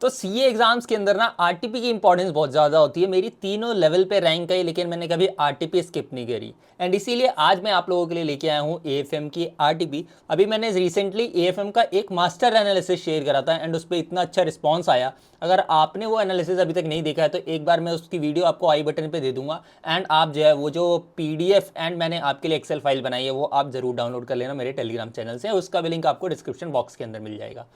तो CA exams के अंदर ना आरटीपी की इंपॉर्टेंस बहुत ज़्यादा होती है। मेरी तीनों लेवल पे रैंक है, लेकिन मैंने कभी आरटीपी स्किप नहीं करी। एंड इसीलिए आज मैं आप लोगों के लिए लेके आया हूँ एएफएम की आरटीपी। अभी मैंने रिसेंटली एएफएम का एक मास्टर एनालिसिस शेयर करा था एंड उस पर इतना अच्छा रिस्पॉन्स आया। अगर आपने वो एनालिसिस अभी तक नहीं देखा है तो एक बार मैं उसकी वीडियो आपको आई बटन पे दे दूंगा। एंड आप जो है वो जो पीडीएफ एंड मैंने आपके लिए एक्सेल फाइल बनाई है वो आप जरूर डाउनलोड कर लेना मेरे टेलीग्राम चैनल से। उसका भी लिंक आपको डिस्क्रिप्शन बॉक्स के अंदर मिल जाएगा।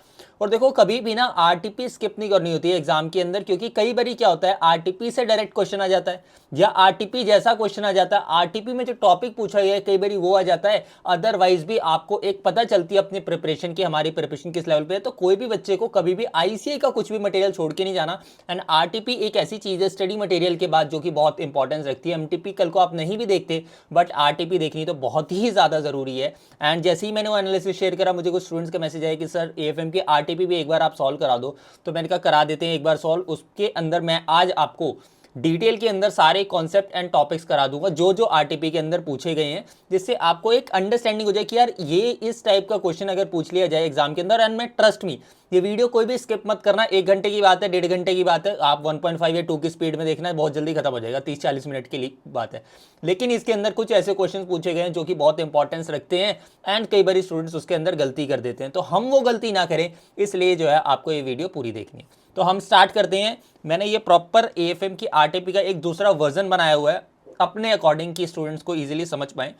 और देखो, कभी भी ना आरटीपी स्किप नहीं करनी होती है एग्जाम के अंदर, क्योंकि कई बार क्या होता है आरटीपी से डायरेक्ट क्वेश्चन आ जाता है या आरटीपी जैसा क्वेश्चन आ जाता है। आरटीपी में जो टॉपिक पूछा गया है कई बार वो आ जाता है। अदरवाइज भी आपको एक पता चलती है अपनी प्रिपरेशन की, हमारी प्रिपरेशन किस लेवल पे है। तो कोई भी बच्चे को कभी भी आईसीआई का कुछ भी मटेरियल छोड़ के नहीं जाना। एंड आरटीपी एक ऐसी चीज है स्टडी मटेरियल के बाद जो कि बहुत इंपॉर्टेंस रखती है। एमटीपी कल को आप नहीं भी देखते बट आरटीपी देखनी तो बहुत ही ज्यादा जरूरी है। एंड जैसे ही मैंने वो एनालिसिस शेयर करा, मुझे कुछ स्टूडेंट्स का मैसेज आया कि सर एएफएम की आरटीपी भी एक बार आप सॉल्व करा दो। तो मैंने कहा करा देते हैं एक बार सॉल्व। उसके अंदर मैं आज आपको डिटेल के अंदर सारे कॉन्सेप्ट एंड टॉपिक्स करा दूंगा जो जो आरटीपी के अंदर पूछे गए हैं, जिससे आपको एक अंडरस्टैंडिंग हो जाए कि यार ये इस टाइप का क्वेश्चन अगर पूछ लिया जाए एग्जाम के अंदर। एंड मैं ट्रस्ट मी, ये वीडियो कोई भी स्किप मत करना। 1 घंटे की बात है, 1.5 घंटे की बात है, आप 1.5 या 2 की स्पीड में देखना है, बहुत जल्दी खत्म हो जाएगा, 30-40 मिनट की बात है। लेकिन इसके अंदर कुछ ऐसे क्वेश्चन पूछे गए हैं जो कि बहुत इंपॉर्टेंस रखते हैं एंड कई बार स्टूडेंट्स उसके अंदर गलती कर देते हैं। तो हम वो गलती ना करें, इसलिए जो है आपको ये वीडियो पूरी देखनी है। तो हम स्टार्ट करते हैं। मैंने ये प्रॉपर एएफएम की आरटीपी का एक दूसरा वर्जन बनाया हुआ है अपने अकॉर्डिंग की स्टूडेंट्स को इजीली समझ पाए।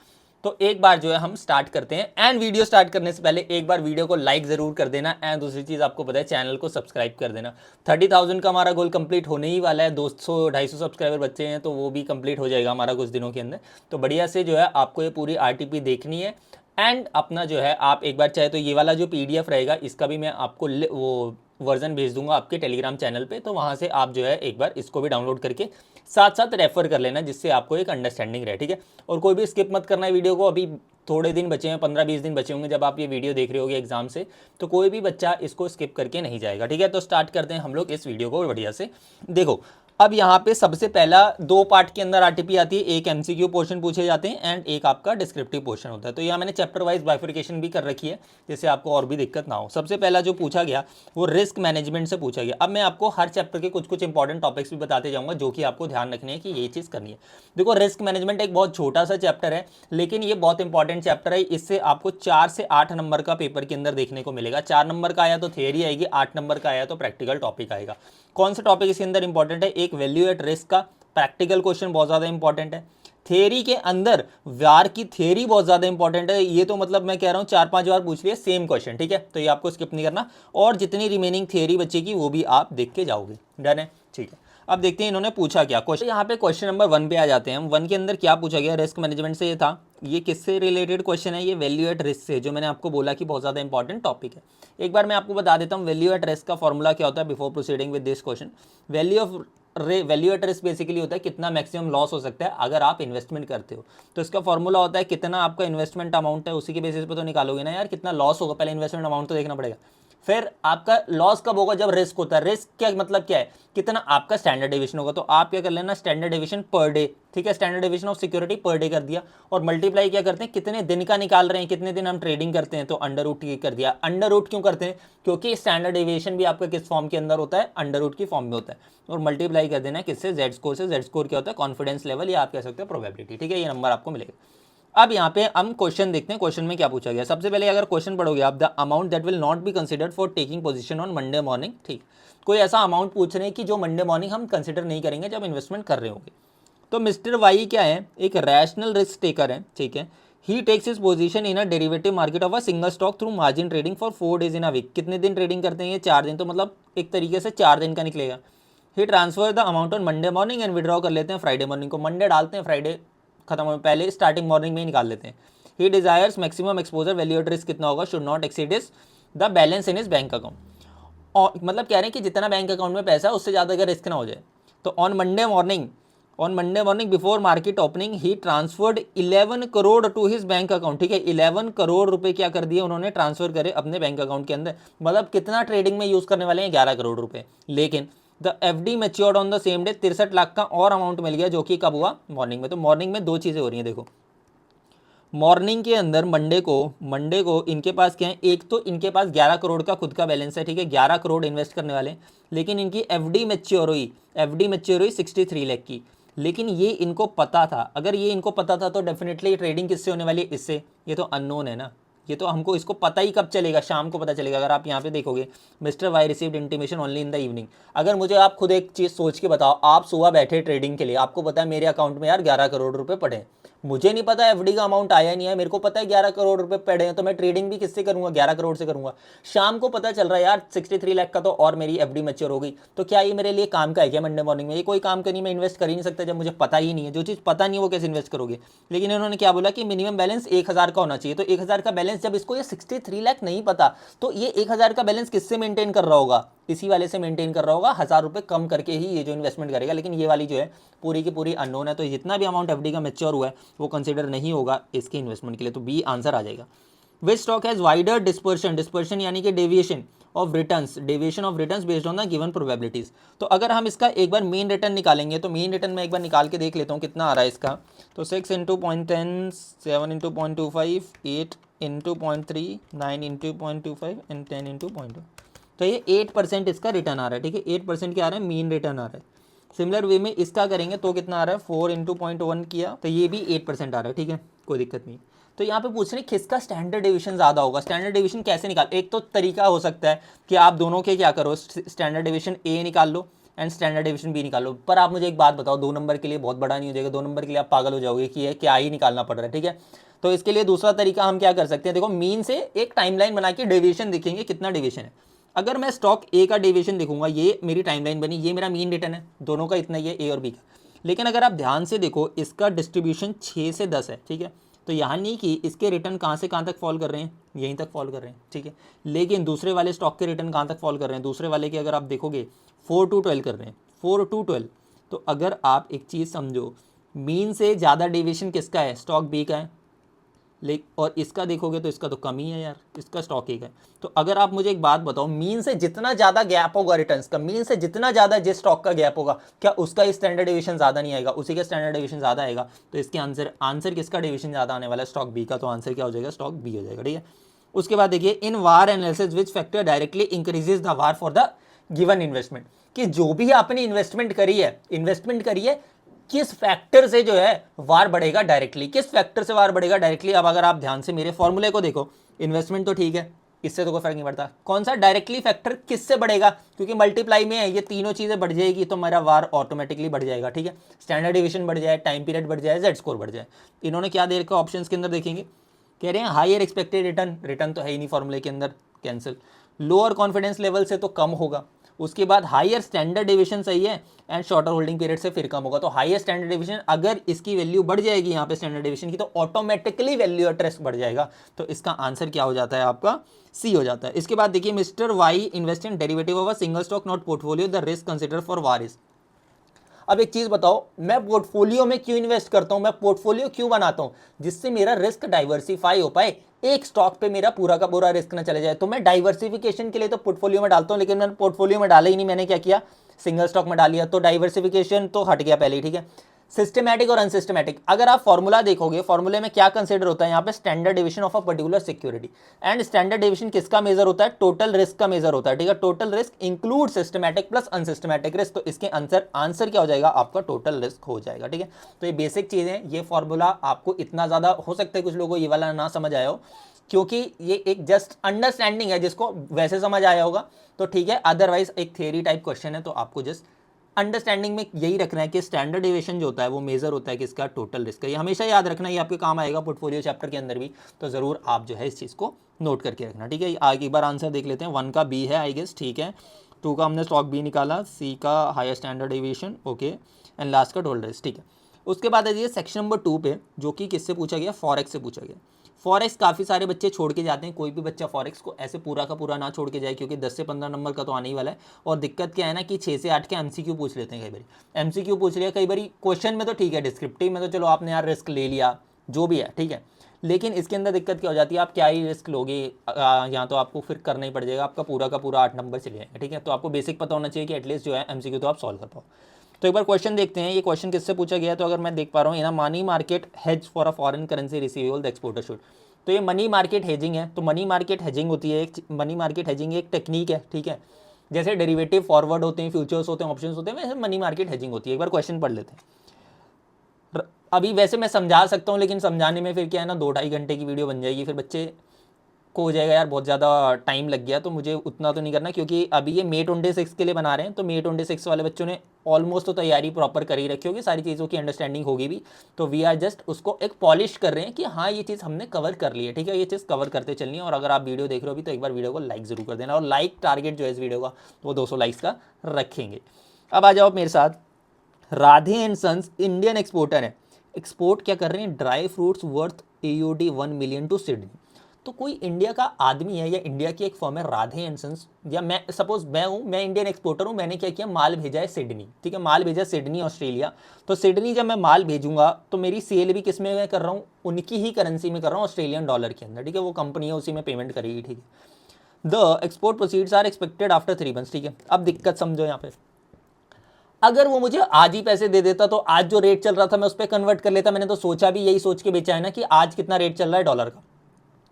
तो एक बार जो है हम स्टार्ट करते हैं। एंड वीडियो स्टार्ट करने से पहले एक बार वीडियो को लाइक जरूर कर देना। एंड दूसरी चीज आपको पता है, चैनल को सब्सक्राइब कर देना। 30,000 का हमारा गोल कंप्लीट होने ही वाला है। 200-250 सब्सक्राइबर बच्चे हैं तो वो भी कंप्लीट हो जाएगा हमारा कुछ दिनों के अंदर। तो बढ़िया से जो है आपको ये पूरी आरटीपी देखनी है। एंड अपना जो है आप एक बार चाहे तो ये वाला जो पीडीएफ रहेगा इसका भी मैं आपको वो वर्जन भेज दूंगा आपके टेलीग्राम चैनल पे। तो वहाँ से आप जो है एक बार इसको भी डाउनलोड करके साथ साथ रेफर कर लेना, जिससे आपको एक अंडरस्टैंडिंग रहे। ठीक है, और कोई भी स्किप मत करना है वीडियो को। अभी थोड़े दिन बचे हैं, 15-20 दिन बचे होंगे जब आप ये वीडियो देख रहे होगे एग्जाम से। तो कोई भी बच्चा इसको स्किप करके नहीं जाएगा। ठीक है, तो स्टार्ट करते हैं हम लोग इस वीडियो को बढ़िया से। देखो, अब यहाँ पे सबसे पहला 2 पार्ट के अंदर आरटीपी आती है। एक एमसीक्यू पोर्शन पूछे जाते हैं एंड एक आपका डिस्क्रिप्टिव पोर्शन होता है। तो यहाँ मैंने चैप्टर वाइज बाइफिकेशन भी कर रखी है, जिससे आपको और भी दिक्कत ना हो। सबसे पहला जो पूछा गया वो रिस्क मैनेजमेंट से पूछा गया। अब मैं आपको हर चैप्टर के कुछ कुछ इंपॉर्टेंट टॉपिक्स भी बताते जाऊंगा जो कि आपको ध्यान रखने हैं कि ये चीज़ करनी है। देखो, रिस्क मैनेजमेंट एक बहुत छोटा सा चैप्टर है, लेकिन ये बहुत इंपॉर्टेंट चैप्टर है। इससे आपको 4 से 8 नंबर का पेपर के अंदर देखने को मिलेगा। 4 नंबर का आया तो थियरी आएगी, 8 नंबर का आया तो प्रैक्टिकल टॉपिक आएगा। कौन सा टॉपिक इसके अंदर इंपॉर्टेंट है? एक वैल्यू एट रिस्क का प्रैक्टिकल क्वेश्चन बहुत ज़्यादा इंपॉर्टेंट है। थियरी के अंदर वार की थियरी बहुत ज़्यादा इंपॉर्टेंट है। ये तो मतलब मैं कह रहा हूँ 4-5 बार पूछ लिया सेम क्वेश्चन। ठीक है, तो ये आपको स्किप नहीं करना। और जितनी रिमेनिंग थियरी बचेगी वो भी आप देख के जाओगे। डन है? ठीक है, अब देखते हैं इन्होंने पूछा क्या क्वेश्चन। यहाँ पे क्वेश्चन नंबर 1 पे आ जाते हैं हम। 1 के अंदर क्या पूछा गया? रिस्क मैनेजमेंट से ये था। ये किससे रिलेटेड क्वेश्चन है? ये वैल्यू एट रिस्क से, जो मैंने आपको बोला कि बहुत ज़्यादा इंपॉर्टेंट टॉपिक है। एक बार मैं आपको बता देता हूँ वैल्यू एट रिस्क का फॉर्मूला क्या होता है before proceeding with this question. Value at risk basically होता है कितना मैक्सिमम लॉस हो सकता है अगर आप इन्वेस्टमेंट करते हो। तो इसका फॉर्मूला होता है कितना आपका इन्वेस्टमेंट अमाउंट है, उसी के बेसिस पे तो निकालोगे ना यार कितना लॉस होगा। पहले इन्वेस्टमेंट अमाउंट तो देखना पड़ेगा। फिर आपका लॉस कब होगा? जब रिस्क होता है। रिस्क क्या मतलब क्या है? कितना आपका स्टैंडर्ड डेविएशन होगा। तो आप क्या कर लेना, स्टैंडर्ड डेविएशन पर डे। ठीक है, standard deviation of security per day कर दिया और मल्टीप्लाई क्या करते हैं, कितने दिन का निकाल रहे हैं, कितने दिन हम ट्रेडिंग करते हैं, तो अंडर रूट कर दिया। अंडर रूट क्यों करते हैं? क्योंकि स्टैंडर्ड डेविएशन भी आपका किस फॉर्म के अंदर होता है? अंडर रूट की फॉर्म में होता है। और मल्टीप्लाई कर देना किससे? जेड स्कोर से। जेड स्कोर क्या होता है? कॉन्फिडेंस लेवल, या आप कह सकते हो प्रोबेबिलिटी। ठीक है, ये नंबर आपको मिलेगा। अब यहाँ पे हम क्वेश्चन देखते हैं। क्वेश्चन में क्या पूछा गया? सबसे पहले अगर क्वेश्चन पढ़ोगे आप, the amount that will not be considered for taking position on Monday morning. ठीक, कोई ऐसा अमाउंट पूछ रहे हैं कि जो मंडे मॉर्निंग हम कंसिडर नहीं करेंगे जब इन्वेस्टमेंट कर रहे होंगे। तो मिस्टर वाई क्या है? एक रैशनल रिस्क टेकर है। ठीक है, he takes his position in a derivative market of a single stock through margin trading for 4 days in a week. कितने दिन ट्रेडिंग करते हैं ये? 4 दिन। तो मतलब एक तरीके से 4 दिन का निकलेगा। He transfer the amount on Monday morning and withdraw कर लेते हैं फ्राइडे मॉर्निंग को। मंडे डालते हैं, फ्राइडे खत्म होने पहले स्टार्टिंग मॉर्निंग में ही निकाल लेते हैं। He desires maximum exposure, value at risk कितना होगा? Should not exceed is the balance in is bank account. और मतलब कह रहे हैं कि जितना बैंक अकाउंट में पैसा है उससे ज़्यादा अगर रिस्क ना हो जाए। तो on Monday morning before market opening ही transferred 11 crore to his bank account. ठीक है, 11 करोड़ रुपए क्या कर दिए उन्होंने? ट्रांसफर करे अपने बैंक अकाउंट के अंदर। मतलब कितना ट्रेडिंग में यूज़ करने वाले हैं? 11 करोड़ रुपए। लेकिन the FD matured on the same day. 63 lakh का और अमाउंट मिल गया, जो कि कब हुआ? मॉर्निंग में। तो मॉर्निंग में 2 चीज़ें हो रही हैं। देखो, मॉर्निंग के अंदर मंडे को इनके पास क्या है, एक तो इनके पास 11 करोड़ का खुद का बैलेंस है, ठीक है, 11 करोड़ इन्वेस्ट करने वाले, लेकिन इनकी एफडी मैच्योर हुई 63 लाख की। लेकिन ये इनको पता था, अगर ये इनको पता था तो डेफिनेटली ट्रेडिंग किससे होने वाली है, इससे। ये तो अननोन है ना, ये तो हमको इसको पता ही कब चलेगा, शाम को पता चलेगा। अगर आप यहाँ पे देखोगे mister Y received intimation only in the evening. अगर मुझे आप खुद एक चीज़ सोच के बताओ, आप सुबह बैठे ट्रेडिंग के लिए, आपको पता है मेरे अकाउंट में यार 11 करोड़ रुपए पड़े हैं, मुझे नहीं पता एफडी का अमाउंट आया नहीं है, मेरे को पता है 11 करोड़ रुपए पड़े हैं, तो मैं ट्रेडिंग भी किससे करूंगा, 11 करोड़ से करूंगा। शाम को पता चल रहा है यार 63 लाख का तो और मेरी एफडी मैच्योर हो गई, तो क्या ये मेरे लिए काम का है क्या मंडे मॉर्निंग में? ये कोई काम का नहीं, मैं इन्वेस्ट कर ही नहीं सकता जब मुझे पता ही नहीं है। जो चीज़ पता नहीं है वो कैसे इन्वेस्ट करोगे। लेकिन इन्होंने क्या बोला कि मिनिमम बैलेंस 1000 का होना चाहिए, तो 1000 का बैलेंस, जब इसको ये 63 लाख नहीं पता, तो ये 1000 का बैलेंस किससे मेंटेन कर रहा होगा, इसी वाले से मेंटेन कर रहा होगा, 1000 रुपये कम करके ही ये जो इन्वेस्टमेंट करेगा। लेकिन ये वाली जो है पूरी की पूरी अननोन है, तो जितना भी अमाउंट एफडी का मैच्योर हुआ है वो कंसिडर नहीं होगा इसके इन्वेस्टमेंट के लिए, तो बी आंसर आ जाएगा। विच स्टॉक हैज वाइडर डिस्पर्शन यानी कि deviation of returns based on the given probabilities. तो अगर हम इसका एक बार मेन रिटर्न निकालेंगे, तो मेन रिटर्न में एक बार निकाल के देख लेता हूँ कितना आ रहा है इसका। तो 6 into 0.10, 7 into 0.25, 8 into 0.3, 9 into 0.25 and 10 into 0.2। तो ये 8% इसका रिटर्न आ रहा है, ठीक है, 8% क्या आ रहा है, मीन रिटर्न आ रहा है। सिमिलर वे में इसका करेंगे तो कितना आ रहा है, 4 इंटू 0.1 किया तो ये भी 8% आ रहा है, ठीक है, कोई दिक्कत नहीं। तो यहाँ पे पूछ रहे हैं किसका स्टैंडर्ड डेविएशन ज़्यादा होगा। स्टैंडर्ड डेविएशन कैसे निकाल, एक तो तरीका हो सकता है कि आप दोनों के क्या करो, स्टैंडर्ड डेविएशन ए निकाल लो एंड स्टैंडर्ड डेविएशन बी निकाल लो। पर आप मुझे एक बात बताओ, 2 नंबर के लिए बहुत बड़ा नहीं हो जाएगा, 2 नंबर के लिए आप पागल हो जाओगे कि ये क्या ही निकालना पड़ रहा है, ठीक है। तो इसके लिए दूसरा तरीका हम क्या कर सकते हैं, देखो मीन से एक टाइमलाइन बना के डेविएशन देखेंगे कितना डेविएशन है। अगर मैं स्टॉक ए का डेविएशन देखूंगा, ये मेरी टाइमलाइन बनी, ये मेरा मीन रिटर्न है, दोनों का इतना ही है, ए और बी का। लेकिन अगर आप ध्यान से देखो इसका डिस्ट्रीब्यूशन 6 से 10 है, ठीक है, तो यहाँ नहीं कि इसके रिटर्न कहाँ से कहाँ तक फॉल कर रहे हैं, यहीं तक फॉल कर रहे हैं, ठीक है। लेकिन दूसरे वाले स्टॉक के रिटर्न कहाँ तक फॉल कर रहे हैं, दूसरे वाले के अगर आप देखोगे 4 to 12 कर रहे हैं, 4 to 12। तो अगर आप एक चीज़ समझो, मीन से ज़्यादा डेविएशन किसका है, स्टॉक बी का है, और इसका देखोगे तो इसका तो कम ही है यार, इसका स्टॉक एक है। तो अगर आप मुझे एक बात बताओ, मीन से जितना ज़्यादा गैप होगा रिटर्न्स का, मीन से जितना ज़्यादा जिस स्टॉक का गैप होगा, क्या उसका स्टैंडर्ड डेविएशन ज़्यादा नहीं आएगा, उसी का स्टैंडर्ड डेविएशन ज़्यादा आएगा। तो इसके आंसर किसका डेविएशन ज़्यादा आने वाला है, स्टॉक बी का। तो आंसर क्या हो जाएगा, स्टॉक बी हो जाएगा, ठीक है। उसके बाद देखिए, in VaR analysis which factor directly increases the VaR for the given investment, कि जो भी आपने इन्वेस्टमेंट करी है किस फैक्टर से जो है वार बढ़ेगा डायरेक्टली, किस फैक्टर से वार बढ़ेगा डायरेक्टली। अब अगर आप ध्यान से मेरे फॉर्मूले को देखो, इन्वेस्टमेंट तो ठीक है, इससे तो कोई फर्क नहीं पड़ता, कौन सा डायरेक्टली फैक्टर किससे बढ़ेगा, क्योंकि मल्टीप्लाई में है, ये तीनों चीजें बढ़ जाएगी तो मेरा वार ऑटोमेटिकली बढ़ जाएगा, ठीक है। स्टैंडर्ड डिवीजन बढ़ जाए, टाइम पीरियड बढ़ जाए, जेड स्कोर बढ़ जाए। इन्होंने क्या दे रखा ऑप्शंस के अंदर देखेंगे, कह रहे हैं हायर एक्सपेक्टेड रिटर्न तो है ही नहीं फॉर्मूले के अंदर, कैंसिल। लोअर कॉन्फिडेंस लेवल से तो कम होगा, उसके बाद हायर स्टैंडर्ड डेविएशन सही है एंड शॉर्टर होल्डिंग पीरियड से फिर कम होगा। तो हायर स्टैंडर्ड डेविएशन, अगर इसकी वैल्यू बढ़ जाएगी यहाँ पे स्टैंडर्ड डेविएशन की, तो ऑटोमेटिकली वैल्यू एट रिस्क बढ़ जाएगा। तो इसका आंसर क्या हो जाता है, आपका सी हो जाता है। इसके बाद देखिए, mister Y invest in derivative of a single stock not portfolio, the risk consider for VaR is. अब एक चीज बताओ, मैं पोर्टफोलियो में क्यों इन्वेस्ट करता हूं, मैं पोर्टफोलियो क्यों बनाता हूं, जिससे मेरा रिस्क डाइवर्सिफाई हो पाए, एक स्टॉक पे मेरा पूरा का पूरा रिस्क ना चले जाए। तो मैं डाइवर्सिफिकेशन के लिए तो पोर्टफोलियो में डालता हूं, लेकिन मैंने पोर्टफोलियो में डाला ही नहीं, मैंने क्या किया, सिंगल स्टॉक में डाल लिया, तो डाइवर्सिफिकेशन तो हट गया पहले ही, ठीक है। सिस्टमैटिक और अनसिस्टमैटिक, अगर आप फॉर्मूला देखोगे, फॉर्मूले में क्या कंसीडर होता है यहाँ पे, standard deviation of a particular security. And standard deviation किसका मेजर होता है, टोटल रिस्क का मेजर होता है, ठीक है। Total risk include systematic plus unsystematic risk. तो इसके आंसर क्या हो जाएगा, आपका टोटल रिस्क हो जाएगा, ठीक है। तो ये बेसिक चीज़ है, ये फॉर्मूला आपको इतना ज़्यादा हो सकता है कुछ लोगों को ये वाला ना समझ आया हो, क्योंकि ये एक जस्ट अंडरस्टैंडिंग है, जिसको वैसे समझ आया होगा तो ठीक है, अदरवाइज एक थ्योरी टाइप क्वेश्चन है, तो आपको जस्ट अंडरस्टैंडिंग में यही रखना है कि स्टैंडर्ड डेविएशन जो होता है वो मेजर होता है किसका, टोटल रिस्क का। ये हमेशा याद रखना, ये आपके काम आएगा पोर्टफोलियो चैप्टर के अंदर भी, तो ज़रूर आप जो है इस चीज़ को नोट करके रखना, ठीक है। आगे एक बार आंसर देख लेते हैं। 1 का बी है आई गेस, ठीक है। 2 का हमने स्टॉक बी निकाला, सी का higher standard deviation, okay, and last का टोटल रिस्क, ठीक है। उसके बाद है सेक्शन नंबर 2 पे, जो कि किससे पूछा गया, फॉरेक्स से पूछा गया। फॉरेक्स काफ़ी सारे बच्चे छोड़ के जाते हैं, कोई भी बच्चा फॉरेक्स को ऐसे पूरा का पूरा ना छोड़ के जाए, क्योंकि 10 से 15 नंबर का तो आने ही वाला है। और दिक्कत क्या है ना कि 6 से 8 के एमसीक्यू पूछ लेते हैं, कई बार एमसीक्यू पूछ लिया, कई बार क्वेश्चन में तो ठीक है, डिस्क्रिप्टिव में तो चलो आपने यार रिस्क ले लिया जो भी है, ठीक है। लेकिन इसके अंदर दिक्कत क्या हो जाती है, आप क्या ही रिस्क लोगे, यहाँ तो आपको फिर करना ही पड़ जाएगा, आपका पूरा का पूरा 8 नंबर चले जाएंगे, ठीक है। तो आपको बेसिक पता होना चाहिए कि एटलीस्ट जो है एमसीक्यू तो आप सॉल्व कर पाओ। तो एक बार क्वेश्चन देखते हैं, ये क्वेश्चन किससे पूछा गया है। तो अगर मैं देख पा रहा हूँ, in money market hedge for a foreign currency receivable the exporter should. तो ये मनी मार्केट हेजिंग है। तो मनी मार्केट हेजिंग होती है, एक मनी मार्केट हेजिंग एक टेक्निक है, ठीक है। जैसे डेरिवेटिव फॉरवर्ड होते हैं, फ्यूचर्स होते हैं, ऑप्शंस होते हैं, वैसे मनी मार्केट हेजिंग होती है। एक बार क्वेश्चन पढ़ लेते हैं। अभी वैसे मैं समझा सकता हूँ, लेकिन समझाने में फिर क्या है ना, 2-2.5 घंटे की वीडियो बन जाएगी, फिर बच्चे को हो जाएगा यार बहुत ज़्यादा टाइम लग गया। तो मुझे उतना तो नहीं करना, क्योंकि अभी ये May 26 के लिए बना रहे हैं। तो May 26 वाले बच्चों ने ऑलमोस्ट तो तैयारी प्रॉपर कर ही रखी होगी, सारी चीज़ों की अंडरस्टैंडिंग होगी भी। तो वी आर जस्ट उसको एक पॉलिश कर रहे हैं कि हाँ ये चीज़ हमने कवर कर ली है, ठीक है। ये चीज़ कवर करते चलनी है। और अगर आप वीडियो देख रहे हो अभी, तो एक बार वीडियो को लाइक ज़रूर कर देना। और लाइक टारगेट जो है इस वीडियो का, वो 200 लाइक्स का रखेंगे। अब आ जाओ मेरे साथ। Radhe and sons Indian exporter है, एक्सपोर्ट क्या कर रहे हैं, dry fruits worth AUD 1 million to Sydney. तो कोई इंडिया का आदमी है या इंडिया की एक फर्म है राधे एंड सन्स, या मैं सपोज मैं हूँ, मैं इंडियन एक्सपोर्टर हूँ, मैंने क्या किया, माल भेजा है सिडनी, ठीक है, माल भेजा सिडनी ऑस्ट्रेलिया। तो सिडनी जब मैं माल भेजूंगा तो मेरी सेल भी किस में मैं कर रहा हूँ, उनकी ही करेंसी में कर रहा हूँ, ऑस्ट्रेलियन डॉलर के अंदर, ठीक है। वो कंपनी है, उसी में पेमेंट करेगी, ठीक है। The export proceeds are expected after 3 months, ठीक है। अब दिक्कत समझो यहाँ पे, अगर वो मुझे आज ही पैसे दे देता तो आज जो रेट चल रहा था मैं उस पर कन्वर्ट कर लेता। मैंने तो सोचा भी यही सोच के बेचा है ना कि आज कितना रेट चल रहा है डॉलर का।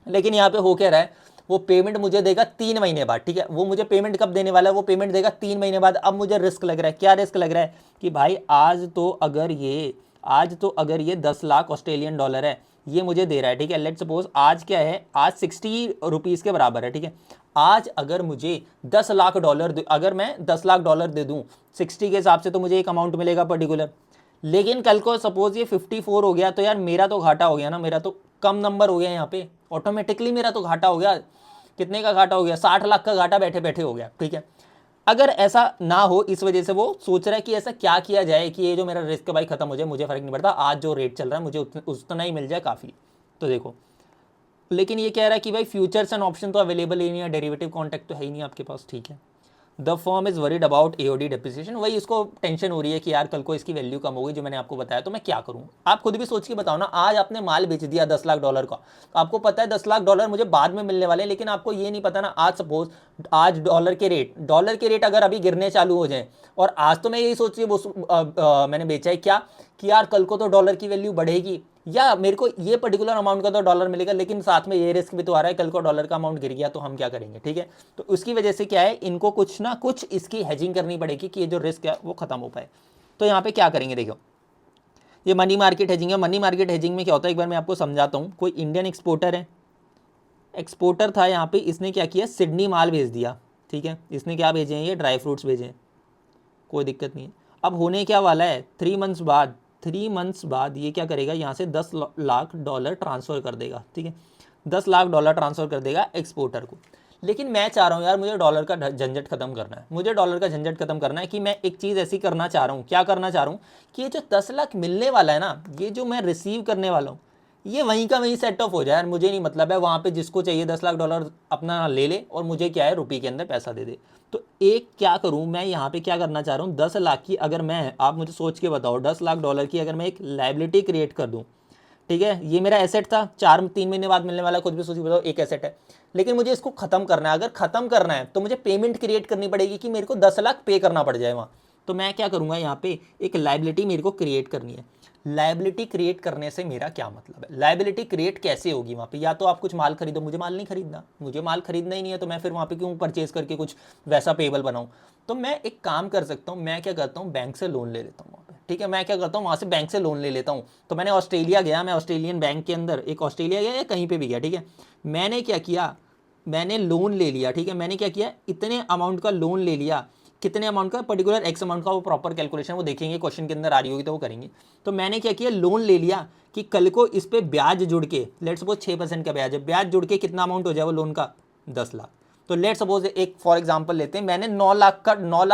लेकिन यहाँ पे हो क्या रहा है, वो पेमेंट मुझे देगा 3 महीने बाद, ठीक है। वो मुझे पेमेंट कब देने वाला है, वो पेमेंट देगा 3 महीने बाद। अब मुझे रिस्क लग रहा है, क्या रिस्क लग रहा है कि भाई आज तो अगर ये 10 लाख ऑस्ट्रेलियन डॉलर है, ये मुझे दे रहा है, ठीक है। लेट्स सपोज आज क्या है, आज 60 रुपीज़ के बराबर है, ठीक है। आज अगर मुझे 10 लाख डॉलर, अगर मैं 10 लाख डॉलर दे दूं 60 के हिसाब से, तो मुझे एक अमाउंट मिलेगा पर्टिकुलर। लेकिन कल को सपोज ये 54 हो गया, तो यार मेरा तो घाटा हो गया ना, मेरा तो कम नंबर हो गया यहाँ पे, ऑटोमेटिकली मेरा तो घाटा हो गया। कितने का घाटा हो गया, 60 लाख का घाटा बैठे बैठे हो गया, ठीक है। अगर ऐसा ना हो, इस वजह से वो सोच रहा है कि ऐसा क्या किया जाए कि ये जो मेरा रिस्क भाई खत्म हो जाए, मुझे फर्क नहीं पड़ता, आज जो रेट चल रहा है मुझे उतना ही मिल जाए काफ़ी। तो देखो, लेकिन ये कह रहा है कि भाई फ्यूचर्स एंड ऑप्शन तो अवेलेबल ही नहीं है, डेरिवेटिव कॉन्ट्रैक्ट तो है ही नहीं आपके पास, ठीक है। The firm is worried about AOD depreciation, वही उसको टेंशन हो रही है कि यार कल को इसकी वैल्यू कम होगी, जो मैंने आपको बताया, तो मैं क्या करूँ। आप खुद भी सोच के बताओ ना, आज आपने माल बेच दिया 10 लाख डॉलर का, तो आपको पता है 10 लाख डॉलर मुझे बाद में मिलने वाले हैं, लेकिन आपको ये नहीं पता ना, आज सपोज आज डॉलर के रेट अगर अभी गिरने चालू हो जाए, और आज तो मैं यही सोच रही हूँ मैंने बेचा है क्या, कि यार कल को तो डॉलर की वैल्यू बढ़ेगी, या मेरे को ये पर्टिकुलर अमाउंट का तो डॉलर मिलेगा, लेकिन साथ में ये रिस्क भी तो आ रहा है, कल को डॉलर का अमाउंट गिर गया तो हम क्या करेंगे, ठीक है। तो उसकी वजह से क्या है, इनको कुछ ना कुछ इसकी हेजिंग करनी पड़ेगी कि ये जो रिस्क है वो खत्म हो पाए। तो यहाँ पे क्या करेंगे, देखो ये मनी मार्केट हेजिंग है। मनी मार्केट हेजिंग में क्या होता है, एक बार मैं आपको समझाता हूँ। कोई इंडियन एक्सपोर्टर है, एक्सपोर्टर था यहाँ पे, इसने क्या किया, सिडनी माल भेज दिया, ठीक है। इसने क्या भेजे हैं, ये ड्राई फ्रूट्स भेजे हैं, कोई दिक्कत नहीं है। अब होने क्या वाला है, 3 मंथ्स बाद ये क्या करेगा, यहाँ से 10 लाख डॉलर ट्रांसफ़र कर देगा, ठीक है। 10 लाख डॉलर ट्रांसफ़र कर देगा एक्सपोर्टर को। लेकिन मैं चाह रहा हूँ यार, मुझे डॉलर का झंझट खत्म करना है, मुझे डॉलर का झंझट खत्म करना है कि मैं एक चीज़ ऐसी करना चाह रहा हूँ। क्या करना चाह रहा हूँ कि ये जो 10 लाख मिलने वाला है ना, ये जो मैं रिसीव करने वाला हूँ, ये वहीं का वहीं सेट ऑफ हो जाए यार। मुझे नहीं मतलब है, वहाँ पे जिसको चाहिए 10 लाख डॉलर अपना ले ले, और मुझे क्या है रुपये के अंदर पैसा दे दे। तो एक क्या करूँ मैं यहाँ पे, क्या करना चाह रहा हूँ, 10 लाख की अगर मैं, आप मुझे सोच के बताओ, 10 लाख डॉलर की अगर मैं एक लाइबिलिटी क्रिएट कर दूँ, ठीक है। ये मेरा एसेट था, 3 महीने बाद मिलने वाला, खुद भी सोच के बताओ, एक एसेट है। लेकिन मुझे इसको खत्म करना है, अगर खत्म करना है तो मुझे पेमेंट क्रिएट करनी पड़ेगी कि मेरे को 10 लाख पे करना पड़ जाए वहाँ। तो मैं क्या करूँगा, यहाँ पे एक लाइबिलिटी मेरे को क्रिएट करनी है। लाइबिलिटी क्रिएट करने से मेरा क्या मतलब है, लाइबिलिटी क्रिएट कैसे होगी वहाँ पे, या तो आप कुछ माल खरीदो, मुझे माल नहीं खरीदना, मुझे माल खरीदना ही नहीं है, तो मैं फिर वहाँ पे क्यों परचेज करके कुछ वैसा पेबल बनाऊँ। तो मैं एक काम कर सकता हूँ, मैं क्या करता हूँ, बैंक से लोन ले लेता हूँ वहाँ पे, ठीक है। मैं क्या करता हूँ, वहाँ से बैंक से लोन ले लेता हूँ। तो मैंने ऑस्ट्रेलिया गया, मैं ऑस्ट्रेलियन बैंक के अंदर, एक ऑस्ट्रेलिया गया या कहीं पर भी गया, ठीक है। मैंने क्या किया, मैंने लोन ले लिया, ठीक है। मैंने क्या किया, इतने अमाउंट का लोन ले लिया, कितने अमाउंट का, पर्टिकुलर एक्स अमाउंट का, वो प्रॉपर कैलकुलेशन वो देखेंगे, क्वेश्चन के अंदर आ रही होगी तो वो करेंगे। तो मैंने क्या किया, लोन ले लिया कि कल को इस पर ब्याज जुड़ के, लेट सपोज 6% का ब्याज है, ब्याज जुड़ के कितना अमाउंट हो जाए वो लोन का, 10 लाख। तो लेट सपोज एक फॉर एग्जांपल लेते हैं, मैंने 9 लाख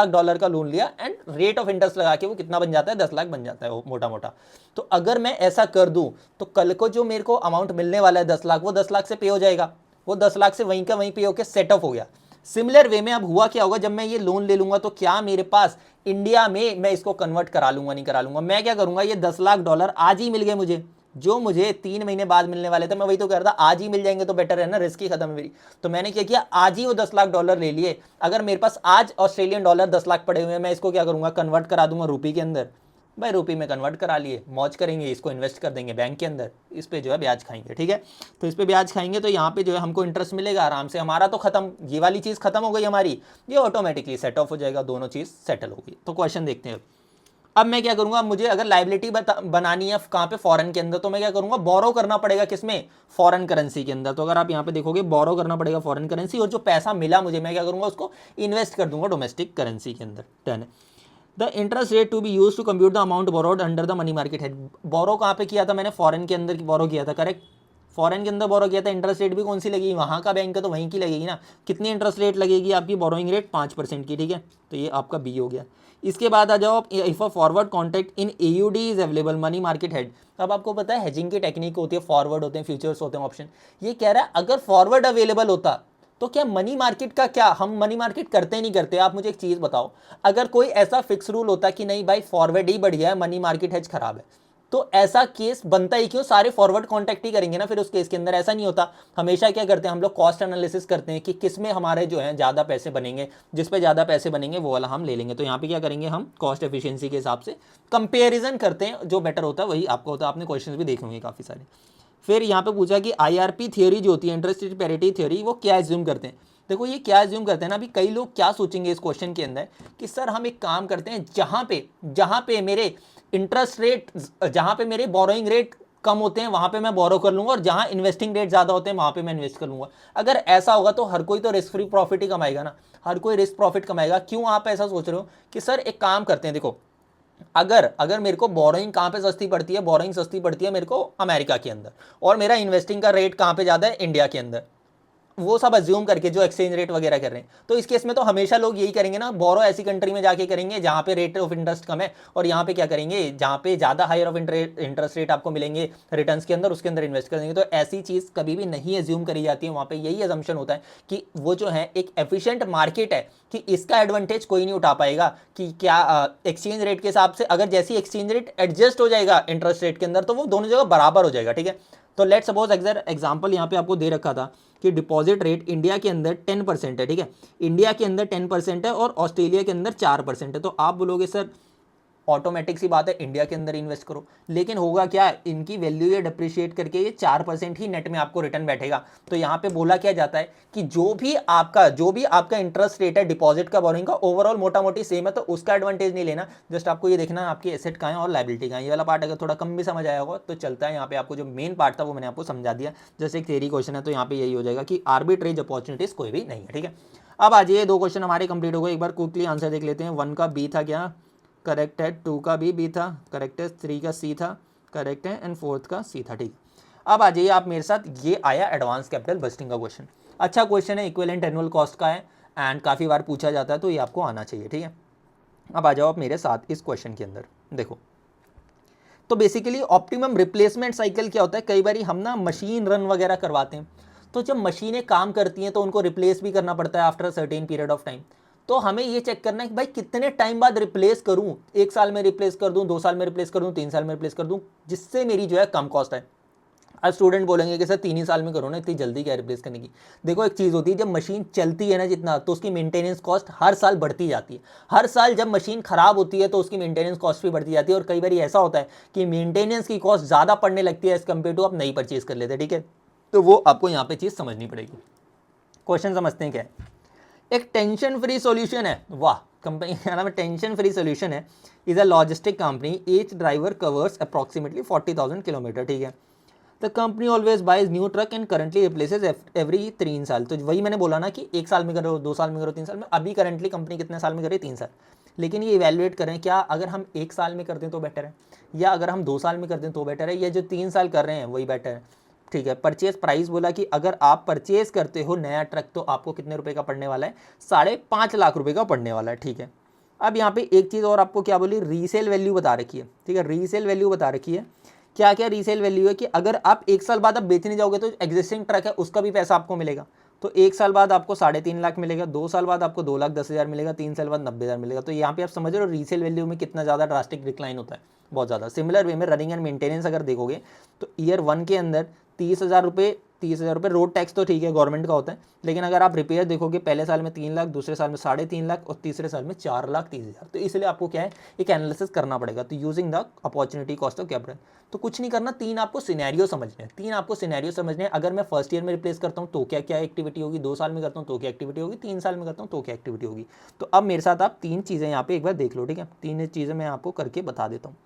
डॉलर का लोन लिया, एंड रेट ऑफ इंटरेस्ट लगा के वो कितना बन जाता है, 10 लाख बन जाता है वो मोटा मोटा। तो अगर मैं ऐसा कर दूं तो कल को जो मेरे को अमाउंट मिलने वाला है 10 लाख, वो 10 लाख से पे हो जाएगा, वो 10 लाख से वहीं का वहीं पे होकर सेट ऑफ हो गया। सिमिलर वे में अब हुआ क्या होगा, जब मैं ये लोन ले लूंगा तो क्या मेरे पास इंडिया में मैं इसको कन्वर्ट करा लूंगा, नहीं करा लूंगा। मैं क्या करूंगा, ये 10 लाख डॉलर आज ही मिल गए मुझे, जो मुझे 3 महीने बाद मिलने वाले थे, मैं वही तो कह रहा था आज ही मिल जाएंगे तो बेटर है ना, रिस्क ही खत्म है मेरी। तो मैंने क्या किया, आज ही वो 10 लाख डॉलर ले लिए। अगर मेरे पास आज ऑस्ट्रेलियन डॉलर 10 लाख पड़े हुए हैं, मैं इसको क्या करूंगा, कन्वर्ट करा दूंगा रुपये के अंदर। भाई रुपये में कन्वर्ट करा लिए, मौज करेंगे, इसको इन्वेस्ट कर देंगे बैंक के अंदर, इस पे जो है ब्याज खाएंगे, ठीक है। तो इस पे ब्याज खाएंगे तो यहाँ पे जो है हमको इंटरेस्ट मिलेगा आराम से, हमारा तो खत्म, ये वाली चीज़ खत्म हो गई हमारी, ये ऑटोमेटिकली सेट ऑफ हो जाएगा, दोनों चीज़ सेटल हो गई। तो क्वेश्चन देखते हैं। अब मैं क्या करूंगा, मुझे अगर लाइबिलिटी बनानी है कहाँ पे, फॉरेन के अंदर, तो मैं क्या करूंगा, बोरो करना पड़ेगा किसमें, फॉरेन करेंसी के अंदर। तो अगर आप यहाँ पे देखोगे बोरो करना पड़ेगा फॉरेन करेंसी, और जो पैसा मिला मुझे, मैं क्या करूंगा, उसको इन्वेस्ट कर दूंगा डोमेस्टिक करेंसी के अंदर। Done. The interest rate to be use to compute the amount borrowed under the money market head. Borrow कहाँ पे किया था मैंने, फॉरेन के अंदर बोरो किया था, करेक्ट। फॉरेन के अंदर बोरो किया था, इंटरेस्ट रेट भी कौन सी लगेगी, वहाँ का बैंक है तो वहीं की लगेगी ना। कितनी इंटरेस्ट रेट लगेगी आपकी, बोरोइंग रेट 5% की, ठीक है। तो ये आपका बी हो गया। इसके बाद आ जाओ आप, if a forward contract in AUD is available money market head. अब आपको पता है हेजिंग की टेक्निक होती है, फॉरवर्ड होते हैं, फ्यूचर्स होते हैं, ऑप्शन। ये कह रहा है अगर फॉरवर्ड अवेलेबल होता तो क्या मनी मार्केट का, क्या हम मनी मार्केट करते ही नहीं करते। आप मुझे एक चीज़ बताओ, अगर कोई ऐसा फिक्स रूल होता कि नहीं भाई फॉरवर्ड ही बढ़िया है, मनी मार्केट हेज खराब है, तो ऐसा केस बनता ही क्यों, सारे फॉरवर्ड कॉन्ट्रैक्ट ही करेंगे ना फिर उस केस के अंदर। ऐसा नहीं होता, हमेशा क्या करते हैं हम लोग, कॉस्ट एनालिसिस करते हैं कि किस में हमारे जो है ज़्यादा पैसे बनेंगे, जिस पे ज़्यादा पैसे बनेंगे वो वाला हम ले लेंगे। तो यहाँ पे क्या करेंगे, हम कॉस्ट एफिशिएंसी के हिसाब से कंपेरिजन करते हैं, जो बेटर होता है वही आपको होता है। आपने क्वेश्चन भी देखे होंगे काफ़ी सारे। फिर यहाँ पे पूछा कि IRP थियोरी जो होती है, इंटरेस्ट रेट पैरिटी थ्योरी, वो क्या एज्यूम करते हैं। देखो ये क्या एज्यूम करते हैं ना, अभी कई लोग क्या सोचेंगे इस क्वेश्चन के अंदर कि सर हम एक काम करते हैं, जहाँ पे मेरे इंटरेस्ट रेट, जहाँ पे मेरे बोरोइंग रेट कम होते हैं वहाँ पे मैं बोरो कर लूँगा, और जहाँ इन्वेस्टिंग रेट ज़्यादा होते हैं वहाँ पे मैं इन्वेस्ट कर लूँगा। अगर ऐसा होगा तो हर कोई तो रिस्क फ्री प्रॉफिट ही कमाएगा ना, हर कोई रिस्क प्रॉफिट कमाएगा। क्यों आप ऐसा सोच रहे हो कि सर एक काम करते हैं, देखो अगर मेरे को बोरोइंग कहाँ पे सस्ती पड़ती है, बोरोइंग सस्ती पड़ती है मेरे को अमेरिका के अंदर, और मेरा इन्वेस्टिंग का रेट कहाँ पे ज़्यादा है, इंडिया के अंदर, वो सब अज्यूम करके जो एक्सचेंज रेट वगैरह कर रहे हैं। तो इस केस में तो हमेशा लोग यही करेंगे ना, बोरो ऐसी कंट्री में जाके करेंगे जहाँ पे रेट ऑफ इंटरेस्ट कम है, और यहाँ पे क्या करेंगे, जहाँ पे ज़्यादा हायर ऑफ इंटरेस्ट रेट आपको मिलेंगे रिटर्न्स के अंदर, उसके अंदर इन्वेस्ट कर देंगे। तो ऐसी चीज़ कभी भी नहीं एज्यूम करी जाती है, वहाँ पे यही एजम्पशन होता है कि वो जो है एक एफिशिएंट मार्केट है, कि इसका एडवांटेज कोई नहीं उठा पाएगा, कि क्या एक्सचेंज रेट के हिसाब से अगर जैसी एक्सचेंज रेट एडजस्ट हो जाएगा इंटरेस्ट रेट के अंदर, तो वो दोनों जगह बराबर हो जाएगा, ठीक है। तो लेट सपोज एग्जाम्पल यहाँ पे आपको दे रखा था कि डिपॉजिट रेट इंडिया के अंदर 10% है, ठीक है, इंडिया के अंदर 10% है और ऑस्ट्रेलिया के अंदर 4% है। तो आप बोलोगे सर ऑटोमेटिक सी बात है इंडिया के अंदर इन्वेस्ट करो, लेकिन होगा क्या, इनकी वैल्यू ये डिप्रिशिएट करके ये 4% ही नेट में आपको रिटर्न बैठेगा। तो यहाँ पे बोला क्या जाता है कि जो भी आपका इंटरेस्ट रेट है डिपॉजिट का, बोरिंग का, ओवरऑल मोटा मोटी सेम है, तो उसका एडवांटेज नहीं लेना। जस्ट आपको ये देखना है आपकी एसेट कहाँ है और लाइबिलिटी कहाँ है। ये वाला पार्ट अगर थोड़ा कम भी समझ आया होगा तो चलता है। यहाँ पे आपको जो मेन पार्ट था वो मैंने आपको समझा दिया। जैसे एक थ्योरी क्वेश्चन है तो यहाँ पे यही हो जाएगा कि आर्बिट्रेज अपॉर्चुनिटीज कोई भी नहीं है, ठीक है। अब आ जाइए, 2 क्वेश्चन हमारे कंप्लीट हो गए। एक बार क्विकली आंसर देख लेते हैं। 1 का बी था क्या, करेक्ट है। 2 का बी था, करेक्ट है। 3 का सी था, करेक्ट है। एंड 4th का सी था, ठीक। अब आ जाइए आप मेरे साथ, ये आया एडवांस कैपिटल बजटिंग का क्वेश्चन। अच्छा क्वेश्चन है, इक्विवेलेंट एनुअल कॉस्ट का है एंड काफ़ी बार पूछा जाता है, तो ये आपको आना चाहिए, ठीक है। अब आ जाओ आप मेरे साथ इस क्वेश्चन के अंदर। देखो तो बेसिकली ऑप्टिमम रिप्लेसमेंट साइकिल क्या होता है, कई बार हम ना मशीन रन वगैरह करवाते हैं, तो जब मशीनें काम करती हैं तो उनको रिप्लेस भी करना पड़ता है after certain period of time. तो हमें ये चेक करना है कि भाई कितने टाइम बाद रिप्लेस करूं, 1 साल में रिप्लेस कर दूं, 2 साल में रिप्लेस कर दूं, 3 साल में रिप्लेस कर दूं, जिससे मेरी जो है कम कॉस्ट है। अब स्टूडेंट बोलेंगे कि सर 3 ही साल में करो ना, इतनी जल्दी क्या रिप्लेस करने की। देखो एक चीज़ होती है, जब मशीन चलती है ना जितना, तो उसकी मेंटेनेंस कॉस्ट हर साल बढ़ती जाती है। हर साल जब मशीन खराब होती है तो उसकी मेंटेनेंस कॉस्ट भी बढ़ती जाती है, और कई बार ऐसा होता है कि मेंटेनेंस की कॉस्ट ज़्यादा पड़ने लगती है एज कम्पेयर टू आप नई परचेज कर लेते हैं, ठीक है। तो वो आपको यहाँ पे चीज़ समझनी पड़ेगी। क्वेश्चन समझते हैं क्या है। एक टेंशन फ्री सॉल्यूशन है, वाह, कंपनी का नाम है टेंशन फ्री सॉल्यूशन है, is a logistic company, each driver covers approximately 40,000 kilometre, ठीक है। The company always buys new truck and currently replaces every 3 साल। तो वही मैंने बोला ना कि 1 साल में करो, 2 साल में करो, 3 साल में। अभी करंटली कंपनी कितने साल में करे, 3 साल। लेकिन ये इवेल्युएट करें क्या, अगर हम 1 साल में कर दें तो बेटर है, या अगर हम 2 साल में कर दें तो बेटर है, या जो 3 साल कर रहे हैं वही बेटर है, ठीक है। परचेज प्राइस बोला कि अगर आप परचेज करते हो नया ट्रक तो आपको कितने रुपए का पड़ने वाला है, 5.5 लाख रुपए का पड़ने वाला है, ठीक है। अब यहाँ पे एक चीज़ और आपको क्या बोली, रीसेल वैल्यू बता रखी है, ठीक है। रीसेल वैल्यू बता रखी है, क्या क्या रीसेल वैल्यू है कि अगर आप 1 साल बाद आप बेचने जाओगे तो एग्जिस्टिंग ट्रक है उसका भी पैसा आपको मिलेगा, तो 1 साल बाद आपको 3.5 लाख मिलेगा, 2 साल बाद आपको 2,10,000 मिलेगा, 3 साल बाद 90,000 मिलेगा। तो यहाँ पे आप समझ रहे हो रीसेल वैल्यू में कितना ज़्यादा ड्रास्टिक डिक्लाइन होता है, बहुत ज़्यादा। सिमिलर वे में रनिंग एंड मेंटेनेंस अगर देखोगे तो ईयर 1 के अंदर 30,000 रुपये रोड टैक्स तो ठीक है गवर्नमेंट का होता है, लेकिन अगर आप रिपेयर देखोगे पहले साल में 3 लाख, दूसरे साल में 3.5 लाख और तीसरे साल में 4,30,000। तो इसलिए आपको क्या है एक एनालिसिस करना पड़ेगा। तो using the opportunity cost of capital, तो कुछ नहीं करना, 3 आपको सिनेरियो समझने हैं, 3 आपको सिनेरियो समझने हैं। अगर मैं फर्स्ट ईयर में रिप्लेस करता हूँ तो क्या क्या एक्टिविटी होगी, 2 साल में करता हूँ तो क्या एक्टिविटी होगी, 3 साल में करता हूँ तो क्या एक्टिविटी होगी। तो अब मेरे साथ आप 3 चीज़ें यहाँ पे एक बार देख लो, ठीक है। 3 चीज़ें मैं आपको करके बता देता हूँ।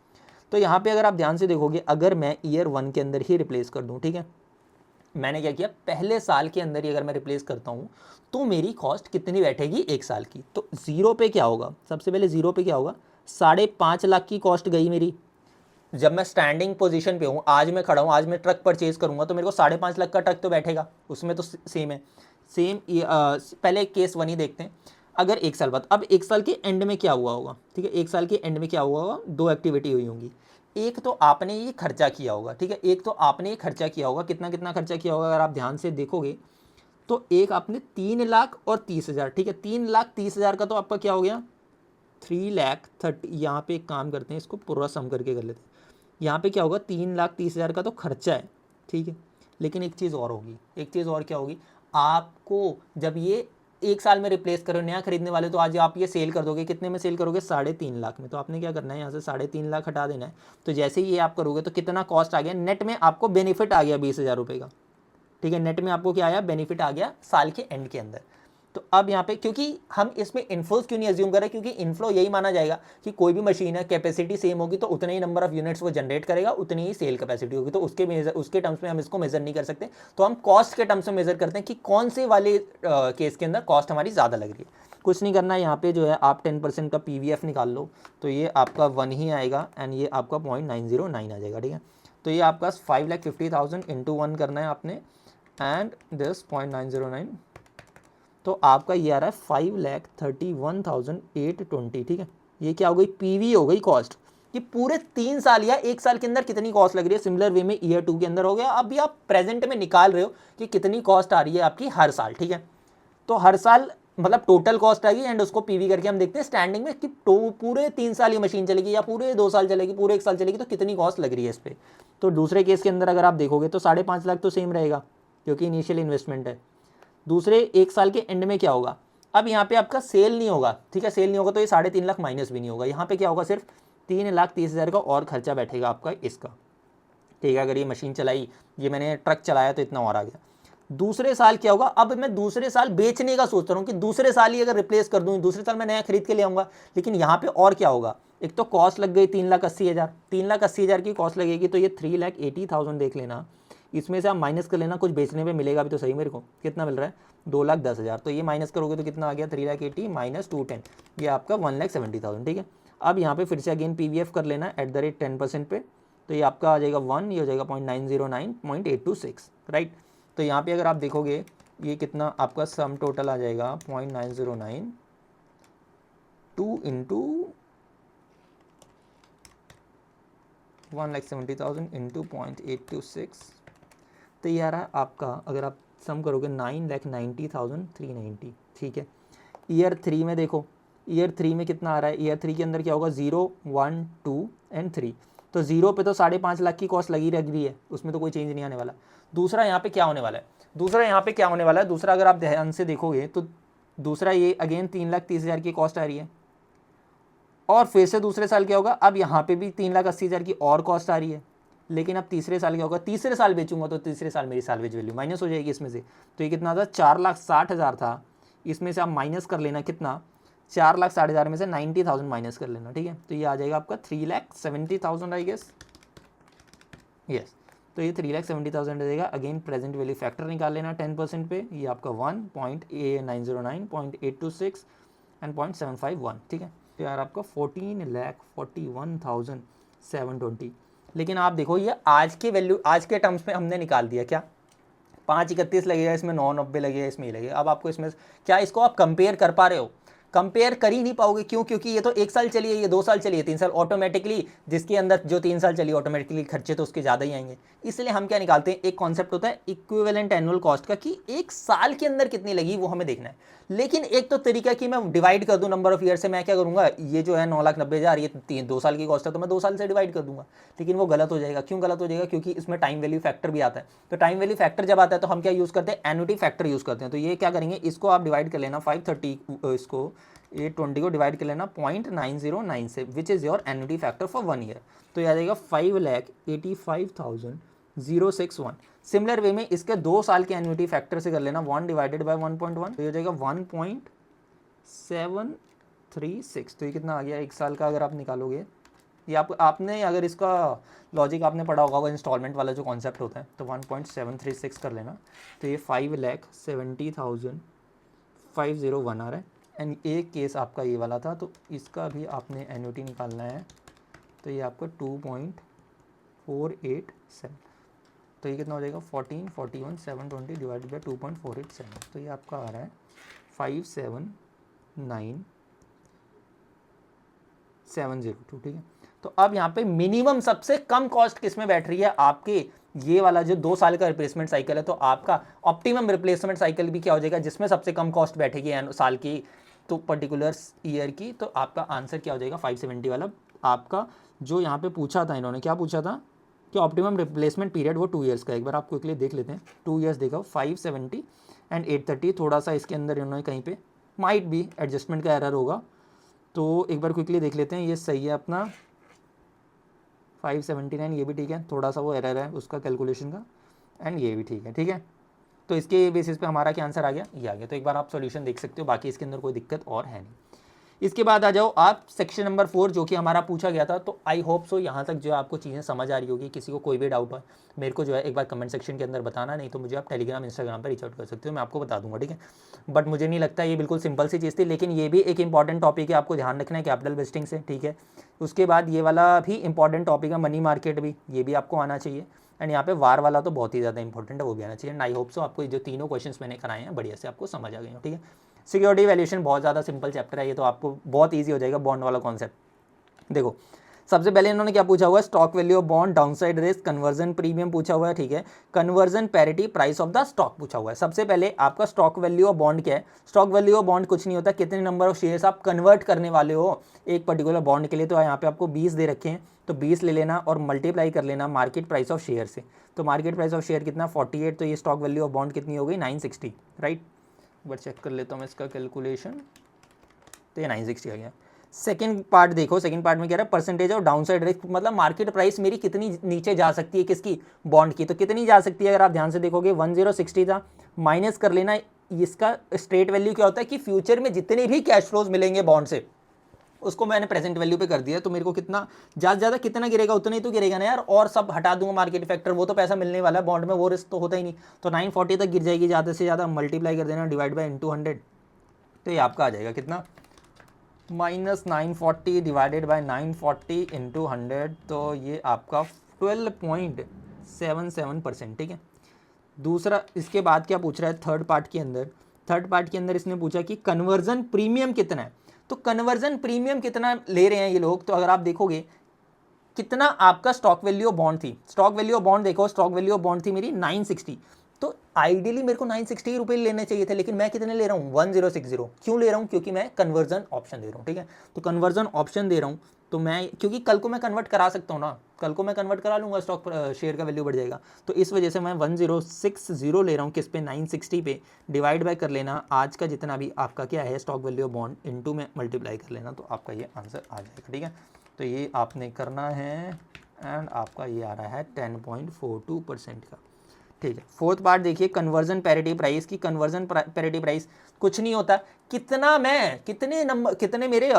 तो यहाँ पे अगर आप ध्यान से देखोगे, अगर मैं ईयर 1 के अंदर ही रिप्लेस कर दूँ, ठीक है, मैंने क्या किया, पहले साल के अंदर ही अगर मैं रिप्लेस करता हूँ तो मेरी कॉस्ट कितनी बैठेगी 1 साल की। तो जीरो पे क्या होगा, सबसे पहले जीरो पे क्या होगा, 5.5 लाख की कॉस्ट गई मेरी। जब मैं स्टैंडिंग पोजीशन पे हूँ, आज मैं खड़ा हूँ, आज मैं ट्रक परचेज करूँगा तो मेरे को 5.5 लाख का ट्रक तो बैठेगा, उसमें तो सेम है। सेम पहले केस 1 ही देखते हैं। अगर 1 साल बाद, अब 1 साल के एंड में क्या हुआ होगा, ठीक है, 1 साल के एंड में क्या हुआ होगा, 2 एक्टिविटी हुई होंगी। एक तो आपने ये खर्चा किया होगा, ठीक है, एक तो आपने ये खर्चा किया होगा, कितना कितना खर्चा किया होगा अगर आप ध्यान से देखोगे तो एक आपने 3,30,000, ठीक है, 3,30,000 का तो आपका क्या हो गया 3,30,000। यहाँ पे एक काम करते हैं, इसको पूरा सम करके कर लेते हैं। यहाँ पे क्या होगा, 3,30,000 का तो खर्चा है, ठीक है, लेकिन एक चीज़ और होगी, एक चीज़ और क्या होगी, आपको जब ये 1 साल में रिप्लेस करो, नया खरीदने वाले, तो आज आप ये सेल कर दोगे, कितने में सेल करोगे, 3.5 लाख में। तो आपने क्या करना है, यहाँ से 3.5 लाख हटा देना है। तो जैसे ही ये आप करोगे तो कितना कॉस्ट आ गया, नेट में आपको बेनिफिट आ गया 20,000 रुपये का, ठीक है, नेट में आपको क्या आया, बेनिफिट आ गया साल के एंड के अंदर। तो अब यहाँ पे क्योंकि हम इसमें इन्फ्लोज क्यों नहीं अज्यूम कर रहे, क्योंकि इन्फ्लो यही माना जाएगा कि कोई भी मशीन है, कैपेसिटी सेम होगी तो उतने ही नंबर ऑफ यूनिट्स वो जनरेट करेगा, उतनी ही सेल कैपेसिटी होगी, तो उसके टर्म्स में हम इसको मेजर नहीं कर सकते। तो हम कॉस्ट के टर्म्स में मेजर करते हैं कि कौन से वाले केस के अंदर कॉस्ट हमारी ज़्यादा लग रही है। कुछ नहीं करना है, यहाँ पे जो है आप 10% का PVF निकाल लो, तो ये आपका 1 ही आएगा एंड ये आपका 0.909 आ जाएगा, ठीक है। तो ये आपका 5,50,000 इंटू 1 करना है आपने एंड दिस 0.909, तो आपका ये आ रहा है 5,31,820, ठीक है। ये क्या हो गई, PV हो गई कॉस्ट। ये पूरे 3 साल या 1 साल के अंदर कितनी कॉस्ट लग रही है, सिमिलर वे में ईयर 2 के अंदर हो गया। अभी आप प्रेजेंट में निकाल रहे हो कि कितनी कॉस्ट आ रही है आपकी हर साल, ठीक है। तो हर साल मतलब टोटल कॉस्ट आएगी एंड उसको PV करके हम देखते हैं स्टैंडिंग में कि पूरे 3 साल ये मशीन चलेगी या पूरे 2 साल चलेगी, पूरे 1 साल चलेगी, तो कितनी कॉस्ट लग रही है इस पर। तो दूसरे केस के अंदर अगर आप देखोगे तो 5.5 लाख तो सेम रहेगा क्योंकि इनिशियल इन्वेस्टमेंट है। दूसरे 1 साल के एंड में क्या होगा, अब यहाँ पे आपका सेल नहीं होगा, ठीक है, सेल नहीं होगा तो ये 3.5 लाख माइनस भी नहीं होगा। यहाँ पे क्या होगा, सिर्फ 3,30,000 का और खर्चा बैठेगा आपका इसका, ठीक है। अगर ये मशीन चलाई, ये मैंने ट्रक चलाया तो इतना और आ गया। दूसरे साल क्या होगा, अब मैं दूसरे साल बेचने का सोच रहा हूँ कि दूसरे साल ही अगर रिप्लेस कर दूँ, दूसरे साल मैं नया खरीद के ले आऊँगा, लेकिन यहाँ पे और क्या होगा, एक तो कॉस्ट लग गई 3,80,000, 3,80,000 की कॉस्ट लगेगी, तो ये 3,80,000 देख लेना, इसमें से आप माइनस कर लेना, कुछ बेचने पे मिलेगा भी तो सही मेरे को, कितना मिल रहा है 2,10,000, तो ये माइनस करोगे तो कितना आ गया 3,80,000 माइनस 210, ये आपका 1,70,000, ठीक है। अब यहाँ पे फिर से अगेन PVF कर लेना @10% पे, तो ये आपका आ जाएगा 1, ये हो जाएगा 0.909.826, राइट। तो यहाँ पे अगर आप देखोगे ये कितना आपका सम टोटल आ जाएगा 0.909 2 इंटू 1,70,000 इंटू 0.826, तो ये आ रहा है आपका, अगर आप सम करोगे 9,90,390, ठीक है। ईयर 3 में देखो, ईयर 3 में कितना आ रहा है, ईयर 3 के अंदर क्या होगा 0, 1, 2 एंड 3, तो 0 पे तो 5.5 लाख की कॉस्ट लगी रह गई है, उसमें तो कोई चेंज नहीं आने वाला। दूसरा यहाँ पे क्या होने वाला है, दूसरा यहाँ पे क्या होने वाला है, दूसरा अगर आप ध्यान से देखोगे तो दूसरा ये अगेन 3,30,000 की कॉस्ट आ रही है, और फिर से दूसरे साल क्या होगा, अब यहाँ पे भी 3,80,000 की और कॉस्ट आ रही है, लेकिन अब तीसरे साल क्या होगा, तीसरे साल बेचूंगा तो तीसरे साल मेरी साल्वेज वैल्यू माइनस हो जाएगी इसमें से। तो ये कितना था 4,60,000 था, इसमें से आप माइनस कर लेना कितना, 4,60,000 में से 90,000 माइनस कर लेना, ठीक है। तो ये आ जाएगा आपका 3,70,000 आई गेस, यस। तो ये 3,70,000 आ जाएगा। अगेन प्रेजेंट वैल्यू फैक्टर निकाल लेना 10% पे, ये आपका 1.909.826 एंड 0.751, ठीक है। तो यार आपका 14,41,720। लेकिन आप देखो ये आज के वैल्यू, आज के टर्म्स में हमने निकाल दिया क्या, 5,31 लगेगा इसमें, 9,90 लगेगा इसमें, ही लगेगा। अब आपको इसमें क्या, इसको आप कंपेयर कर पा रहे हो, कंपेयर कर ही नहीं पाओगे। क्यों? क्योंकि ये तो 1 साल चली है, ये 2 साल चली है, 3 साल, ऑटोमेटिकली जिसके अंदर जो 3 साल चली ऑटोमेटिकली खर्चे तो उसके ज़्यादा ही आएंगे। इसलिए हम क्या निकालते हैं, एक कॉन्सेप्ट होता है इक्विवेलेंट एनुअल कॉस्ट का, कि 1 साल के अंदर कितनी लगी वो हमें देखना है। लेकिन एक तो तरीका कि मैं डिवाइड कर दूं नंबर ऑफ ईयर से, मैं क्या करूंगा, ये जो है 9,90,000 ये 2 साल की कॉस्ट है तो मैं 2 साल से डिवाइड कर दूंगा। लेकिन वो गलत हो जाएगा। क्यों गलत हो जाएगा? क्योंकि इसमें टाइम वैल्यू फैक्टर भी आता है। तो टाइम वैल्यू फैक्टर जब आता है तो हम क्या यूज़ करते हैं, एन्युटी फैक्टर यूज़ करते हैं। तो ये क्या करेंगे, इसको आप डिवाइड कर लेना 530, इसको 820 को डिवाइड कर लेना 0.9096 से, which is your annuity factor for 1 year. तो ये आ जाएगा 5,85,061। सिमिलर वे में इसके 2 साल के एन्युटी फैक्टर से कर लेना 1 डिवाइडेड बाय 1.1, तो ये हो जाएगा 1.736। तो ये कितना आ गया 1 साल का अगर आप निकालोगे। ये आपने अगर इसका लॉजिक आपने पढ़ा होगा, वो इंस्टॉलमेंट वाला जो कॉन्सेप्ट होता है, तो 1.736 कर लेना। तो ये 5,70,501 आ रहा है। एंड एक केस आपका ये वाला था, तो इसका भी आपने एन्युटी निकालना है। तो ये आपका 2.487, तो ये कितना हो जाएगा 14,41,720 डिवाइड बाई 2.487। तो ये आपका आ रहा है 579,702। ठीक है। तो अब यहाँ पे मिनिमम सबसे कम कॉस्ट किस में बैठ रही है, आपके ये वाला जो 2 साल का रिप्लेसमेंट साइकिल है। तो आपका ऑप्टिमम रिप्लेसमेंट साइकिल भी क्या हो जाएगा, जिसमें सबसे कम कॉस्ट बैठेगी साल की, तो पर्टिकुलर ईयर की। तो आपका आंसर क्या हो जाएगा 570 वाला। आपका जो यहाँ पे पूछा था, इन्होंने क्या पूछा था कि ऑप्टिमम रिप्लेसमेंट पीरियड वो 2 ईयर्स का। एक बार आपको क्लियर देख लेते हैं, 2 ईयर्स देखा, 570 एंड 830। थोड़ा सा इसके अंदर इन्होंने कहीं पे माइट भी एडजस्टमेंट का एरर होगा, तो एक बार क्विकली देख लेते हैं। ये सही है अपना 579, ये भी ठीक है, थोड़ा सा वो एरर है उसका कैलकुलेशन का, एंड ये भी ठीक है। ठीक है, तो इसके बेसिस पे हमारा क्या आंसर आ गया, ये आ गया। तो एक बार आप सॉल्यूशन देख सकते हो, बाकी इसके अंदर कोई दिक्कत और है नहीं। इसके बाद आ जाओ आप सेक्शन नंबर 4, जो कि हमारा पूछा गया था। तो आई होप सो यहाँ तक जो है आपको चीज़ें समझ आ रही होगी। किसी को कोई भी डाउट हो मेरे को जो है एक बार कमेंट सेक्शन के अंदर बताना, नहीं तो मुझे आप टेलीग्राम इंस्टाग्राम पर रीच आउट कर सकते हो, मैं आपको बता दूंगा। ठीक है, बट मुझे नहीं लगता ये बिल्कुल सिंपल सी चीज़ थी, लेकिन ये भी एक इंपॉर्टेंट टॉपिक है, आपको ध्यान रखना है कैपिटल वेस्टिंग से। ठीक है, उसके बाद ये वाला भी इंपॉर्टेंट टॉपिक है, मनी मार्केट भी, ये भी आपको आना चाहिए। एंड यहाँ पे वार वाला तो बहुत ही ज़्यादा इंपॉर्टेंट है, वो भी आना चाहिए। एंड आई होप सो आपको जो तीनों क्वेश्चंस मैंने कराए हैं बढ़िया से आपको समझ आ गए हो। ठीक है, सिक्योरिटी वैल्यूएशन बहुत ज़्यादा सिंपल चैप्टर है, ये तो आपको बहुत ईजी हो जाएगा। बॉन्ड वाला कॉन्सेप्ट देखो, सबसे पहले इन्होंने क्या पूछा हुआ है, stock value of bond, downside risk, conversion premium पूछा हुआ है। ठीक है, conversion parity, price of the stock पूछा हुआ है। सबसे पहले आपका स्टॉक वैल्यू ऑफ बॉन्ड क्या है। स्टॉक वैल्यू ऑफ बॉन्ड कुछ नहीं होता, कितने नंबर ऑफ शेयर्स आप कन्वर्ट करने वाले हो एक पर्टिकुलर बॉन्ड के लिए। तो यहाँ पे आपको 20 दे रखे हैं, तो 20 ले लेना और मल्टीप्लाई कर लेना मार्केट प्राइस ऑफ शेयर से। तो मार्केट प्राइस ऑफ शेयर कितना 48, तो ये स्टॉक वैल्यू ऑफ बॉन्ड कितनी हो गई 960, राइट। बट चेक कर लेता हूँ मैं इसका कैलकुलेशन, तो ये 960 आ गया। सेकंड पार्ट देखो, सेकंड पार्ट में क्या रहा है, परसेंटेज ऑफ डाउनसाइड रिस्क, मतलब मार्केट प्राइस मेरी कितनी नीचे जा सकती है, किसकी, बॉन्ड की। तो कितनी जा सकती है, अगर आप ध्यान से देखोगे 1060 था, माइनस कर लेना इसका स्ट्रेट वैल्यू क्या होता है कि फ्यूचर में जितने भी कैश फ्लोज मिलेंगे बॉन्ड से, उसको मैंने प्रेजेंट वैल्यू पे कर दिया। तो मेरे को कितना ज़्यादा ज़्यादा कितना गिरेगा, उतना ही तो गिरेगा ना यार, और सब हटा दूंगा मार्केट फैक्टर, वो तो पैसा मिलने वाला है बॉन्ड में, वो रिस्क तो होता ही नहीं। तो 940 तक गिर जाएगी, ज़्यादा से ज़्यादा मल्टीप्लाई कर देना डिवाइड बाई इंटू 100, तो ये आपका आ जाएगा कितना -940 डिवाइडेड बाई 940 इंटू 100, तो ये आपका 12.77%। ठीक है, दूसरा इसके बाद क्या पूछ रहा है थर्ड पार्ट के अंदर, थर्ड पार्ट के अंदर इसने पूछा कि कन्वर्जन प्रीमियम कितना है। तो कन्वर्जन प्रीमियम कितना ले रहे हैं ये लोग, तो अगर आप देखोगे कितना आपका स्टॉक वैल्यू ऑफ बॉन्ड थी, स्टॉक वैल्यू ऑफ बॉन्ड देखो, स्टॉक वैल्यू ऑफ बॉन्ड थी मेरी 960, तो आइडियली मेरे को 960 रुपये लेने चाहिए थे, लेकिन मैं कितने ले रहा हूँ 1060। क्यों ले रहा हूँ, क्योंकि मैं कन्वर्जन ऑप्शन दे रहा हूँ। ठीक है, तो कन्वर्जन ऑप्शन दे रहा हूँ, तो मैं क्योंकि कल को मैं कन्वर्ट करा सकता हूँ ना, कल को मैं कन्वर्ट करा लूँगा, स्टॉक शेयर का वैल्यू बढ़ जाएगा। तो इस वजह से मैं 1060 ले रहा हूँ, किस पे 960 पे, डिवाइड बाय कर लेना आज का जितना भी आपका क्या है stock value of bond, into में मल्टीप्लाई कर लेना, तो आपका ये आंसर आ जाएगा। ठीक है, तो ये आपने करना है, एंड आपका ये आ रहा है 10.42% का। ठीक है, फोर्थ पार्ट देखिए, कन्वर्जन पैरिटी प्राइस की। कन्वर्जन पैरिटी प्राइस कुछ नहीं होता, कितना मैं कितने नंबर कितने मेरे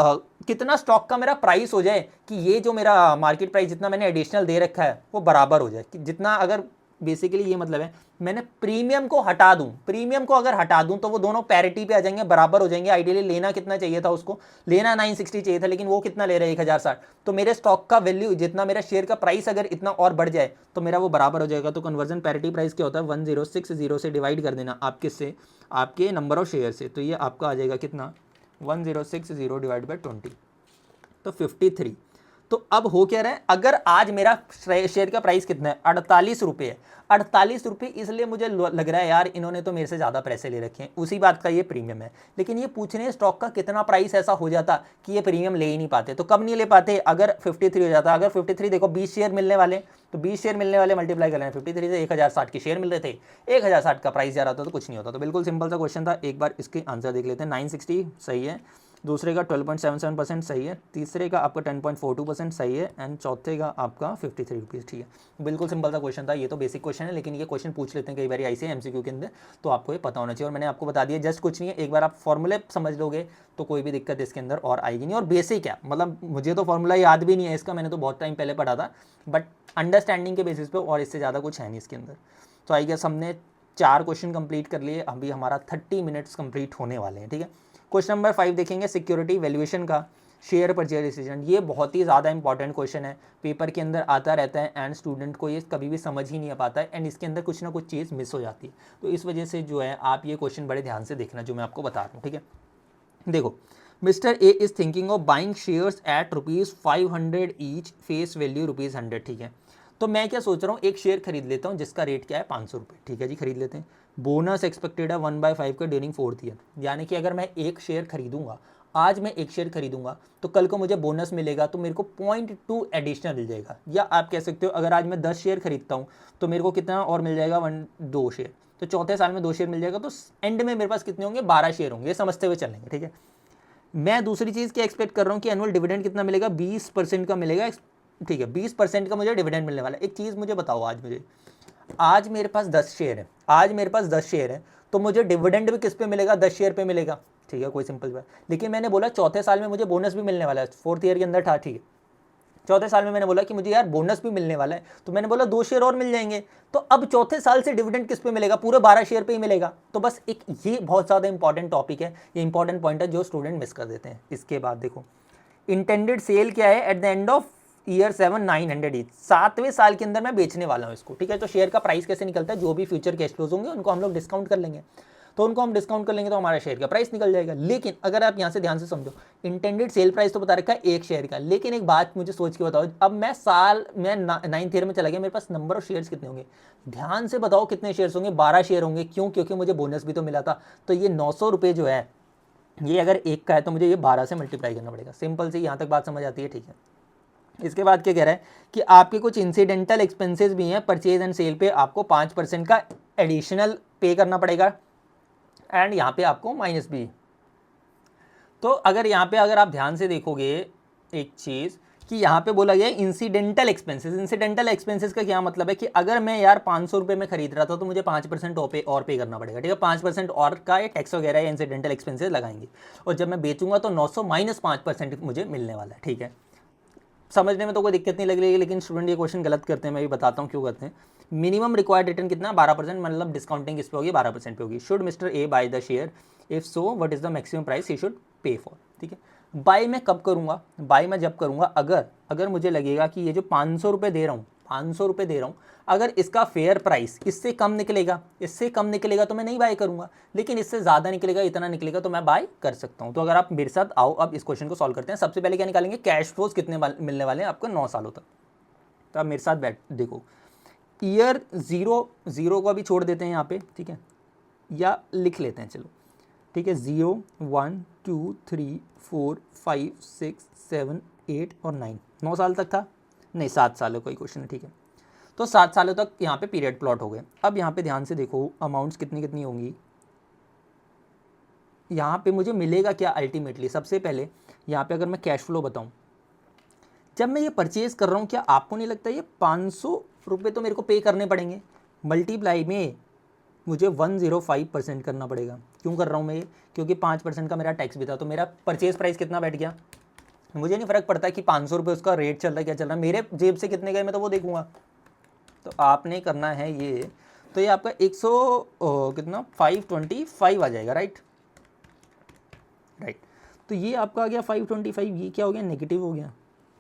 कितना स्टॉक का मेरा प्राइस हो जाए कि ये जो मेरा मार्केट प्राइस जितना मैंने एडिशनल दे रखा है वो बराबर हो जाए, कि जितना, अगर बेसिकली ये मतलब है मैंने प्रीमियम को हटा दूं, प्रीमियम को अगर हटा दूं तो वो दोनों पैरिटी पे आ जाएंगे, बराबर हो जाएंगे। आइडियली लेना कितना चाहिए था उसको, लेना 960 चाहिए था, लेकिन वो कितना ले रहा है 1060। तो मेरे स्टॉक का वैल्यू जितना, मेरा शेयर का प्राइस अगर इतना और बढ़ जाए तो मेरा वो बराबर हो जाएगा। तो कन्वर्जन पैरिटी प्राइस क्या होता है, 1060 से डिवाइड कर देना आप किससे, आपके नंबर ऑफ शेयर से, तो ये आपका आ जाएगा कितना 1060 डिवाइड बाई 20 तो 53। तो अब हो क्या रहा है, अगर आज मेरा शेयर का प्राइस कितना है 48 रुपये है, 48 रुपये इसलिए मुझे लग रहा है यार इन्होंने तो मेरे से ज़्यादा पैसे ले रखे हैं, उसी बात का ये प्रीमियम है। लेकिन ये पूछ रहे हैं स्टॉक का कितना प्राइस ऐसा हो जाता कि ये प्रीमियम ले ही नहीं पाते। तो कब नहीं ले पाते, अगर 53 हो जाता। अगर 53 देखो 20 शेयर मिलने वाले, तो 20 शेयर मिलने वाले मल्टीप्लाई कर लें 53 से, 1060 के शेयर मिल रहे थे, 1060 का प्राइस जा रहा था तो कुछ नहीं होता। तो बिल्कुल सिंपल सा क्वेश्चन था। एक बार इसके आंसर देख लेते हैं। 960 सही है, दूसरे का 12.77% सही है, तीसरे का आपका 10.42% सही है, एंड चौथे का आपका 53 रुपीज़। ठीक है, बिल्कुल सिंपल सा क्वेश्चन था। ये तो बेसिक क्वेश्चन है, लेकिन ये क्वेश्चन पूछ लेते हैं कई बार ऐसे एमसीक्यू के अंदर, तो आपको ये पता होना चाहिए। और मैंने आपको बता दिया, जस्ट कुछ नहीं है, एक बार आप फॉर्मूले समझ लोगे तो कोई भी दिक्कत इसके अंदर और आएगी नहीं। और बेसिक है, मतलब मुझे तो फॉर्मूला याद भी नहीं है इसका, मैंने तो बहुत टाइम पहले पढ़ा था, बट अंडरस्टैंडिंग के बेसिस पे, और इससे ज़्यादा कुछ है नहीं इसके अंदर। तो आई गेस हमने 4 क्वेश्चन कंप्लीट कर लिए, अभी हमारा 30 मिनट्स कंप्लीट होने वाले हैं। ठीक है, क्वेश्चन नंबर 5 देखेंगे, सिक्योरिटी वैल्यूएशन का शेयर परचेज डिसीजन। ये बहुत ही ज़्यादा इंपॉर्टेंट क्वेश्चन है, पेपर के अंदर आता रहता है, एंड स्टूडेंट को ये कभी भी समझ ही नहीं आ पाता है, एंड इसके अंदर कुछ ना कुछ चीज़ मिस हो जाती है। तो इस वजह से जो है आप ये क्वेश्चन बड़े ध्यान से देखना जो मैं आपको बता रहा हूँ। ठीक है, देखो, mister A is thinking of buying shares at ₹500 each, face value ₹100। ठीक है, तो मैं क्या सोच रहा हूँ, एक शेयर खरीद लेता हूँ जिसका रेट क्या है 500 रुपये। ठीक है जी, खरीद लेते हैं। बोनस एक्सपेक्टेड है 1/5 का ड्यूरिंग 4th ईयर, यानी कि अगर मैं एक शेयर खरीदूंगा, आज मैं एक शेयर खरीदूंगा तो कल को मुझे बोनस मिलेगा, तो मेरे को 0.2 एडिशनल मिल जाएगा। या आप कह सकते हो अगर आज मैं 10 शेयर खरीदता हूँ तो मेरे को कितना और मिल जाएगा, 2 शेयर। तो चौथे साल में 2 शेयर मिल जाएगा, तो एंड में मेरे पास कितने होंगे, 12 शेयर होंगे। ये समझते हुए चलेंगे। ठीक है, मैं दूसरी चीज़ क्या एक्सपेक्ट कर रहा हूँ कि एनुअल डिविडेंड कितना मिलेगा, 20% का मिलेगा। ठीक है, 20% का मुझे डिविडेंड मिलने वाला है। एक चीज़ मुझे बताओ, आज मेरे पास 10 शेयर है, आज मेरे पास 10 शेयर है, तो मुझे डिविडेंड भी किस पे मिलेगा, 10 शेयर पे मिलेगा। ठीक है, कोई सिंपल बात। लेकिन मैंने बोला चौथे साल में मुझे बोनस भी मिलने वाला है, 4th ईयर के अंदर था। ठीक है, चौथे साल में मैंने बोला कि मुझे यार बोनस भी मिलने वाला है, तो मैंने बोला 2 शेयर और मिल जाएंगे। तो अब चौथे साल से डिविडेंड किस पे मिलेगा, पूरे 12 शेयर पे ही मिलेगा। तो बस एक ये बहुत ज़्यादा इंपॉर्टेंट टॉपिक है, ये इंपॉर्टेंट पॉइंट है जो स्टूडेंट मिस कर देते हैं। इसके बाद देखो, इंटेंडेड सेल क्या है, at the end of year 7 900 each, 7वें साल के अंदर मैं बेचने वाला हूँ इसको। ठीक है, तो शेयर का प्राइस कैसे निकलता है, जो भी फ्यूचर कैश फ्लोज होंगे उनको हम लोग डिस्काउंट कर लेंगे, तो उनको हम डिस्काउंट कर लेंगे तो हमारा शेयर का प्राइस निकल जाएगा। लेकिन अगर आप यहाँ से ध्यान से समझो, इंटेंडेड सेल प्राइस तो बता रखा है एक शेयर का, लेकिन एक बात मुझे सोच के बताओ, अब मैं 9th ईयर में चला गया, मेरे पास नंबर ऑफ शेयर्स कितने होंगे, ध्यान से बताओ कितने शेयर्स होंगे, 12 शेयर होंगे। क्यों, क्योंकि मुझे बोनस भी तो मिला था। तो ये 900 रुपये जो है, ये अगर एक का है तो मुझे ये 12 से मल्टीप्लाई करना पड़ेगा। सिंपल सी यहाँ तक बात समझ आती है। ठीक है, इसके बाद क्या कह रहा है कि आपके कुछ इंसिडेंटल एक्सपेंसेस भी हैं, परचेज एंड सेल पे आपको 5% का एडिशनल पे करना पड़ेगा, एंड यहाँ पे आपको माइनस भी। तो अगर यहाँ पे अगर आप ध्यान से देखोगे एक चीज़ कि यहाँ पे बोला गया इंसिडेंटल एक्सपेंसेस। इंसिडेंटल एक्सपेंसेस का क्या मतलब है कि अगर मैं यार 500 रुपये में खरीद रहा था तो मुझे 5% और पे करना पड़ेगा। ठीक है, 5% और का ये टैक्स वगैरह या इंसिडेंटल एक्सपेंसेस लगाएंगे, और जब मैं बेचूंगा तो 900 माइनस 5% मुझे मिलने वाला है। ठीक है, समझने में तो कोई दिक्कत नहीं लग रही है, लेकिन स्टूडेंट ये क्वेश्चन गलत करते हैं, मैं भी बताता हूँ क्यों करते हैं। मिनिमम रिक्वायर्ड रिटर्न कितना, 12%, मतलब डिस्काउंटिंग किस पे होगी, 12% पे होगी। Should mister A by the share, if so what is the maximum price he should pay for. ठीक है, बाय मैं कब करूँगा, बाय मैं जब करूँगा अगर मुझे लगेगा कि ये जो 500 रुपये दे रहा हूँ, 500 रुपये दे रहा हूँ, अगर इसका फेयर प्राइस इससे कम निकलेगा तो मैं नहीं बाय करूँगा, लेकिन इससे ज़्यादा निकलेगा, इतना निकलेगा तो मैं बाय कर सकता हूँ। तो अगर आप मेरे साथ आओ, अब इस क्वेश्चन को सॉल्व करते हैं। सबसे पहले क्या निकालेंगे, कैश फ्लोज कितने मिलने वाले हैं आपको 9 सालों तक। तो आप मेरे साथ बैठ देखो, ईयर 0 को अभी छोड़ देते हैं यहाँ पे। ठीक है, या लिख लेते हैं, चलो ठीक है, 0 1 2 3 4 5 6 7 8 और 9, 9 साल तक था, नहीं 7 सालों का ही क्वेश्चन है। ठीक है, तो 7 सालों तक यहाँ पे पीरियड प्लॉट हो गए। अब यहाँ पे ध्यान से देखो अमाउंट्स कितनी होंगी, यहाँ पे मुझे मिलेगा क्या अल्टीमेटली। सबसे पहले यहाँ पे अगर मैं कैश फ्लो बताऊँ, जब मैं ये परचेज़ कर रहा हूँ, क्या आपको नहीं लगता ये 500 रुपये तो मेरे को पे करने पड़ेंगे, मल्टीप्लाई में मुझे 105% करना पड़ेगा। क्यों कर रहा हूँ मैं ये, क्योंकि 5% का मेरा टैक्स भी था। तो मेरा परचेज़ प्राइस कितना बैठ गया, मुझे नहीं फ़र्क पड़ता कि 500 रुपये उसका रेट चल रहा है क्या चल रहा है, मेरे जेब से कितने गए मैं तो वो देखूंगा। तो आपने करना है ये, तो ये आपका 525 आ जाएगा, राइट। तो ये आपका आ गया 525, ये क्या हो गया, नेगेटिव हो गया,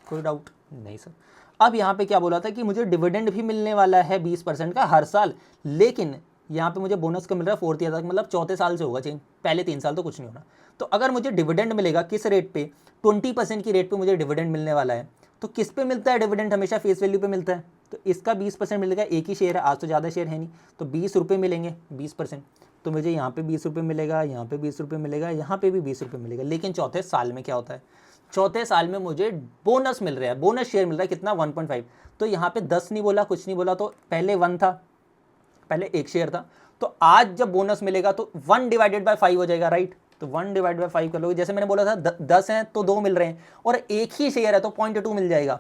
कोई डाउट नहीं सर। अब यहाँ पे क्या बोला था कि मुझे डिविडेंड भी मिलने वाला है 20% का हर साल, लेकिन यहाँ पे मुझे बोनस का मिल रहा है 4th ईयर तक, मतलब चौथे साल से होगा चेंज, पहले 3 साल तो कुछ नहीं होना। तो अगर मुझे डिविडेंड मिलेगा किस रेट पे, 20% की रेट पे मुझे डिविडेंड मिलने वाला है, तो किस पे मिलता है डिविडेंड, हमेशा फेस वैल्यू पे मिलता है। तो इसका 20% मिलेगा, एक ही शेयर है, आज तो ज़्यादा शेयर है नहीं, तो 20 रुपये मिलेंगे 20%। तो मुझे यहाँ पे 20 रुपये मिलेगा, यहाँ पे 20 रुपये मिलेगा, यहाँ पे भी 20 रुपये मिलेगा। लेकिन चौथे साल में क्या होता है, चौथे साल में मुझे बोनस मिल रहा है, बोनस शेयर मिल रहा है कितना, 1.5। तो यहाँ पे 10 नहीं बोला, कुछ नहीं बोला, तो पहले 1 था, पहले 1 शेयर था। तो आज जब बोनस मिलेगा तो 1/5 हो जाएगा, राइट। तो 1/5 कर लोगे, जैसे मैंने बोला था 10 हैं तो 2 मिल रहे हैं, और एक ही शेयर है तो 0.2 मिल जाएगा।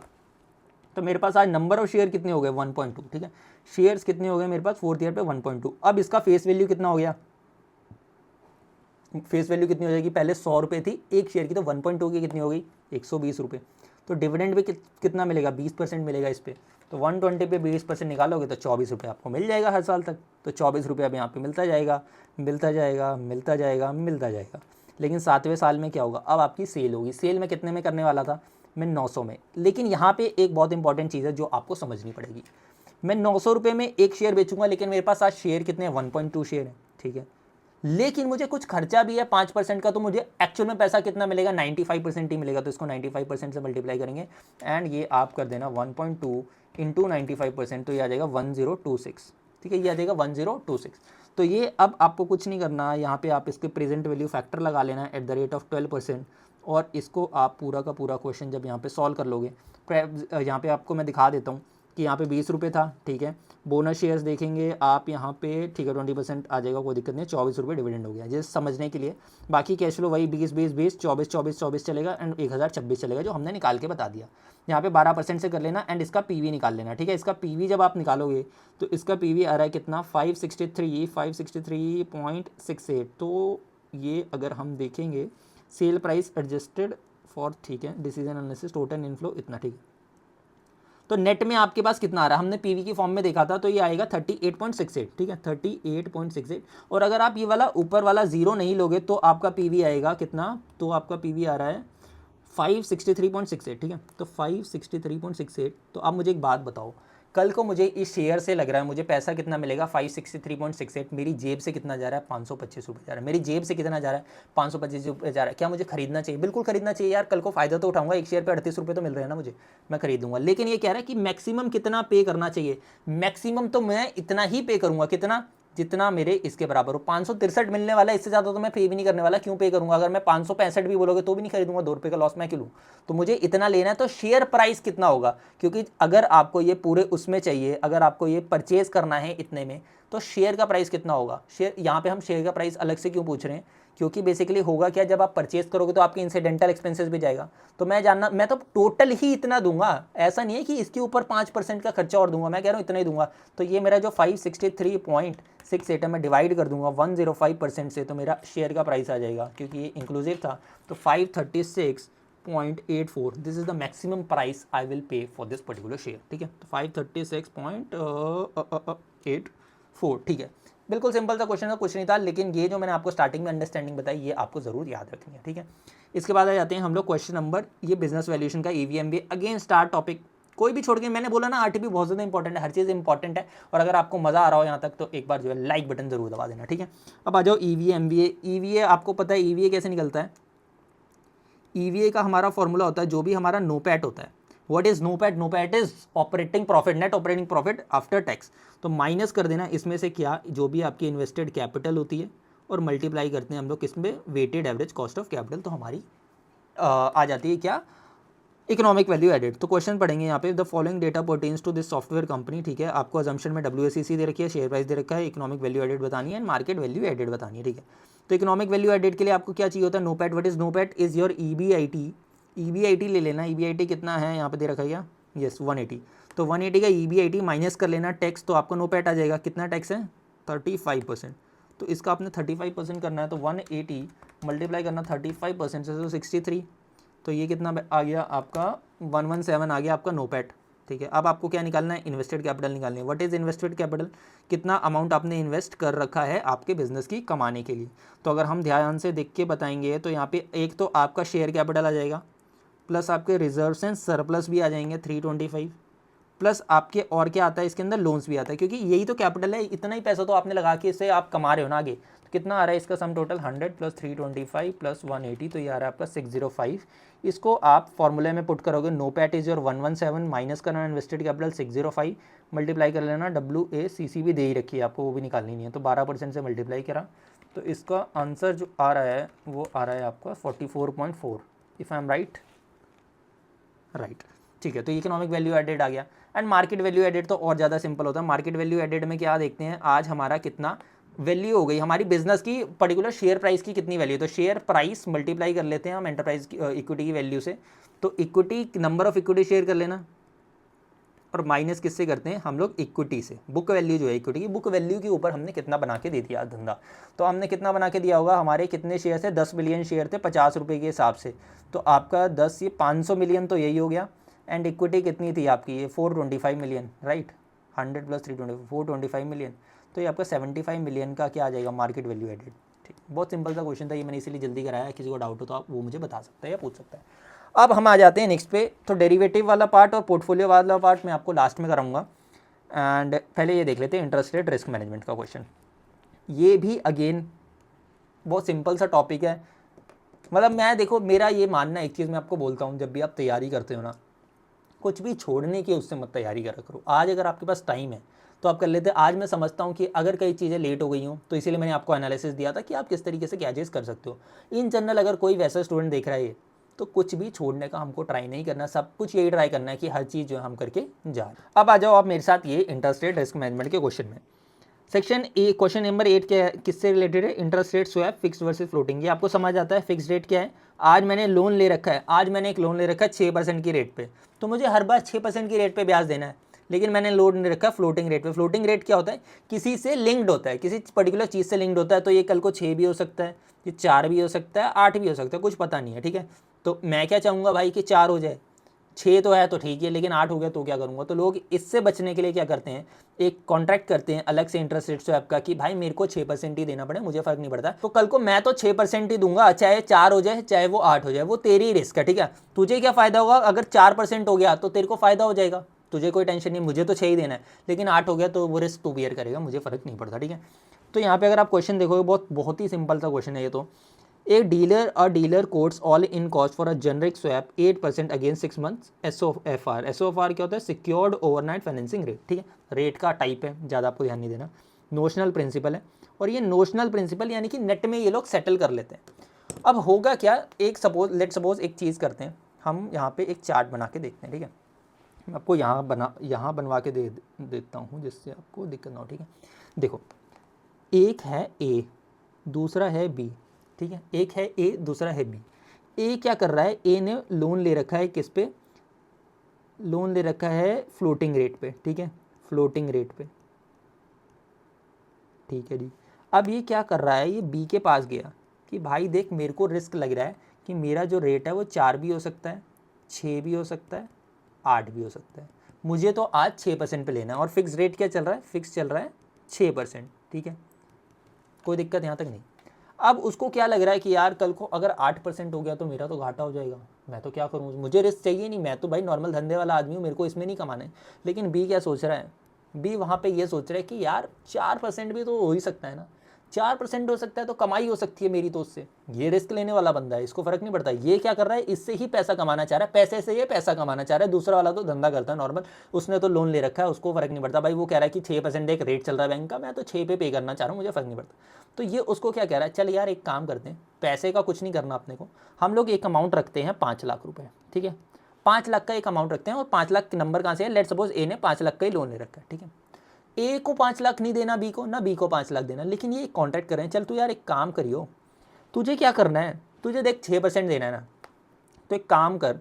तो मेरे पास आज नंबर ऑफ शेयर कितने हो गए, 1.2, ठीक है। शेयर्स कितने हो गए मेरे पास 4th ईयर पे, 1.2। अब इसका फेस वैल्यू कितना हो गया, फेस वैल्यू कितनी हो जाएगी, पहले 100 रुपये थी एक शेयर की, तो 1.2 की कितनी हो गई, 120 रुपये। तो डिविडेंड भी कितना मिलेगा, 20% मिलेगा इस पर। तो 120 पे 20% निकालोगे तो 24 रुपये आपको मिल जाएगा हर साल तक। तो 24 रुपये अब यहाँ पे मिलता जाएगा, मिलता जाएगा, मिलता जाएगा, मिलता जाएगा। लेकिन 7वें साल में क्या होगा, अब आपकी सेल होगी। सेल में कितने में करने वाला था मैं, 900 में। लेकिन यहाँ पे एक बहुत इंपॉर्टेंट चीज़ है जो आपको समझनी पड़ेगी। मैं 900 रुपये में एक शेयर बेचूंगा, लेकिन मेरे पास आज शेयर कितने हैं, 1.2 शेयर है, ठीक है। लेकिन मुझे कुछ खर्चा भी है 5% का, तो मुझे एक्चुअल में पैसा कितना मिलेगा, 95% ही मिलेगा। तो इसको 95% से मल्टीप्लाई करेंगे, एंड ये आप कर देना 1.2 इंटू 95%, तो ये आ जाएगा 1026, ठीक है, ये आ जाएगा 1026। तो ये अब आपको कुछ नहीं करना, यहाँ पे आप इसके प्रेजेंट वैल्यू फैक्टर लगा लेना एट द रेट ऑफ 12%, और इसको आप पूरा का पूरा क्वेश्चन जब यहाँ पे सॉल्व कर लोगे, यहाँ पे आपको मैं दिखा देता हूँ कि यहाँ पे 20 रुपये था, ठीक है। बोनस शेयर्स देखेंगे आप यहाँ पे, ठीक है, 20% आ जाएगा, कोई दिक्कत नहीं, 24 रुपये डिविडेंड हो गया, जैसे समझने के लिए। बाकी कैश फ्लो वही 20 20 20 24 24 24 चलेगा, एंड 1026 चलेगा, जो हमने निकाल के बता दिया। यहाँ पे 12% से कर लेना, एंड इसका पीवी निकाल लेना, ठीक है। इसका पीवी जब आप निकालोगे तो इसका पीवी आ रहा है कितना, 563.68। तो ये अगर हम देखेंगे सेल प्राइस एडजस्टेड फॉर, ठीक है, डिसीजन एनालिसिस, टोटल इनफ्लो इतना, ठीक है। तो नेट में आपके पास कितना आ रहा है, हमने पीवी की फॉर्म में देखा था, तो ये आएगा 38.68, ठीक है, 38.68। और अगर आप ये वाला ऊपर वाला जीरो नहीं लोगे तो आपका पीवी आएगा कितना, तो आपका पीवी आ रहा है 563.68, ठीक है। तो 563.68। तो आप मुझे एक बात बताओ, कल को मुझे इस शेयर से लग रहा है मुझे पैसा कितना मिलेगा, 563.68, मेरी जेब से कितना जा रहा है, 525 रुपये जा रहा है, मेरी जेब से कितना जा रहा है, 525 रुपये जा रहा है। क्या मुझे खरीदना चाहिए, बिल्कुल खरीदना चाहिए यार, कल को फायदा तो उठाऊंगा, एक शेयर पे 38 रुपये तो मिल रहे हैं ना मुझे, मैं खरीदूंगा। लेकिन ये कह रहा है कि मैक्सिमम कितना पे करना चाहिए, मैक्सिमम तो मैं इतना ही पे करूंगा, कितना, जितना मेरे इसके बराबर हो। 563 मिलने वाला है, इससे ज़्यादा तो मैं पे भी नहीं करने वाला, क्यों पे करूंगा, अगर मैं 565 भी बोलोगे तो भी नहीं खरीदूंगा, 2 रुपये का लॉस मैं क्यों लूँ। तो मुझे इतना लेना है, तो शेयर प्राइस कितना होगा, क्योंकि अगर आपको ये पूरे उसमें चाहिए, अगर आपको ये परचेज करना है इतने में, तो शेयर का प्राइस कितना होगा। शेयर यहाँ पे हम शेयर का प्राइस अलग से क्यों पूछ रहे हैं, क्योंकि बेसिकली होगा क्या, जब आप परचेज करोगे तो आपके इंसिडेंटल एक्सपेंसेस भी जाएगा। तो मैं तो टोटल ही इतना दूंगा, ऐसा नहीं है कि इसके ऊपर 5% का खर्चा और दूंगा, मैं कह रहा हूँ इतना ही दूंगा। तो ये मेरा जो 563.68 है, मैं डिवाइड कर दूंगा 105% से, तो मेरा शेयर का प्राइस आ जाएगा, क्योंकि ये इंक्लूसिव था। तो 536.84, this is the maximum price I will pay for this particular share, ठीक है। तो 536.84, ठीक है। बिल्कुल सिंपल सा क्वेश्चन था, कुछ नहीं था, लेकिन ये जो मैंने आपको स्टार्टिंग में अंडरस्टैंडिंग बताई, ये आपको जरूर याद रखनी है, ठीक है। इसके बाद आ जाते हैं हम लोग क्वेश्चन नंबर, ये बिजनेस वैल्यूएशन का, EVMBA, अगेन स्टार टॉपिक, कोई भी छोड़ के, मैंने बोला ना आरटीपी बहुत ज़्यादा इंपॉर्टेंट है, हर चीज़ इंपॉर्टेंट है। और अगर आपको मज़ा आ रहा हो यहाँ तक तो एक बार जो है लाइक बटन जरूर दबा देना, ठीक है। अब आ जाओ EVMBA। EVA आपको पता है EVA कैसे निकलता है, EVA का हमारा फॉर्मूला होता है, जो भी हमारा नोपैट होता है, what is NOPAT, NOPAT is operating profit, net operating profit after tax. तो माइनस कर देना इसमें से क्या, जो भी आपकी इन्वेस्टेड कैपिटल होती है, और मल्टीप्लाई करते हैं हम लोग किसमें, weighted average cost of capital. तो हमारी आ जाती है क्या, इकोनॉमिक वैल्यू एडेड। तो क्वेश्चन पढ़ेंगे यहाँ पे, the following data pertains to this software company, ठीक है। आपको अजम्पशन में WACC दे रखी है, शेयर प्राइस दे रखा है, इकोनॉमिक वैल्यू एडेड बतानी है, एंड मार्केट वैल्यू एडेड बतानी है, ठीक है। तो इकोनॉमिक वैल्यू एडेड के लिए आपको क्या चाहिए होता है, NOPAT. What is NOPAT, is your EBIT ले लेना। EBIT कितना है यहाँ पे दे रखा है क्या, यस 180। तो 180 का EBIT माइनस कर लेना टैक्स, तो आपको नोपैट आ जाएगा, कितना टैक्स है, 35%। तो इसका आपने 35% करना है, तो 180 मल्टीप्लाई करना 35% से, तो 63। तो ये कितना आ गया आपका, 117 आ गया आपका नोपैट, ठीक है। अब आपको क्या निकालना है, इन्वेस्टेड कैपिटल निकालनी है। व्हाट इज इन्वेस्टेड कैपिटल, कितना अमाउंट आपने इन्वेस्ट कर रखा है आपके बिजनेस की कमाने के लिए। तो अगर हम ध्यान से देख के बताएंगे तो यहाँ पे एक तो आपका शेयर कैपिटल आ जाएगा, प्लस आपके रिजर्व्स एंड सरप्लस भी आ जाएंगे 325, प्लस आपके और क्या आता है इसके अंदर, लोन्स भी आता है, क्योंकि यही तो कैपिटल है, इतना ही पैसा तो आपने लगा के इससे आप कमा रहे हो ना आगे। तो कितना आ रहा है इसका सम टोटल, 100 प्लस 325 प्लस 180, तो ये आ रहा है आपका 605। इसको आप फॉर्मूले में पुट करोगे, NOPAT is your 117 minus करना इन्वेस्टेड कैपिटल 605, मल्टीप्लाई कर लेना, WACC भी दे ही रखी है आपको, वो भी निकालनी नहीं है, तो 12% से मल्टीप्लाई करा, तो इसका आंसर जो आ रहा है वो आ रहा है आपका 44.4, इफ़ आई एम राइट। ठीक है, तो इकोनॉमिक वैल्यू एडेड आ गया। एंड मार्केट वैल्यू एडेड तो और ज़्यादा सिंपल होता है। मार्केट वैल्यू एडेड में क्या देखते हैं, आज हमारा कितना वैल्यू हो गई हमारी बिजनेस की, पर्टिकुलर शेयर प्राइस की कितनी वैल्यू, तो शेयर प्राइस मल्टीप्लाई कर लेते हैं हम एंटरप्राइज की इक्विटी की वैल्यू से, तो equity number of equity share कर लेना, और माइनस किससे करते हैं हम लोग, इक्विटी से। बुक वैल्यू जो है इक्विटी की, बुक वैल्यू के ऊपर हमने कितना बना के दे दिया धंधा, तो हमने कितना बना के दिया होगा, हमारे कितने शेयर थे, 10 मिलियन शेयर थे 50 रुपये के हिसाब से, तो आपका 10 ये 500 मिलियन तो यही हो गया। एंड इक्विटी कितनी थी आपकी, ये 425 मिलियन, राइट, 100 प्लस 325 425 मिलियन, तो ये आपका 75 मिलियन का क्या आ जाएगा, मार्केट वैल्यू एडेड। ठीक, बहुत सिंपल सा क्वेश्चन था ये, मैंने इसीलिए जल्दी कराया, किसी को डाउट हो तो आप वो मुझे बता सकते हैं या पूछ सकता है। अब हम आ जाते हैं नेक्स्ट पे, तो डेरिवेटिव वाला पार्ट और पोर्टफोलियो वाला पार्ट मैं आपको लास्ट में कराऊंगा। एंड पहले ये देख लेते हैं इंटरेस्ट रेट रिस्क मैनेजमेंट का क्वेश्चन। ये भी अगेन बहुत सिंपल सा टॉपिक है, मतलब मैं देखो मेरा ये मानना, एक चीज़ मैं आपको बोलता हूँ, जब भी आप तैयारी करते हो ना, कुछ भी छोड़ने की उससे मत तैयारी करा करो। आज अगर आपके पास टाइम है तो आप कर लेते। आज मैं समझता हूँ कि अगर कई चीज़ें लेट हो गई हूँ तो इसीलिए मैंने आपको एनालिसिस दिया था कि आप किस तरीके से गैजेस कर सकते हो। इन जनरल अगर कोई वैसा स्टूडेंट देख रहा है तो कुछ भी छोड़ने का हमको ट्राई नहीं करना, सब कुछ यही ट्राई करना है कि हर चीज़ जो है हम करके जा रहे। अब आ जाओ आप मेरे साथ ये इंटरेस्ट रेट रिस्क मैनेजमेंट के क्वेश्चन में। सेक्शन ए क्वेश्चन नंबर 8 क्या है, किससे रिलेटेड है, interest rate swap fixed versus floating. ये आपको समझ आता है। फिक्स्ड रेट क्या है, आज मैंने लोन ले रखा है, आज मैंने एक लोन ले रखा है 6% की रेट पे, तो मुझे हर बार 6% की रेट पे ब्याज देना है। लेकिन मैंने लोन ले रखा है फ्लोटिंग रेट पे। फ्लोटिंग रेट क्या होता है, किसी से लिंक्ड होता है, किसी पर्टिकुलर चीज़ से लिंक्ड होता है, तो ये कल को 6 भी हो सकता है, ये 4 भी हो सकता है, 8 भी हो सकता है, कुछ पता नहीं है। ठीक है, तो मैं क्या चाहूँगा भाई कि 4 हो जाए, 6 तो है तो ठीक है, लेकिन 8 हो गया तो क्या करूँगा। तो लोग इससे बचने के लिए क्या करते हैं, एक कॉन्ट्रैक्ट करते हैं अलग से इंटरेस्ट रेट स्वैप का, कि भाई मेरे को 6% ही देना पड़े, मुझे फर्क नहीं पड़ता, तो कल को मैं तो 6% ही दूंगा, चाहे 4 हो जाए चाहे वो 8 हो जाए, वो तेरी रिस्क है। ठीक है, तुझे क्या फ़ायदा होगा, अगर 4% हो गया तो तेरे को फ़ायदा हो जाएगा, तुझे कोई टेंशन नहीं, मुझे तो 6 ही देना है, लेकिन 8 हो गया तो वो रिस्क तू बियर करेगा, मुझे फ़र्क नहीं पड़ता। ठीक है, तो यहाँ पे अगर आप क्वेश्चन देखोगे, बहुत ही सिंपल सा क्वेश्चन है ये तो। A dealer quotes all in cost for a generic swap 8% against 6 months SOFR। SOFR क्या होता है, सिक्योर्ड ओवरनाइट फाइनेंसिंग रेट। ठीक है, रेट का टाइप है, ज़्यादा आपको ध्यान नहीं देना। नोशनल प्रिंसिपल है, और ये नोशनल प्रिंसिपल यानी कि नेट में ये लोग सेटल कर लेते हैं। अब होगा क्या, एक लेट सपोज एक चीज़ करते हैं हम, यहाँ पे एक चार्ट बना के देखते हैं। ठीक है, मैं आपको यहाँ बनवा के देता हूँ जिससे आपको दिक्कत ना हो। ठीक है, देखो एक है ए, दूसरा है बी। ठीक है, एक है ए दूसरा है बी। ए क्या कर रहा है, ए ने लोन ले रखा है किस पे, लोन ले रखा है फ्लोटिंग रेट पे। ठीक है, फ्लोटिंग रेट पे। ठीक है जी, अब ये क्या कर रहा है, ये बी के पास गया कि भाई देख मेरे को रिस्क लग रहा है कि मेरा जो रेट है वो 4 भी हो सकता है, 6 भी हो सकता है, 8 भी हो सकता है, मुझे तो आज 6% पे लेना है। और फिक्स रेट क्या चल रहा है, फिक्स चल रहा है 6%। ठीक है, कोई दिक्कत यहाँ तक नहीं। अब उसको क्या लग रहा है कि यार कल को अगर 8% हो गया तो मेरा तो घाटा हो जाएगा, मैं तो क्या करूँ, मुझे रिस्क चाहिए नहीं, मैं तो भाई नॉर्मल धंधे वाला आदमी हूँ, मेरे को इसमें नहीं कमाना है। लेकिन बी क्या सोच रहा है, बी वहाँ पे ये सोच रहा है कि यार 4% भी तो हो ही सकता है ना, 4% हो सकता है तो कमाई हो सकती है मेरी तो उससे। ये रिस्क लेने वाला बंदा है, इसको फर्क नहीं पड़ता। ये क्या कर रहा है, इससे ही पैसा कमाना चाह रहा है, पैसे से ये पैसा कमाना चाह रहा है। दूसरा वाला तो धंधा करता है नॉर्मल, उसने तो लोन ले रखा है, उसको फर्क नहीं पड़ता भाई। वो कह रहा है कि 6% एक रेट चल रहा है बैंक का, मैं तो 6 पे करना चाह रहा हूँ, मुझे फर्क नहीं पड़ता। तो ये उसको क्या कह रहा है, चल यार एक काम करते हैं, पैसे का कुछ नहीं करना अपने को, हम लोग एक अमाउंट रखते हैं 5 लाख रुपये। ठीक है, 5 लाख का एक अमाउंट रखते हैं, और 5 लाख नंबर कहाँ से है, लेट सपोज ए ने 5 लाख का ही लोन ले रखा है। ठीक है, ए को 5 लाख नहीं देना बी को, ना बी को 5 लाख देना, लेकिन ये कॉन्ट्रैक्ट कर रहे हैं, चल तू यार एक काम करियो, तुझे क्या करना है, तुझे देख 6% देना है ना, तो एक काम कर,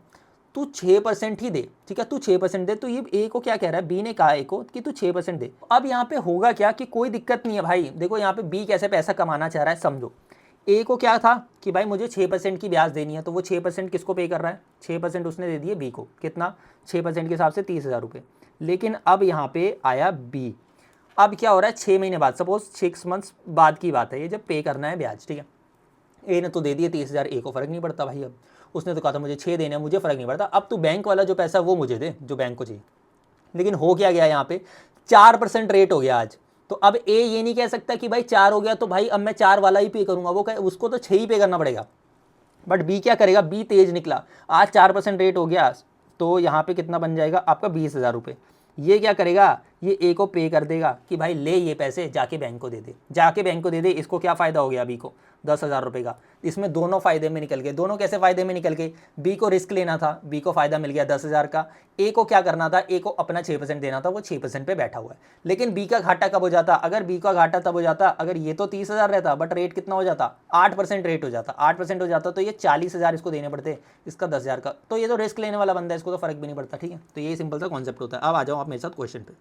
तू 6% ही दे। ठीक है, तू 6% दे। तो ये ए को क्या कह रहा है, बी ने कहा ए को कि तू 6% दे। अब यहाँ पे होगा क्या कि कोई दिक्कत नहीं है भाई, देखो यहाँ पे बी कैसे पैसा कमाना चाह रहा है समझो। ए को क्या था कि भाई मुझे 6% की ब्याज देनी है, तो वो 6% किसको पे कर रहा है, 6% उसने दे दिए बी को, कितना, 6% के हिसाब से 30,000 रुपये। लेकिन अब यहाँ पे आया बी, अब क्या हो रहा है, 6 महीने बाद, सपोज 6 मंथ्स बाद की बात है ये, जब पे करना है ब्याज। ठीक है, ए ने तो दे दिए 30,000, ए को फ़र्क नहीं पड़ता भाई, अब उसने तो कहा था मुझे 6 देने हैं, मुझे फ़र्क नहीं पड़ता, अब तू बैंक वाला जो पैसा वो मुझे दे जो बैंक को चाहिए। लेकिन हो क्या गया यहाँ पे 4% रेट हो गया आज। तो अब ए ये नहीं कह सकता कि भाई 4 हो गया तो भाई अब मैं 4 वाला ही पे करूंगा, वो उसको तो 6 ही पे करना पड़ेगा। बट बी क्या करेगा, बी तेज निकला, आज 4% रेट हो गया, तो यहाँ पे कितना बन जाएगा आपका 20,000 रुपये। ये क्या करेगा, ये ए को पे कर देगा कि भाई ले ये पैसे जाके बैंक को दे दे, जाके बैंक को दे दे। इसको क्या फ़ायदा हो गया बी को, 10,000 रुपये का। इसमें दोनों फ़ायदे में निकल गए। दोनों कैसे फ़ायदे में निकल गए, बी को रिस्क लेना था, बी को फ़ायदा मिल गया 10,000 का। ए को क्या करना था, ए को अपना 6% देना था, वो 6% पे बैठा हुआ है। लेकिन बी का घाटा कब हो जाता, अगर बी का घाटा तब हो जाता अगर ये तो 30,000 रहता, बट रेट कितना हो जाता, 8% रेट हो जाता, 8% हो जाता तो ये 40,000 इसको देने पड़ते, इसका 10,000 का। तो ये तो रिस्क लेने वाला बंदा है, इसको तो फर्क भी नहीं पड़ता। ठीक है, तो ये सिंपल सा कॉन्सेप्ट होता है। अब आ जाओ आप मेरे साथ क्वेश्चन पे।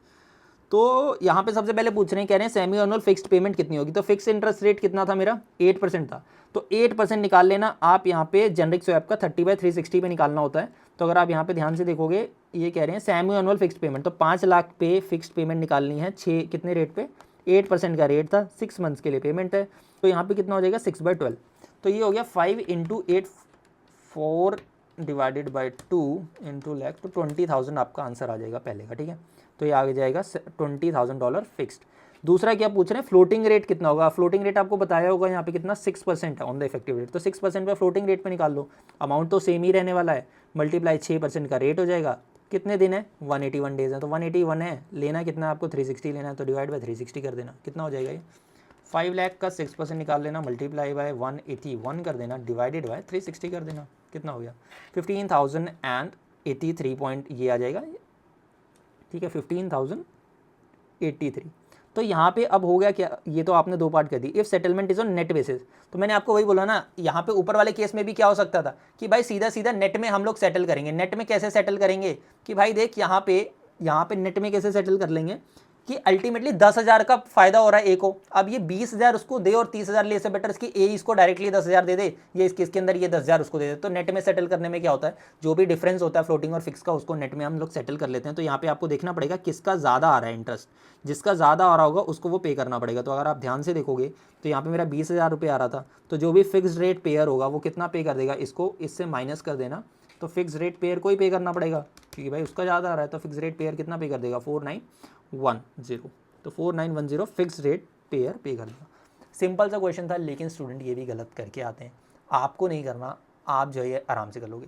तो यहाँ पे सबसे पहले पूछ रहे हैं, कह रहे हैं सेमी एनुअल फिक्स्ड पेमेंट कितनी होगी। तो फिक्स इंटरेस्ट रेट कितना था मेरा, 8% था। तो 8% निकाल लेना आप। यहाँ पे जेनरिक स्वैप का 30/360 पे निकालना होता है। तो अगर आप यहाँ पे ध्यान से देखोगे, ये कह रहे हैं सेमी एनुअल फिक्स्ड पेमेंट, तो 5 लाख पे फिक्स्ड पेमेंट निकालनी है। 6 कितने रेट पे, 8% का रेट था, 6 मंथ्स के लिए पेमेंट है। तो यहाँ पे कितना हो जाएगा 6/12। तो ये हो गया 5 × 8 4 डिवाइडेड बाई 2 × लाख, तो 20,000 आपका आंसर आ जाएगा पहले का। ठीक है, तो ये आगे जाएगा $20,000 फिक्स्ड। दूसरा क्या पूछ रहे हैं, फ्लोटिंग रेट कितना होगा। फ्लोटिंग रेट आपको बताया होगा यहाँ पे कितना, 6% है ऑन द इफेक्टिव रेट। तो 6% पे फ्लोटिंग रेट पे निकाल लो, अमाउंट तो सेम ही रहने वाला है, मल्टीप्लाई 6% का रेट हो जाएगा। कितने दिन है, 181 डेज है, तो 181 है, लेना कितना आपको 360 लेना है, तो डिवाइड बाई 360 कर देना, कितना हो जाएगा ये 5 लाख का 6% निकाल लेना, मल्टीप्लाई बाय 181 कर देना, डिवाइडेड बाय 360 कर देना, कितना हो गया 15,083 पॉइंट ये आ जाएगा। ठीक है, 15,083। तो यहाँ पे अब हो गया क्या, ये तो आपने दो पार्ट कर दी। If settlement is on net basis, तो मैंने आपको वही बोला ना, यहाँ पे ऊपर वाले केस में भी क्या हो सकता था कि भाई सीधा सीधा नेट में हम लोग सेटल करेंगे। नेट में कैसे सेटल करेंगे कि भाई देख यहाँ पे नेट में कैसे सेटल कर लेंगे कि अल्टीमेटली 10,000 का फायदा हो रहा है ए को, अब ये 20,000 उसको दे और 30,000 ले, से बेटर इसकी ए इसको डायरेक्टली 10,000 दे दे, ये इसके अंदर ये 10,000 उसको दे दे। तो नेट में सेटल करने में क्या होता है, जो भी डिफरेंस होता है फ्लोटिंग और फिक्स का, उसको नेट में हम लोग सेटल कर लेते हैं। तो यहाँ पे आपको देखना पड़ेगा किसका ज़्यादा आ रहा है इंटरेस्ट, जिसका ज़्यादा आ रहा होगा उसको वो पे करना पड़ेगा। तो अगर आप ध्यान से देखोगे तो यहाँ पे मेरा 20,000 रुपये आ रहा था, तो जो भी फिक्स रेट पेयर होगा वो कितना पे कर देगा, इसको इससे माइनस कर देना, तो फिक्स रेट पेयर को ही पे करना पड़ेगा क्योंकि भाई उसका ज़्यादा आ रहा है। तो फिक्स रेट पेयर कितना पे कर देगा 4910, तो 4910 फिक्स रेट पेयर पे कर देगा। सिंपल सा क्वेश्चन था, लेकिन स्टूडेंट ये भी गलत करके आते हैं। आपको नहीं करना, आप जो है आराम से कर लोगे।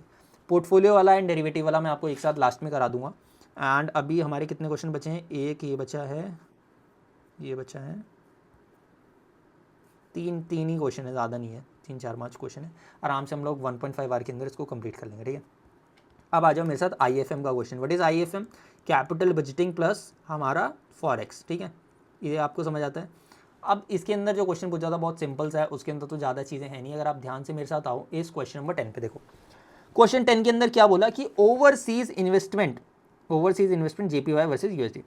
पोर्टफोलियो वाला एंड डेरिवेटिव वाला मैं आपको एक साथ लास्ट में करा दूंगा। एंड अभी हमारे कितने क्वेश्चन बचे हैं, एक ये बचा है, ये बचा है, तीन ही क्वेश्चन है, ज़्यादा नहीं है, 3-4-5 क्वेश्चन है। आराम से हम लोग 1.5 आवर के अंदर इसको कंप्लीट कर लेंगे। ठीक है, अब आ जाओ मेरे साथ IFM का question. What is IFM, capital budgeting plus हमारा फॉरेक्स। ठीक है, ये आपको समझ आता है। अब इसके अंदर जो क्वेश्चन पूछा था बहुत सिंपल सा है, उसके अंदर तो ज़्यादा चीज़ें हैं नहीं। अगर आप ध्यान से मेरे साथ आओ इस क्वेश्चन नंबर 10 पे देखो। क्वेश्चन 10 के अंदर क्या बोला कि overseas investment JPY versus USD।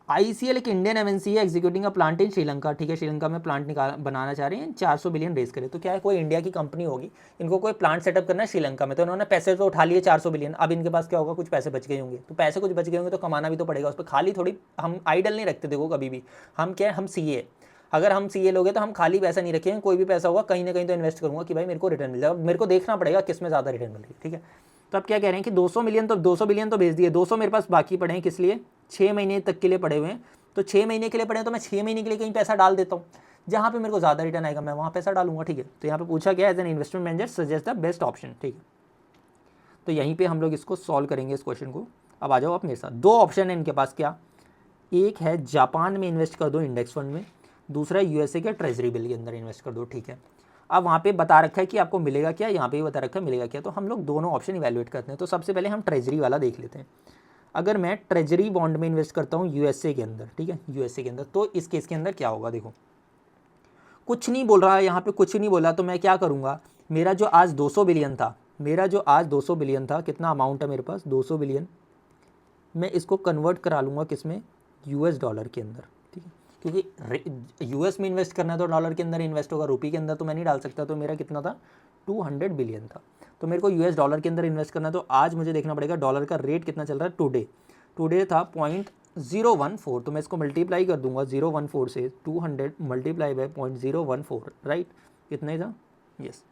ICL एक इंडियन MNC है, executing a plant in Sri Lanka. ठीक है, श्रीलंका में प्लांट बनाना चाह रहे हैं, 400 बिलियन रेज करे। तो क्या है, कोई इंडिया की कंपनी होगी, इनको कोई प्लांट सेटअप करना है श्रीलंका में, तो इन्होंने पैसे तो उठा लिए 400 बिलियन। अब इनके पास क्या होगा, कुछ पैसे बच गए होंगे, तो पैसे कुछ बच गए होंगे तो कमाना भी तो पड़ेगा उस पर, खाली थोड़ी हम आइडल नहीं रखते। देखो कभी भी हम क्या है, हम CA, अगर हम CA लोगे तो हम खाली पैसा नहीं रखेंगे, कोई भी पैसा होगा कहीं ना कहीं तो इन्वेस्ट करूँगा कि भाई मेरे को रिटर्न मिल जाएगा। मेरे को देखना पड़ेगा किस में ज़्यादा रिटर्न मिल रही है। ठीक है, तो अब क्या कह रहे हैं कि 200 बिलियन तो भेज दिए, 200 मेरे पास बाकी पड़े हैं, किस लिए, 6 महीने तक के लिए पड़े हुए हैं। तो 6 महीने के लिए पड़े हैं, तो मैं 6 महीने के लिए कहीं पैसा डाल देता हूँ, जहाँ पे मेरे को ज़्यादा रिटर्न आएगा मैं वहाँ पैसा डालूंगा। ठीक है, तो यहाँ पे पूछा गया as an investment manager suggest the best option. ठीक है, तो यहीं पे हम लोग इसको सॉल्व करेंगे इस क्वेश्चन को। अब आ जाओ आप मेरे साथ, दो ऑप्शन है इनके पास, क्या, एक है जापान में इन्वेस्ट कर दो इंडेक्स फंड में, दूसरा USA के ट्रेजरी बिल के अंदर इन्वेस्ट कर दो। ठीक है, अब वहाँ पे बता रखा है कि आपको मिलेगा क्या, यहाँ पे भी बता रखा है मिलेगा क्या, तो हम लोग दोनों ऑप्शन इवैल्यूएट करते हैं। तो सबसे पहले हम ट्रेजरी वाला देख लेते हैं। अगर मैं ट्रेजरी बॉन्ड में इन्वेस्ट करता हूँ USA के अंदर, ठीक है, USA के अंदर, तो इस केस के अंदर क्या होगा, देखो कुछ नहीं बोल रहा है यहाँ पे, कुछ नहीं बोला, तो मैं क्या करूँगा, मेरा जो आज 200 बिलियन था, कितना अमाउंट है मेरे पास 200 बिलियन, मैं इसको कन्वर्ट करा लूँगा किस में, US डॉलर के अंदर। ठीक है, क्योंकि US में इन्वेस्ट करना है तो डॉलर के अंदर इन्वेस्ट होगा, रुपये के अंदर तो मैं नहीं डाल सकता। तो मेरा कितना था, 200 बिलियन था, तो मेरे को US डॉलर के अंदर इन्वेस्ट करना है। तो आज मुझे देखना पड़ेगा डॉलर का रेट कितना चल रहा है टुडे था 0.014, तो मैं इसको मल्टीप्लाई कर दूंगा 0.14 से, 200 मल्टीप्लाई बाय 0.014, राइट, कितना ही था, यस।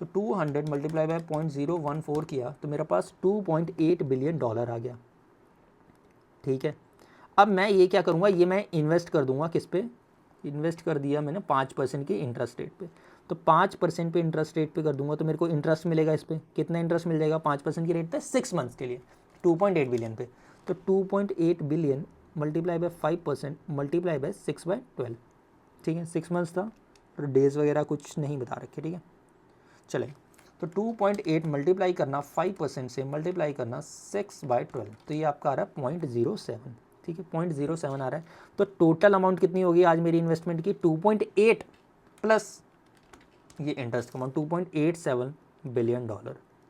तो 200 मल्टीप्लाई बाय 0.014 किया तो मेरे पास $2.8 बिलियन आ गया। ठीक है, अब मैं ये क्या करूँगा, ये मैं इन्वेस्ट कर दूंगा किस पे, इन्वेस्ट कर दिया मैंने 5% की इंटरेस्ट रेट पे। तो 5% पे इंटरेस्ट रेट पे कर दूंगा तो मेरे को इंटरेस्ट मिलेगा इस पर, कितना इंटरेस्ट मिल जाएगा 5% की रेट पे 6 मंथ्स के लिए 2.8 बिलियन पे। तो 2.8 billion multiply by 5% multiply by 6/12, ठीक है। 6 मंथ्स था और डेज वगैरह कुछ नहीं बता रखे, ठीक है। चले तो 2.8 मल्टीप्लाई करना 5% से मल्टीप्लाई करना 6/12, तो ये आपका आ रहा है 0.07, ठीक है। 0.07 आ रहा है। तो टोटल अमाउंट कितनी होगी आज मेरी इन्वेस्टमेंट की, 2.8 प्लस ये इंटरेस्ट का अमाउंट $2.87 बिलियन,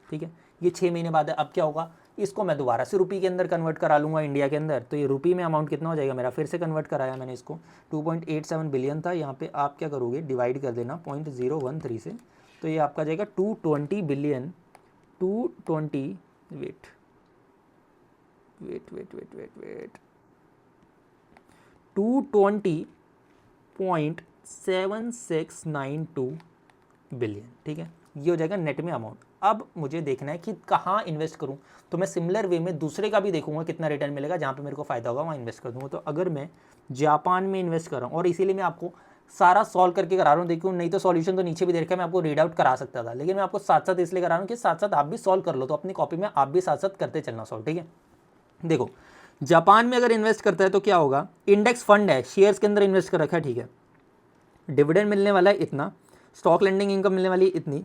ठीक है। ये 6 महीने बाद है। अब क्या होगा, इसको मैं दोबारा से रुपये के अंदर कन्वर्ट करा लूँगा इंडिया के अंदर, तो ये रुपये में अमाउंट कितना हो जाएगा मेरा, फिर से कन्वर्ट कराया मैंने इसको। 2.87 बिलियन था, यहाँ पे आप क्या करोगे, डिवाइड कर देना 0.013 से, तो ये आपका जाएगा 220 बिलियन 220 वेट 220.7692 बिलियन, ठीक है। ये हो जाएगा नेट में अमाउंट। अब मुझे देखना है कि कहाँ इन्वेस्ट करूँ, तो मैं सिमिलर वे में दूसरे का भी देखूंगा कितना रिटर्न मिलेगा, जहाँ पे मेरे को फायदा होगा वहाँ इन्वेस्ट कर दूंगा। तो अगर मैं जापान में इन्वेस्ट कर रहा हूँ, और इसीलिए मैं आपको सारा सॉल्व करके करा रहा हूँ, देखूँ नहीं तो सॉल्यूशन तो नीचे भी देख के मैं आपको रीड आउट करा सकता था, लेकिन मैं आपको साथ साथ इसलिए करा रहा हूँ कि साथ साथ आप भी सॉल्व कर लो, तो अपनी कॉपी में आप भी साथ साथ करते चलना सॉल्व, ठीक है। देखो जापान में अगर इन्वेस्ट करता है तो क्या होगा, इंडेक्स फंड है, शेयर्स के अंदर इन्वेस्ट कर रखा है, ठीक है। डिविडेंड मिलने वाला है इतना, स्टॉक लेंडिंग इनकम मिलने वाली है इतनी,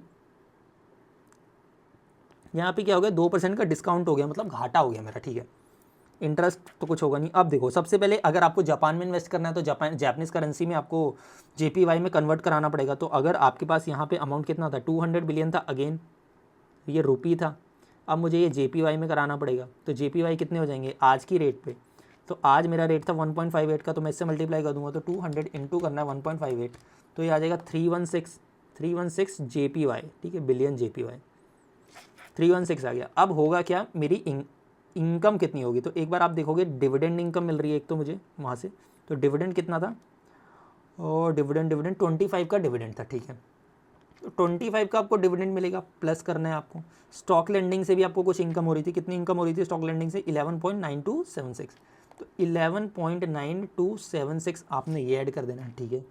यहाँ पे क्या हो गया 2% का डिस्काउंट हो गया, मतलब घाटा हो गया मेरा, ठीक है। इंटरेस्ट तो कुछ होगा नहीं। अब देखो सबसे पहले अगर आपको जापान में इन्वेस्ट करना है तो जापानीज करेंसी में आपको JPY में कन्वर्ट कराना पड़ेगा। तो अगर आपके पास यहाँ पे अमाउंट कितना था, 200 बिलियन था, अगेन ये रुपी था, अब मुझे ये JPY में कराना पड़ेगा। तो JPY कितने हो जाएंगे आज की रेट पे, तो आज मेरा रेट था 1.58 का, तो मैं इससे मल्टीप्लाई कर दूंगा, तो 200 इंटू करना है 1.58, तो ये आ जाएगा 316 JPY, ठीक है, बिलियन JPY 316 आ गया। अब होगा क्या, मेरी इनकम कितनी होगी, तो एक बार आप देखोगे डिविडेंड इनकम मिल रही है एक तो मुझे वहाँ से, तो डिविडेंड कितना था, और डिविडेंड 25 का डिविडेंड था, ठीक है। तो 25 का आपको डिविडेंड मिलेगा, प्लस करना है आपको। स्टॉक लेंडिंग से भी आपको कुछ इनकम हो रही थी, कितनी इनकम हो रही थी स्टॉक लेंडिंग से, 11.9276, तो 11.9276 आपने ये ऐड कर देना है, ठीक है।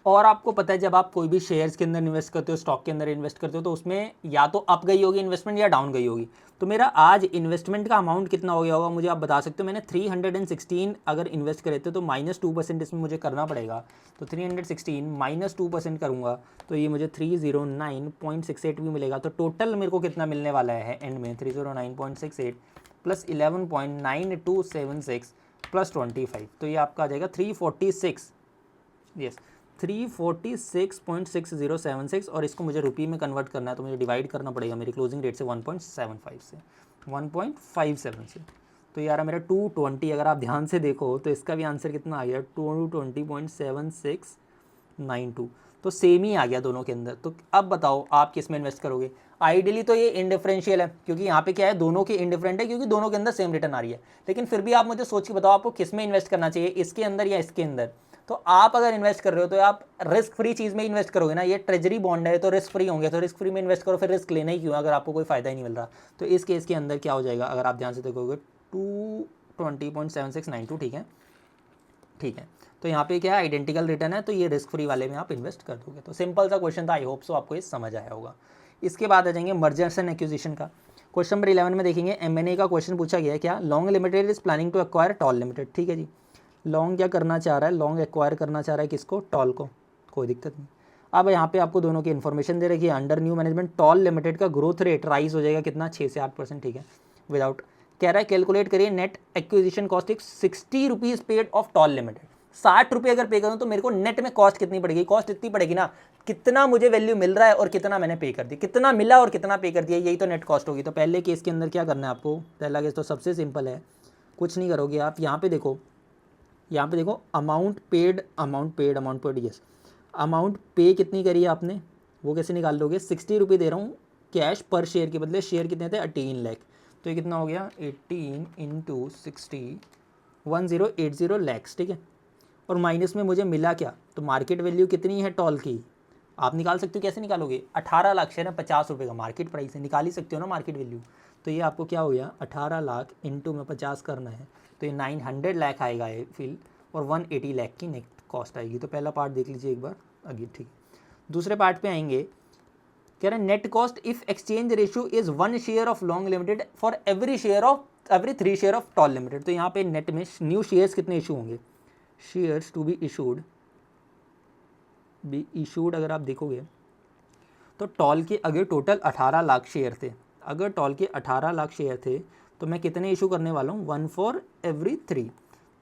और आपको पता है जब आप कोई भी शेयर्स के अंदर इन्वेस्ट करते हो, स्टॉक के अंदर इन्वेस्ट करते हो, तो उसमें या तो अप गई होगी इन्वेस्टमेंट या डाउन गई होगी। तो मेरा आज इन्वेस्टमेंट का अमाउंट कितना हो गया होगा मुझे आप बता सकते हो। मैंने 316 अगर इन्वेस्ट करे थे तो -2% इसमें मुझे करना पड़ेगा, तो 316 -2% करूँगा तो ये मुझे 309.68 भी मिलेगा। तो टोटल मेरे को कितना मिलने वाला है एंड में, 309.68 प्लस 11.9276 प्लस 25, तो ये आपका आ जाएगा 346, यस 346.6076, और इसको मुझे रुपये में कन्वर्ट करना है, तो मुझे डिवाइड करना पड़ेगा मेरी क्लोजिंग रेट से 1.75 से 1.57 से, तो यार मेरा 220, अगर आप ध्यान से देखो तो इसका भी आंसर कितना आ गया 220.7692, तो सेम ही आ गया दोनों के अंदर। तो अब बताओ आप किस में इन्वेस्ट करोगे। आइडियली तो ये इंडिफरेंशियल है, क्योंकि यहाँ पे क्या है दोनों के इंडिफरेंट है, क्योंकि दोनों के अंदर सेम रिटर्न आ रही है, लेकिन फिर भी आप मुझे सोच के बताओ आपको किस में इन्वेस्ट करना चाहिए, इसके अंदर या इसके अंदर। तो आप अगर इन्वेस्ट कर रहे हो तो आप रिस्क फ्री चीज़ में इन्वेस्ट करोगे ना, ये ट्रेजरी बॉन्ड है तो रिस्क फ्री होंगे, तो रिस्क फ्री में इन्वेस्ट करो, फिर रिस्क लेना ही क्यों अगर आपको कोई फायदा ही नहीं मिल रहा। तो इस केस के अंदर क्या हो जाएगा अगर आप ध्यान से देखोगे 220.7692, ठीक है, ठीक है। तो यहाँ पे क्या है आइडेंटिकल रिटर्न है, तो ये रिस्क फ्री वाले में आप इन्वेस्ट कर दोगे। तो सिंपल सा क्वेश्चन था, आई होप सो आपको ये समझ आया होगा। इसके बाद आ जाएंगे मर्जर्स एंड एक्विजिशन का। क्वेश्चन नंबर 11 में देखेंगे M&A का क्वेश्चन पूछा गया है, क्या long limited is planning to acquire tall limited, ठीक है जी। लॉन्ग क्या करना चाह रहा है, लॉन्ग एक्वायर करना चाह रहा है किसको, टॉल को, कोई दिक्कत नहीं। अब यहाँ पे आपको दोनों की इन्फॉर्मेशन दे रखी है। Under new management tall limited का ग्रोथ रेट राइज हो जाएगा कितना, 6 से 8%, ठीक है। विदाउट कह रहा है कैलकुलेट करिए net acquisition cost 60 rupees paid of tall limited. 60 रुपये अगर पे करूँ तो मेरे को नेट में कॉस्ट कितनी पड़ेगी, कॉस्ट इतनी पड़ेगी ना कितना मुझे वैल्यू मिल रहा है और कितना मैंने पे कर दी, कितना मिला और कितना पे कर दिया, यही तो नेट कॉस्ट होगी। तो पहले केस के अंदर क्या करना है आपको, पहला केस तो सबसे सिंपल है, कुछ नहीं करोगे आप, यहाँ पे देखो अमाउंट पेड यस, अमाउंट पे कितनी करी है आपने वो कैसे निकाल लोगे। 60 रुपये दे रहा हूँ कैश पर शेयर के बदले, शेयर कितने थे 18 लाख, तो ये कितना हो गया 18 इंटू 60 1080 लैक्स, ठीक है। और माइनस में मुझे मिला क्या, तो मार्केट वैल्यू कितनी है टॉल की आप निकाल सकते हो, कैसे निकालोगे 18 लाख शेयर है 50 रुपये का मार्केट प्राइस है, निकाल ही सकते हो ना मार्केट वैल्यू। तो ये आपको क्या हो गया 18 लाख इंटू में 50 करना है, तो ये 900 लाख आएगा ये फील, और 180 लाख की नेट कॉस्ट आएगी। तो पहला पार्ट देख लीजिए एक बार आगे, ठीक है। दूसरे पार्ट पे आएंगे, कह रहे हैं net cost if exchange ratio is 1 share of long limited for every 3 share of tall limited. तो यहाँ पे नेट में न्यू शेयर्स कितने इशू होंगे, शेयर्स टू बी इशूड अगर आप देखोगे तो टॉल के अगर टोटल 18 लाख शेयर थे, अगर टॉल के 18 लाख शेयर थे तो मैं कितने इशू करने वाला हूँ 1 फॉर एवरी 3,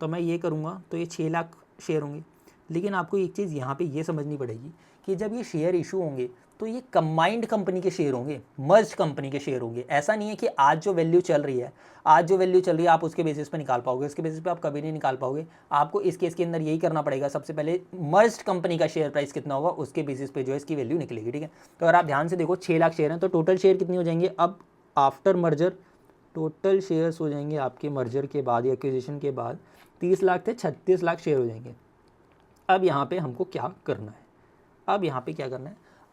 तो मैं ये करूँगा तो ये 6 लाख शेयर होंगे। लेकिन आपको एक चीज़ यहाँ पे ये समझनी पड़ेगी कि जब ये शेयर इशू होंगे तो ये कंबाइंड कंपनी के शेयर होंगे, मर्ज कंपनी के शेयर होंगे। ऐसा नहीं है कि आज जो वैल्यू चल रही है आप उसके बेसिस पे निकाल पाओगे, उसके बेसिस पे आप कभी नहीं निकाल पाओगे। आपको इस केस के अंदर यही करना पड़ेगा, सबसे पहले मर्ज कंपनी का शेयर प्राइस कितना होगा उसके बेसिस पे जो है इसकी वैल्यू निकलेगी, ठीक है। तो अगर आप ध्यान से देखो 6 लाख शेयर हैं, तो टोटल शेयर कितनी हो जाएंगे अब आफ्टर मर्जर, टोटल शेयर्स हो जाएंगे आपके मर्जर के बाद या एक्विजिशन के बाद 30 लाख थे, 36 लाख शेयर हो जाएंगे। अब यहाँ पे हमको क्या करना है,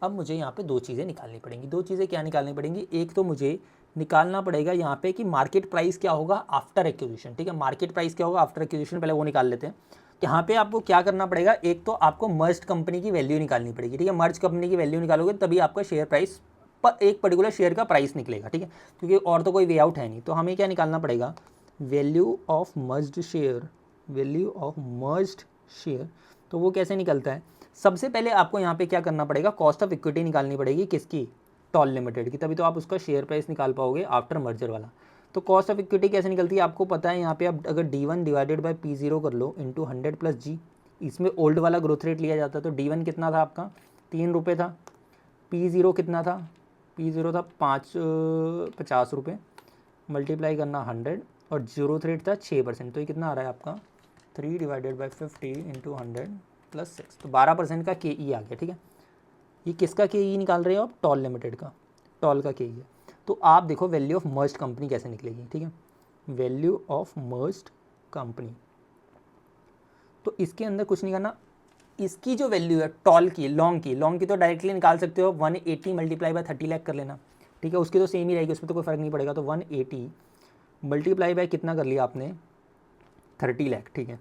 अब मुझे यहाँ पे 2 चीज़ें निकालनी पड़ेंगी। 2 चीज़ें क्या निकालनी पड़ेंगी, एक तो मुझे निकालना पड़ेगा यहाँ पे कि मार्केट प्राइस क्या होगा आफ्टर एक्विजिशन, ठीक है। मार्केट प्राइस क्या होगा आफ्टर एक्विजिशन, पहले वो निकाल लेते हैं। यहाँ पे आपको क्या करना पड़ेगा, एक तो आपको मर्ज कंपनी की वैल्यू निकालनी पड़ेगी, ठीक है। मर्ज कंपनी की वैल्यू निकालोगे तभी आपका शेयर प्राइस पर एक पर्टिकुलर शेयर का प्राइस निकलेगा, ठीक है, क्योंकि और तो कोई वे आउट है नहीं। तो हमें क्या निकालना पड़ेगा, वैल्यू ऑफ मर्ज्ड शेयर। तो वो कैसे निकलता है, सबसे पहले आपको यहाँ पे क्या करना पड़ेगा, कॉस्ट ऑफ इक्विटी निकालनी पड़ेगी, किसकी, टॉल लिमिटेड की, तभी तो आप उसका शेयर प्राइस निकाल पाओगे आफ्टर मर्जर वाला। तो कॉस्ट ऑफ इक्विटी कैसे निकलती है आपको पता है, यहाँ पे आप अगर D1 डिवाइडेड बाय P0 कर लो इंटू 100 प्लस G, इसमें ओल्ड वाला ग्रोथ रेट लिया जाता है। तो D1 कितना था आपका 3 रुपये था, P0 कितना था, P0 था 50 रुपये, मल्टीप्लाई करना 100 और ग्रोथ रेट था 6%, तो ये कितना आ रहा है आपका 3 डिवाइडेड बाई 50 इंटू 100 प्लस 6, तो 12% का KE आ गया, ठीक है। ये किसका KE निकाल रहे हो आप, टॉल लिमिटेड का, टॉल का KE है। तो आप देखो वैल्यू ऑफ मर्ज्ड कंपनी कैसे निकलेगी, ठीक है, वैल्यू ऑफ मर्ज्ड कंपनी। तो इसके अंदर कुछ नहीं करना, इसकी जो वैल्यू है टॉल की, लॉन्ग की तो डायरेक्टली निकाल सकते हो, 180 मल्टीप्लाई बाय 30 लाख कर लेना, ठीक है, उसकी तो सेम ही रहेगी, उसमें तो कोई फ़र्क नहीं पड़ेगा। तो 180 मल्टीप्लाई बाय कितना कर लिया आपने 30 लाख, ठीक है,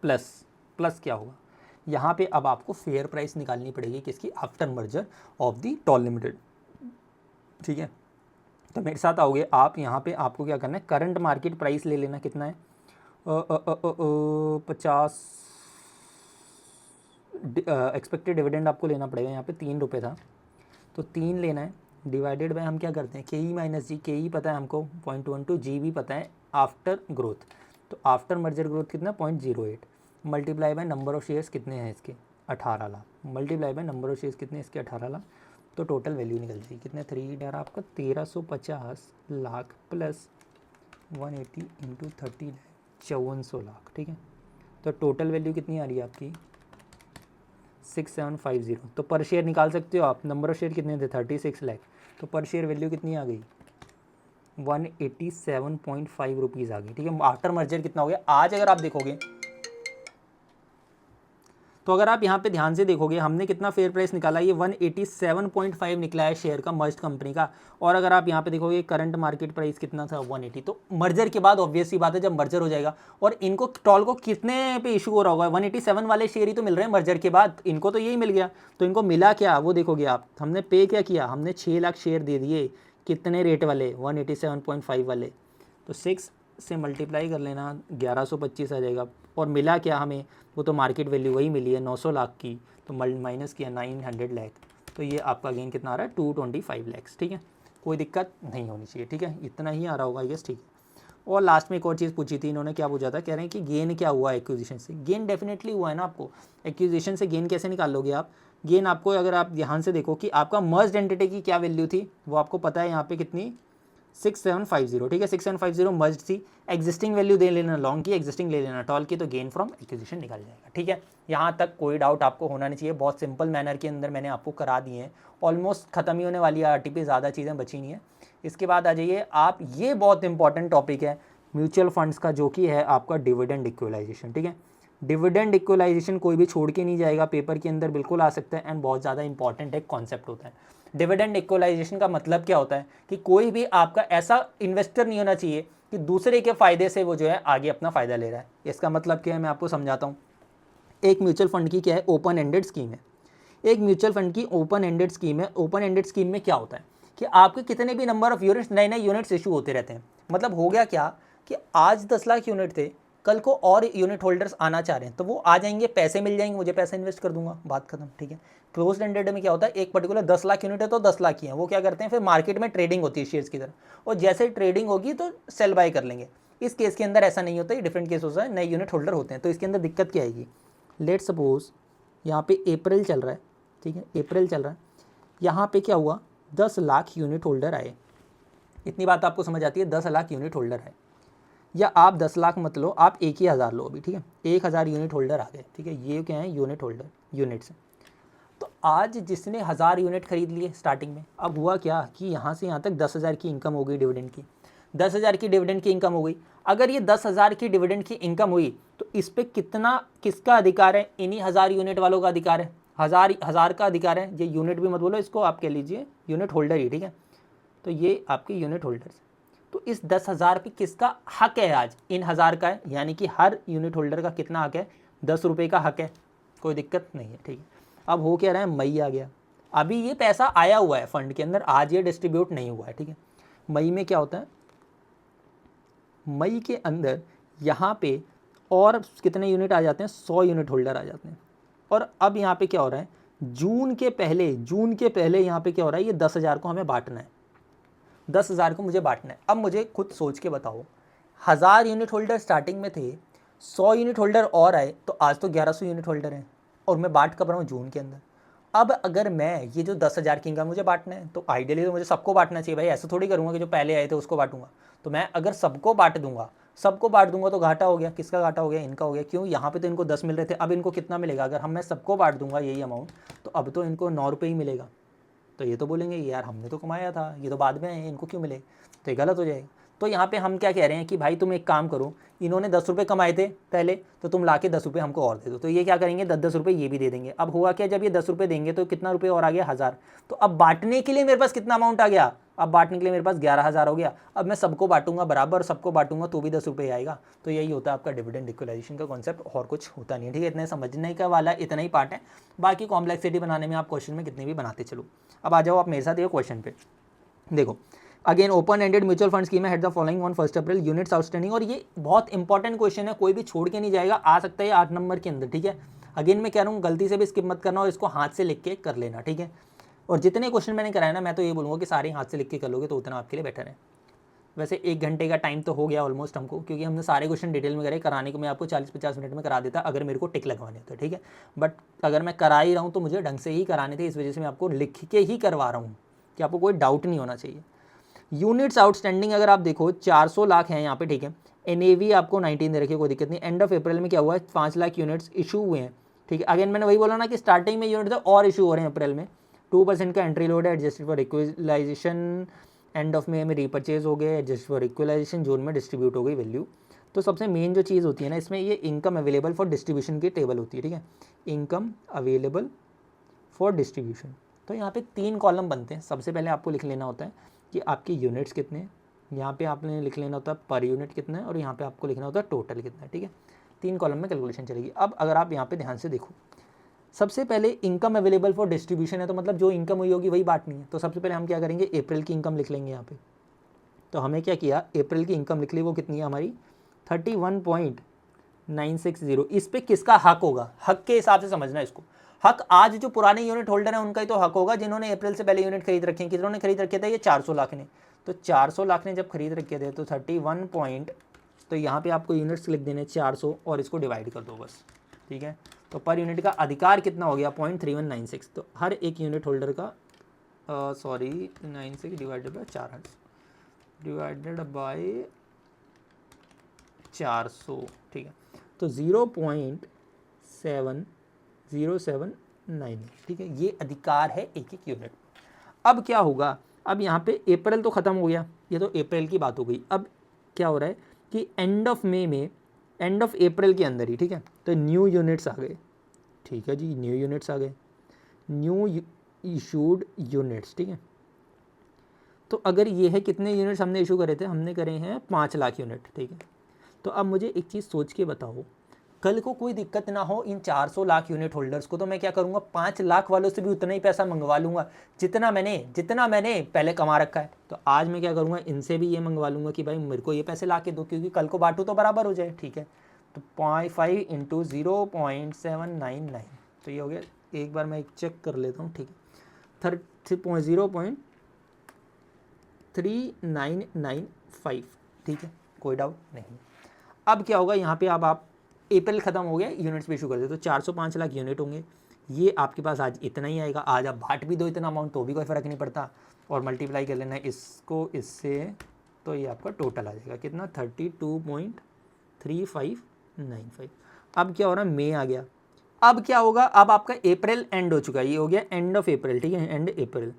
प्लस क्या होगा यहाँ पे, अब आपको फेयर प्राइस निकालनी पड़ेगी किसकी, after merger of the tall limited, ठीक है। तो मेरे साथ आओगे आप, यहाँ पे आपको क्या करना है, करंट मार्केट प्राइस ले लेना, कितना है 50, एक्सपेक्टेड डिविडेंड आपको लेना पड़ेगा, यहाँ पे 3 रुपये था, तो 3 लेना है, डिवाइडेड बाय हम क्या करते हैं KE माइनस G, KE पता है हमको 0.12, G भी पता है आफ्टर ग्रोथ, तो आफ्टर मर्जर ग्रोथ कितना 0.08, multiply by number of shares कितने हैं इसके 18 lakh, multiply by number of shares कितने इसके 18 लाख, तो टोटल वैल्यू निकल जाएगी कितने 3 यार आपका 1350 लाख प्लस 180 इंटू 30 5400 लाख, ठीक है। तो टोटल वैल्यू कितनी आ रही है आपकी 6750। तो पर शेयर निकाल सकते हो आप, नंबर ऑफ शेयर कितने थे 36 लाख, तो पर शेयर वैल्यू कितनी आ गई 187.5 रुपीज़ आ गई, ठीक है। आफ्टर मर्जर कितना हो गया, आज अगर आप देखोगे तो अगर आप यहाँ पे ध्यान से देखोगे हमने कितना फेयर प्राइस निकाला, ये 187.5 निकला है शेयर का मर्ज कंपनी का, और अगर आप यहाँ पे देखोगे करंट मार्केट प्राइस कितना था 180। तो मर्जर के बाद ऑब्वियस सी बात है जब मर्जर हो जाएगा, और इनको टॉल को कितने पे इशू हो रहा होगा 187 वाले शेयर ही तो मिल रहे हैं मर्जर के बाद, इनको तो यही मिल गया। तो इनको मिला क्या वो देखोगे आप, हमने पे क्या किया, हमने 6 लाख शेयर दे दिए, कितने रेट वाले 187.5 वाले, तो 6 से मल्टीप्लाई कर लेना 1125 आ जाएगा, और मिला क्या हमें, वो तो मार्केट वैल्यू वही मिली है 900 लाख की, तो माइनस किया 900 लाख, तो ये आपका गेन कितना आ रहा है 225 लाख, ठीक है। कोई दिक्कत नहीं होनी चाहिए, ठीक है, इतना ही आ रहा होगा यस, ठीक है। और लास्ट में एक और चीज़ पूछी थी इन्होंने, क्या पूछा था, कह रहे हैं कि गेन क्या हुआ एक्विजिशन से, गेन डेफिनेटली हुआ है ना आपको, एक्विजिशन से गेन कैसे निकाल लोगे आप, गेन आपको अगर आप ध्यान से देखो कि आपका मर्ज्ड एंटिटी की क्या वैल्यू थी, वो आपको पता है यहाँ पे कितनी 6750, ठीक है, 6750 मर्ज थी, एग्जिस्टिंग वैल्यू दे लेना लॉन्ग की, एग्जिस्टिंग ले लेना टॉल की, तो गेन फ्रॉम एक्विजिशन निकल जाएगा, ठीक है। यहाँ तक कोई डाउट आपको होना नहीं चाहिए, बहुत सिंपल मैनर के अंदर मैंने आपको करा दिए हैं, ऑलमोस्ट खत्म ही होने वाली है RTP, ज़्यादा चीज़ें बची नहीं है। इसके बाद आ जाइए आप, ये बहुत इंपॉर्टेंट टॉपिक है म्यूचुअल फंड्स का, जो कि है आपका डिविडेंड इक्वलाइजेशन, ठीक है। डिविडेंड इक्वलाइजेशन कोई भी छोड़ के नहीं जाएगा, पेपर के अंदर बिल्कुल आ सकता है, एंड बहुत ज़्यादा इंपॉर्टेंट एक कॉन्सेप्ट होता है। डिविडेंड इक्वलाइजेशन का मतलब क्या होता है कि कोई भी आपका ऐसा इन्वेस्टर नहीं होना चाहिए कि दूसरे के फायदे से वो जो है आगे अपना फायदा ले रहा है। इसका मतलब क्या है, मैं आपको समझाता हूँ। एक म्यूचुअल फंड की क्या है, ओपन एंडेड स्कीम है। एक म्यूचुअल फंड की ओपन एंडेड स्कीम है। ओपन एंडेड स्कीम में क्या होता है कि आपके कितने भी नंबर ऑफ यूनिट्स, नए नए यूनिट्स इशू होते रहते हैं। मतलब हो गया क्या कि आज 10 लाख यूनिट थे, कल को और यूनिट होल्डर्स आना चाह रहे हैं तो वो आ जाएंगे, पैसे मिल जाएंगे, मुझे पैसा इन्वेस्ट कर दूंगा, बात खत्म, ठीक है। क्लोज एंडेड में क्या होता है, एक पर्टिकुलर 10 लाख यूनिट है तो 10 लाख ही है, वो क्या करते हैं फिर मार्केट में ट्रेडिंग होती है शेयर्स की तरह, और जैसे ट्रेडिंग होगी तो सेल बाय कर लेंगे। इस केस के अंदर ऐसा नहीं होता, ये डिफरेंट केस होता है, नए यूनिट होल्डर होते हैं। तो इसके अंदर दिक्कत क्या आएगी, लेट सपोज यहाँ पे अप्रैल चल रहा है, ठीक है, अप्रैल चल रहा है, यहाँ पे क्या हुआ, 10 लाख यूनिट होल्डर आए। इतनी बात आपको समझ आती है, 10 लाख यूनिट होल्डर है, या आप 10 लाख मत लो, आप 1,000 लो अभी, ठीक है, 1,000 यूनिट होल्डर आ गए, ठीक है, ये क्या है, यूनिट होल्डर, यूनिट्स। तो आज जिसने 1,000 यूनिट खरीद लिए स्टार्टिंग में, अब हुआ क्या कि यहाँ से यहाँ तक 10,000 की इनकम हो गई डिविडेंड की, 10,000 की डिविडेंड की इनकम हो गई। अगर ये 10,000 की डिविडेंड की इनकम हुई तो इस पर कितना, किसका अधिकार है, इन्हीं 1,000 यूनिट वालों का अधिकार है, हज़ार का अधिकार है। ये यूनिट भी मत बोलो, इसको आप कह लीजिए यूनिट होल्डर ही, ठीक है। तो ये आपके यूनिट होल्डर्स। तो इस 10,000 पे किसका हक है, आज इन 1,000 का है, यानी कि हर यूनिट होल्डर का कितना हक है, 10 रुपये का हक है, कोई दिक्कत नहीं है, ठीक है। अब हो क्या रहा है, मई आ गया, अभी ये पैसा आया हुआ है फंड के अंदर, आज ये डिस्ट्रीब्यूट नहीं हुआ है, ठीक है। मई में क्या होता है, मई के अंदर यहाँ पे और कितने यूनिट आ जाते हैं, 100 यूनिट होल्डर आ जाते हैं। और अब यहाँ पे क्या हो रहा है, जून के पहले यहाँ पे क्या हो रहा है, ये 10,000 को हमें बांटना है, 10,000 को मुझे बांटना है। अब मुझे खुद सोच के बताओ, 1,000 यूनिट होल्डर स्टार्टिंग में थे, 100 यूनिट होल्डर और आए, तो आज तो 1,100 यूनिट होल्डर हैं, और मैं बांट कर रहा हूँ जून के अंदर। अब अगर मैं ये जो 10,000 की इनकम मुझे बांटना है, तो आइडियली तो मुझे सबको बांटना चाहिए भाई, ऐसा थोड़ी करूँगा कि जो पहले आए थे उसको बांटूंगा। तो मैं अगर सबको बांट दूंगा तो घाटा हो गया, किसका घाटा हो गया, इनका हो गया। क्यों, यहाँ पे तो इनको 10 मिल रहे थे, अब इनको कितना मिलेगा, अगर मैं सबको बांट दूंगा यही अमाउंट, तो अब तो इनको 9 रुपये ही मिलेगा। तो ये तो बोलेंगे यार हमने तो कमाया था, ये तो बाद में आए, इनको क्यों मिले, तो ये गलत हो जाएगा। तो यहाँ पे हम क्या कह रहे हैं कि भाई तुम एक काम करो, इन्होंने 10 रुपये कमाए थे पहले, तो तुम ला के 10 रुपये हमको और दे दो। तो ये क्या करेंगे, 10-10 रुपये ये भी दे देंगे। अब हुआ क्या, जब ये 10 रुपये देंगे तो कितना रुपये और आ गया, 1,000। तो अब बांटने के लिए मेरे पास कितना अमाउंट आ गया, अब बांटने के लिए मेरे पास 11,000 हो गया। अब मैं सबको बांटूंगा बराबर, सबको बांटूंगा तो भी 10 रुपये आएगा। तो यही होता है आपका डिविडेंड इक्वलाइजेशन का कॉन्सेप्ट, और कुछ होता नहीं है, ठीक है। इतने समझने का वाला इतना ही पार्ट है, बाकी कॉम्प्लेक्सिटी बनाने में आप क्वेश्चन में कितने भी बनाते चलो। अब आ जाओ आप मेरे साथ ये क्वेश्चन पे, देखो again open ended mutual fund scheme had the following on 1 April units outstanding. और ये बहुत इंपॉर्टेंट क्वेश्चन है, कोई भी छोड़ के नहीं जाएगा, आ सकता है 8 नंबर के अंदर, ठीक है। अगेन मैं कह रहा हूँ गलती से भी स्किप मत करना और इसको हाथ से लिख के कर लेना, ठीक है। और जितने क्वेश्चन मैंने कराया ना, मैं तो ये बोलूँगा कि सारे हाथ से लिख के कर लोगे तो उतना आपके लिए बेटर है। वैसे 1 घंटे का टाइम तो हो गया ऑलमोस्ट हमको, क्योंकि हमने सारे क्वेश्चन डिटेल में करे, कराने को मैं आपको 40-50 मिनट में करा देता अगर मेरे को टिक लगवाने होते, ठीक है। बट अगर मैं करा ही रहा हूँ तो मुझे ढंग से ही कराने थे, इस वजह से मैं आपको लिख के ही करवा रहा हूँ कि आपको कोई डाउट नहीं होना चाहिए। यूनिट्स आउटस्टैंडिंग अगर आप देखो 400 लाख है यहाँ पे, ठीक है। एनएवी आपको 19 दे रखिए, कोई दिक्कत नहीं। एंड ऑफ अप्रैल में क्या हुआ है, 5 लाख यूनिट्स इशू हुए हैं, ठीक है। अगेन मैंने वही बोला ना कि स्टार्टिंग में यूनिट और इशू हो रहे हैं अप्रैल में। 2% का एंट्री लोड है, adjusted for equalisation. End of में रीपर्चेज हो गए, एडजस्ट फॉर इक्वलाइजेशन, जून में डिस्ट्रीब्यूट हो गई वैल्यू। तो सबसे मेन जो चीज़ होती है ना इसमें, ये इनकम अवेलेबल फॉर डिस्ट्रीब्यूशन की टेबल होती है, ठीक है। इनकम अवेलेबल फॉर डिस्ट्रीब्यूशन, तो यहाँ पे 3 कॉलम बनते हैं। सबसे पहले आपको लिख लेना होता है कि आपके यूनिट्स कितने हैं, यहाँ पे आपने लिख लेना होता है पर यूनिट कितना है, और यहाँ पे आपको लिखना होता है टोटल कितना है, ठीक है। 3 कॉलम में कैलकुलेशन चलेगी। अब अगर आप यहाँ पे ध्यान से देखो, सबसे पहले इनकम अवेलेबल फॉर डिस्ट्रीब्यूशन है, तो मतलब जो इनकम हुई होगी वही बांटनी है। तो सबसे पहले हम क्या करेंगे, अप्रैल की इनकम लिख लेंगे यहाँ पे। तो हमें क्या किया, अप्रैल की इनकम लिख ली, वो कितनी है हमारी 31.960। इस पर किसका हक होगा, हक के हिसाब से समझना इसको। हक आज जो पुराने यूनिट होल्डर हैं उनका ही तो हक होगा, जिन्होंने अप्रैल से पहले यूनिट खरीद रखे हैं। किन्होंने खरीद रखे थे, ये 400 लाख ने। तो 400 लाख ने जब खरीद रखे थे तो 31 पॉइंट, तो यहाँ पे आपको यूनिट्स लिख देने 400 और इसको डिवाइड कर दो बस, ठीक है। तो पर यूनिट का अधिकार कितना हो गया, 0.3196। तो हर एक यूनिट होल्डर का 96 डिवाइडेड बाई 400 डिवाइडेड बाई 400, ठीक है। तो 0.7079, ठीक है। ये अधिकार है एक एक यूनिट। अब क्या होगा, अब यहाँ पे अप्रैल तो ख़त्म हो गया, ये तो अप्रैल की बात हो गई। अब क्या हो रहा है कि एंड ऑफ मई में, एंड ऑफ अप्रैल के अंदर ही, ठीक है, तो न्यू यूनिट्स आ गए, ठीक है जी, न्यू यूनिट्स आ गए। न्यू इशूड यूनिट्स, ठीक है। तो अगर ये है कितने यूनिट्स हमने इशू करे थे, हमने करे हैं 5 लाख यूनिट, ठीक है। तो अब मुझे एक चीज़ सोच के बताओ, कल को कोई दिक्कत ना हो इन 400 लाख यूनिट होल्डर्स को, तो मैं क्या करूँगा, 5 लाख वालों से भी उतना ही पैसा मंगवा लूँगा जितना मैंने पहले कमा रखा है। तो आज मैं क्या करूँगा, इनसे भी ये मंगवा लूँगा कि भाई मेरे को ये पैसे ला के दो, क्योंकि कल को बांटू तो बराबर हो जाए, ठीक है। तो 0.5 इंटू 0.799, तो ये हो गया। एक बार मैं चेक कर लेता हूँ, ठीक है, 0.3995, ठीक है, कोई डाउट नहीं। अब क्या होगा यहाँ पे, अब आप अप्रैल ख़त्म हो गया, यूनिट्स भी इशू कर दे, तो 405 लाख यूनिट होंगे। ये आपके पास आज इतना ही आएगा। आज आप बांट भी दो इतना अमाउंट तो भी कोई फ़र्क नहीं पड़ता, और मल्टीप्लाई कर लेना है इसको इससे, तो ये आपका टोटल आ जाएगा कितना, 32.3595। अब क्या हो रहा है, मई आ गया। अब क्या होगा, अब आपका अप्रैल एंड हो चुका है, ये हो गया एंड ऑफ अप्रैल, ठीक है, एंड अप्रैल।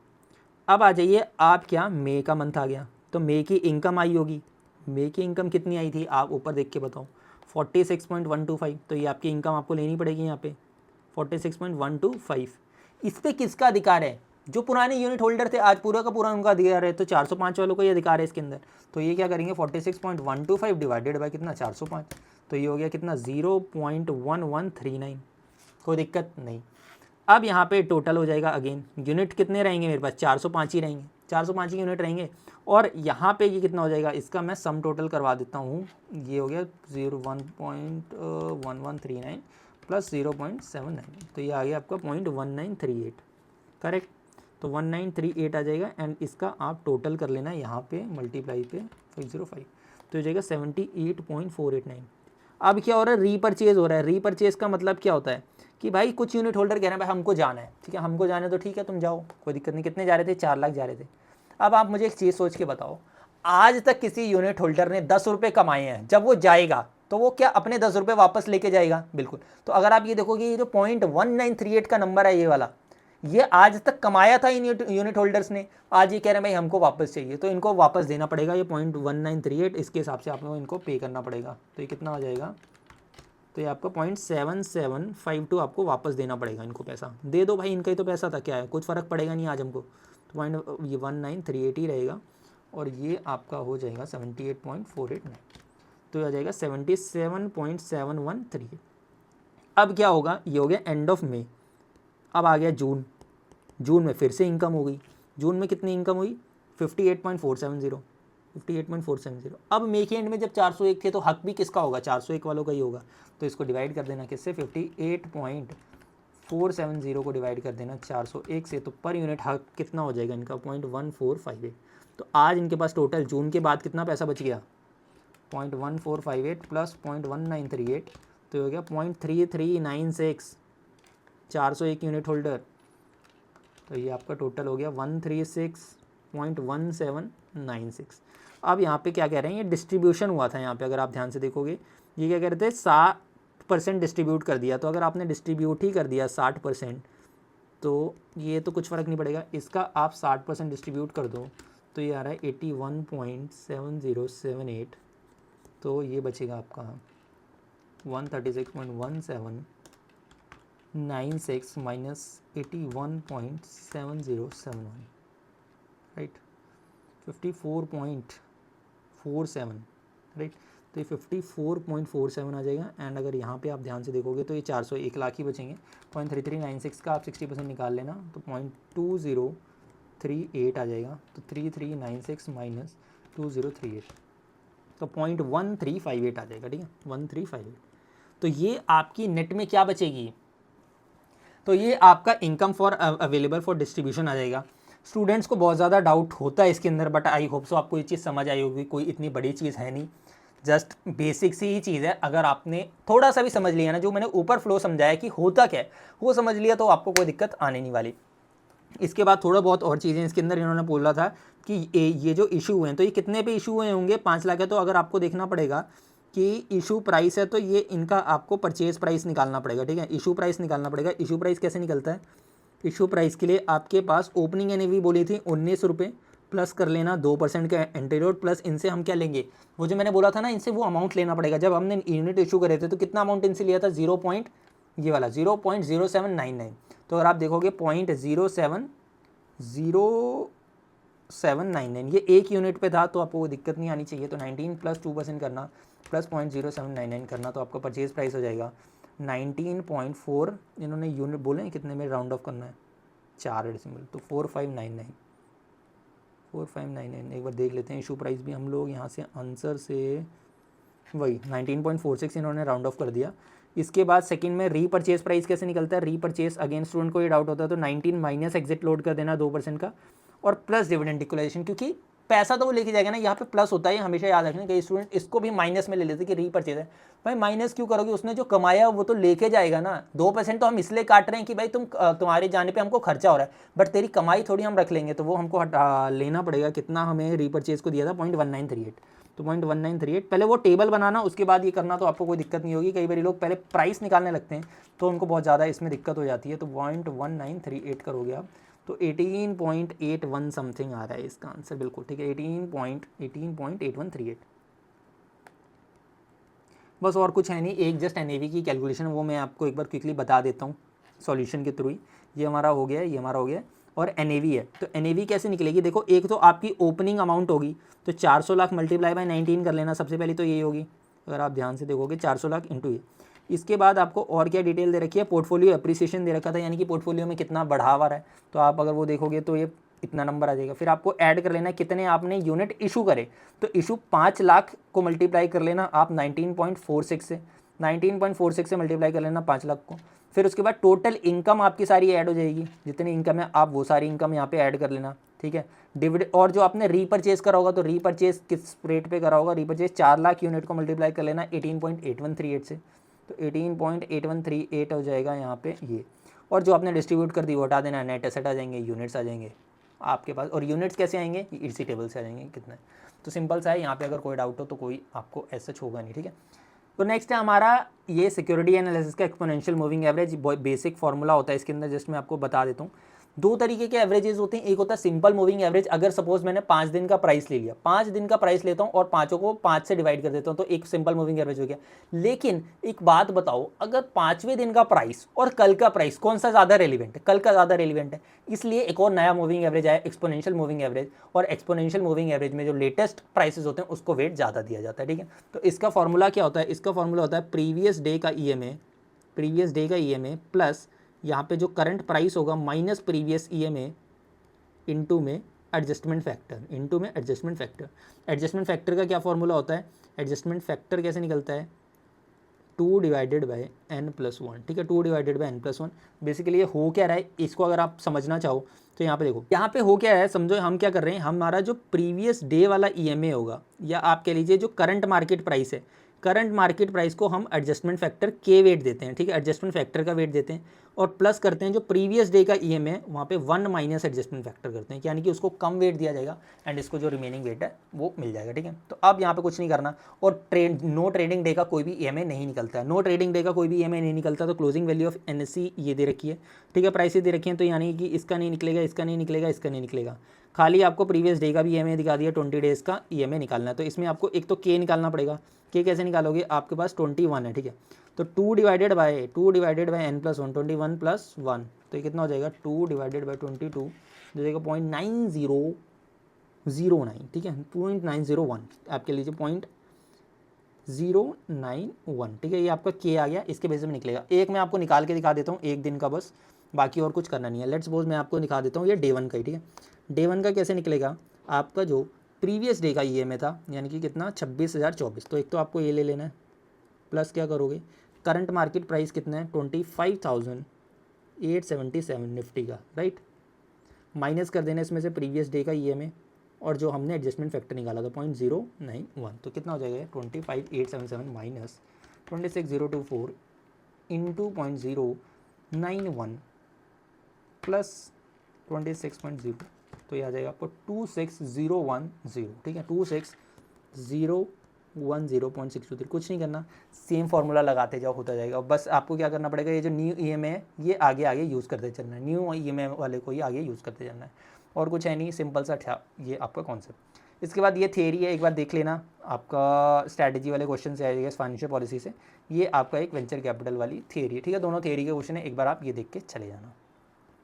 अब आ जाइए आप, क्या मई का मंथ आ गया, तो मई की इनकम आई होगी। मई की इनकम कितनी आई थी, आप ऊपर देख के बताओ, 46.125। तो ये आपकी इनकम आपको लेनी पड़ेगी यहाँ पे 46.125। इस पर किसका अधिकार है, जो पुराने यूनिट होल्डर थे, आज पूरा का पूरा उनका अधिकार है, तो 405 वालों को ये अधिकार है इसके अंदर। तो ये क्या करेंगे, 46.125 डिवाइडेड बाई कितना, 405, तो ये हो गया कितना, 0.1139। कोई दिक्कत नहीं। अब यहाँ पे टोटल हो जाएगा, अगेन यूनिट कितने रहेंगे मेरे पास, 405 ही रहेंगे, 405 ही यूनिट रहेंगे। और यहाँ पे ये कितना हो जाएगा, इसका मैं सम टोटल करवा देता हूँ। ये हो गया 1.1139 प्लस 0.79, तो ये आ गया आपका 0.1938, करेक्ट। तो 1938 आ जाएगा, एंड इसका आप टोटल कर लेना यहाँ पे मल्टीप्लाई पे 505, तो हो जाएगा 78.489। अब क्या हो रहा है, रीपरचेज हो रहा है। रीपरचेज का मतलब क्या होता है कि भाई कुछ यूनिट होल्डर कह रहे हैं भाई हमको जाना है, ठीक है, हमको जाना है, तो ठीक है तुम जाओ, कोई दिक्कत नहीं। कितने जा रहे थे, 4 लाख जा रहे थे। अब आप मुझे एक चीज़ सोच के बताओ, आज तक किसी यूनिट होल्डर ने 10 रुपये कमाए हैं, जब वो जाएगा तो वो क्या अपने 10 रुपये वापस लेके जाएगा, बिल्कुल। तो अगर आप ये देखोगे, ये जो 0.1938 का नंबर है ये वाला, ये आज तक कमाया था इन यूनिट होल्डर्स ने, आज ये कह रहे हैं भाई हमको वापस चाहिए, तो इनको वापस देना पड़ेगा ये 0.1938, इसके हिसाब से आप लोगों को इनको पे करना पड़ेगा। तो ये कितना आ जाएगा, तो ये आपका 0.7752 आपको वापस देना पड़ेगा इनको। पैसा दे दो भाई, इनका ही तो पैसा था, क्या है, कुछ फ़र्क पड़ेगा नहीं आज हमको। तो ये 1938 ही रहेगा, और ये आपका हो जाएगा 78.489, तो आ जाएगा 77.7138। अब क्या होगा, ये हो गया एंड ऑफ मई। अब आ गया जून। जून में फिर से इनकम हो गई। जून में कितनी इनकम हुई, 58.470। अब मई के एंड में जब 401 थे, तो हक भी किसका होगा, 401 वालों का ही होगा। तो इसको डिवाइड कर देना किससे, 58.470 को डिवाइड कर देना 401 से, तो पर यूनिट हक कितना हो जाएगा इनका, 0.1458। तो आज इनके पास टोटल जून के बाद कितना पैसा बच गया, 0.1458 प्लस 0.1938, तो हो गया 0.3396, 401 यूनिट होल्डर। तो ये आपका टोटल हो गया 136.1796। अब यहाँ पे क्या कह रहे हैं, ये डिस्ट्रीब्यूशन हुआ था यहाँ पे, अगर आप ध्यान से देखोगे, ये क्या कह रहे थे, 60% डिस्ट्रीब्यूट कर दिया। तो अगर आपने डिस्ट्रीब्यूट ही कर दिया 60%, तो ये तो कुछ फ़र्क नहीं पड़ेगा, इसका आप 60% डिस्ट्रीब्यूट कर दो, तो ये आ रहा है 81.7078। तो ये बचेगा आपका 136.1796 माइनस 81.7071, राइट, 54.47, राइट। तो ये 54.47 आ जाएगा। एंड अगर यहाँ पे आप ध्यान से देखोगे, तो ये 401 लाख ही बचेंगे। 0.3396 का आप 60% निकाल लेना, तो 0.2038 आ जाएगा। तो 3396 माइनस 2038, तो 0.1358 आ जाएगा, ठीक है, 1358। तो ये आपकी नेट में क्या बचेगी, तो ये आपका income for available for distribution आ जाएगा। स्टूडेंट्स को बहुत ज़्यादा डाउट होता है इसके अंदर, बट आई होप सो आपको ये चीज़ समझ आई होगी। कोई इतनी बड़ी चीज़ है नहीं, जस्ट बेसिक सी ही चीज़ है। अगर आपने थोड़ा सा भी समझ लिया ना, जो मैंने ऊपर फ्लो समझाया कि होता क्या है, वो समझ लिया, तो आपको कोई दिक्कत आने नहीं वाली। इसके बाद थोड़ा बहुत और चीज़ें इसके अंदर इन्होंने बोला था कि ये जो इशू हुए हैं, तो ये कितने पे इशू हुए होंगे, 5 लाख है। तो अगर आपको देखना पड़ेगा कि इशू प्राइस है, तो ये इनका आपको परचेज प्राइस निकालना पड़ेगा, ठीक है, इशू प्राइस निकालना पड़ेगा। इशू प्राइस कैसे निकलता है, इशू प्राइस के लिए आपके पास ओपनिंग एनएवी बोली थी 19 रुपये, प्लस कर लेना 2% का एंटीरोड, प्लस इनसे हम क्या लेंगे, वो जो मैंने बोला था ना, इनसे वो अमाउंट लेना पड़ेगा। जब हमने यूनिट इशू करे थे, तो कितना अमाउंट इनसे लिया था, 0.0799। तो अगर आप देखोगे 0.07 0.0799, ये एक यूनिट पे था तो आपको कोई दिक्कत नहीं आनी चाहिए। तो 19 प्लस 2% करना प्लस 0.0799 करना, तो आपका परचेज प्राइस हो जाएगा 19.4, इन्होंने यूनिट बोले हैं कितने में राउंड ऑफ करना है, 4 डेसिमल, तो 4599 एक बार देख लेते हैं। इशू प्राइस भी हम लोग यहाँ से आंसर से वही 19.46 इन्होंने राउंड ऑफ कर दिया। इसके बाद सेकंड में रीपरचेज प्राइस कैसे निकलता है, रीपरचेज अगेन स्टूडेंट को ये डाउट होता है तो 19 माइनस एग्जिट लोड कर देना 2% का, और प्लस डिविडेंड इक्वलाइजेशन, क्योंकि पैसा तो वो लेके जाएगा ना, यहाँ पे प्लस होता है, हमेशा याद रखना। कई स्टूडेंट इसको भी माइनस में ले लेते कि रीपरचेज है, भाई माइनस क्यों करोगे, उसने जो कमाया वो तो लेके जाएगा ना। 2% तो हम इसलिए काट रहे हैं कि भाई तुम्हारे जाने पे हमको खर्चा हो रहा है, बट तेरी कमाई थोड़ी हम रख लेंगे, तो वो हमको लेना पड़ेगा। कितना हमें रीपरचेज को दिया था 0.1938, तो 0.1938 पहले वो टेबल बनाना, उसके बाद ये करना, तो आपको कोई दिक्कत नहीं होगी। कई बार लोग पहले प्राइस निकालने लगते हैं तो उनको बहुत ज़्यादा इसमें दिक्कत हो जाती है। तो 0.1938 करोगे आप तो 18.81 समथिंग आ रहा है इसका आंसर, बिल्कुल ठीक है, 18.8138। बस और कुछ है नहीं, एक जस्ट एनएवी की कैलकुलेशन वो मैं आपको एक बार क्विकली बता देता हूँ सॉल्यूशन के थ्रू ही। ये हमारा हो गया है, ये हमारा हो गया है, और एनएवी है। तो एनएवी कैसे निकलेगी, देखो एक तो आपकी ओपनिंग अमाउंट होगी, तो 400 लाख मल्टीप्लाई बाय 19 कर लेना, सबसे पहले तो ये होगी, अगर आप ध्यान से देखोगे 400 लाख इंटू ये। इसके बाद आपको और क्या डिटेल दे रखी है, पोर्टफोलियो एप्रिसिएशन दे रखा था, यानी कि पोर्टफोलियो में कितना बढ़ावा रहा है, तो आप अगर वो देखोगे तो ये इतना नंबर आ जाएगा। फिर आपको ऐड कर लेना है कितने आपने यूनिट इशू करे, तो इशू 5 लाख को मल्टीप्लाई कर लेना आप 19.46 से, 19.46 से मल्टीप्लाई कर लेना 5 लाख को। फिर उसके बाद टोटल इनकम आपकी सारी ऐड हो जाएगी, जितनी इनकम है आप वो सारी इनकम यहाँ पे ऐड कर लेना, ठीक है। डिविडेंड और जो आपने रीपरचेज करा होगा, तो रीपरचेज किस रेट पे करा होगा, रीपरचेज 4 लाख यूनिट को मल्टीप्लाई कर लेना 18.8138 से, तो 18.8138 हो जाएगा यहाँ पे ये। और जो आपने डिस्ट्रीब्यूट कर दी वो हटा देना, नेट एसेट आ जाएंगे, यूनिट्स आ जाएंगे आपके पास। और यूनिट्स कैसे आएंगे, इसी टेबल से आ जाएंगे कितना है। तो सिंपल सा है, यहाँ पे अगर कोई डाउट हो तो कोई आपको ऐसा होगा नहीं, ठीक है। तो नेक्स्ट है हमारा ये सिक्योरिटी एनालिसिस का exponential moving average, basic formula होता है इसके अंदर, जस्ट मैं आपको बता देता हूँ। दो तरीके के एवरेजेस होते हैं, एक होता है सिंपल मूविंग एवरेज। अगर सपोज मैंने 5 दिन का प्राइस ले लिया, 5 दिन का प्राइस लेता हूँ और पाँचों को 5 से डिवाइड कर देता हूँ, तो एक सिंपल मूविंग एवरेज हो गया। लेकिन एक बात बताओ, अगर 5वें दिन का प्राइस और कल का प्राइस कौन सा ज़्यादा रेलिवेंट है, कल का ज़्यादा रेलिवेंट है, इसलिए एक और नया मूविंग एवरेज आया, एक्सपोनेंशियल मूविंग एवरेज। और एक्सपोनेंशियल मूविंग एवरेज में जो लेटेस्ट प्राइसेस होते हैं उसको वेट ज़्यादा दिया जाता है, ठीक है। तो इसका फॉर्मूला क्या होता है, इसका फॉर्मूला होता है प्रीवियस डे का ईएमए प्लस यहाँ पे जो करंट प्राइस होगा माइनस प्रीवियस ईएमए इनटू में एडजस्टमेंट फैक्टर, एडजस्टमेंट फैक्टर का क्या फॉर्मूला होता है, एडजस्टमेंट फैक्टर कैसे निकलता है, 2 डिवाइडेड बाय n+1, ठीक है, 2 डिवाइडेड बाय n+1। बेसिकली ये हो क्या रहा है, इसको अगर आप समझना चाहो तो यहाँ पे देखो, यहाँ पे हो क्या है, समझो हम क्या कर रहे हैं, हमारा जो प्रीवियस डे वाला ईएमए होगा, या आप कह लीजिए जो करंट मार्केट प्राइस है, करंट मार्केट प्राइस को हम एडजस्टमेंट फैक्टर के वेट देते हैं, ठीक है, एडजस्टमेंट फैक्टर का वेट देते हैं, और प्लस करते हैं जो प्रीवियस डे का ईएमए है वहाँ पे 1 माइनस एडजस्टमेंट फैक्टर करते हैं, यानी कि उसको कम वेट दिया जाएगा एंड इसको जो रिमेनिंग वेट है वो मिल जाएगा, ठीक है। तो अब यहाँ पे कुछ नहीं करना, और नो ट्रेडिंग डे का कोई भी ईएमए नहीं निकलता है, नो ट्रेडिंग डे का कोई भी ईएमए नहीं निकलता। तो क्लोजिंग वैल्यू ऑफ एनएससी ये दे रखी है, ठीक है, प्राइसेस दे रखी हैं, तो यानी कि इसका नहीं निकलेगा, इसका नहीं निकलेगा, इसका नहीं निकलेगा, खाली आपको प्रीवियस डे का भी ईएमए दिखा दिया, 20 डेज़ का ईएमए निकालना है। तो इसमें आपको एक तो के निकालना पड़ेगा, के कैसे निकालोगे, आपके पास 21 है, ठीक है, तो 2 डिवाइडेड बाय n+1, 21 + 1, तो ये कितना हो जाएगा, 2 डिवाइडेड बाय 22 हो जाएगा 0.9009, ठीक है, 0.901 आपके लीजिए 0.091, ठीक है, ये आपका के आ गया, इसके बेसिस में निकलेगा। एक मैं आपको निकाल के दिखा देता हूँ एक दिन का, बस बाकी और कुछ करना नहीं है। लेट्स सपोज मैं आपको दिखा देता हूँ ये डे 1 का ही, ठीक है, डे 1 का कैसे निकलेगा, आपका जो प्रीवियस डे का ईएमए था, यानी कि कितना 26,024, तो एक तो आपको ये ले लेना है, प्लस क्या करोगे, करंट मार्केट प्राइस कितना है 25,877 निफ्टी का, राइट, माइनस कर देना इसमें से प्रीवियस डे का ईएमए, और जो हमने एडजस्टमेंट फैक्टर निकाला था 0.091, तो कितना हो जाएगा 25,877 माइनस 26,024 इंटू 0.091 प्लस 26.0, तो ये आ जाएगा आपको 26,010, ठीक है, 26,010.623। कुछ नहीं करना, सेम फार्मूला लगाते जाओ, होता जाएगा। बस आपको क्या करना पड़ेगा, ये जो न्यू ईएमए है ये आगे आगे यूज़ करते चलना है, न्यू ईएमए वाले को ही आगे यूज़ करते जाना है, और कुछ है नहीं, सिंपल सा था ये आपका कॉन्सेप्ट। इसके बाद ये थियरी है, एक बार देख लेना, आपका स्ट्रैटेजी वाले क्वेश्चन से आएगा फाइनेंशियल पॉलिसी से, ये आपका एक वेंचर कैपिटल वाली थियरी है, ठीक है, दोनों थियरी के क्वेश्चन है, एक बार आप ये देख के चले जाना।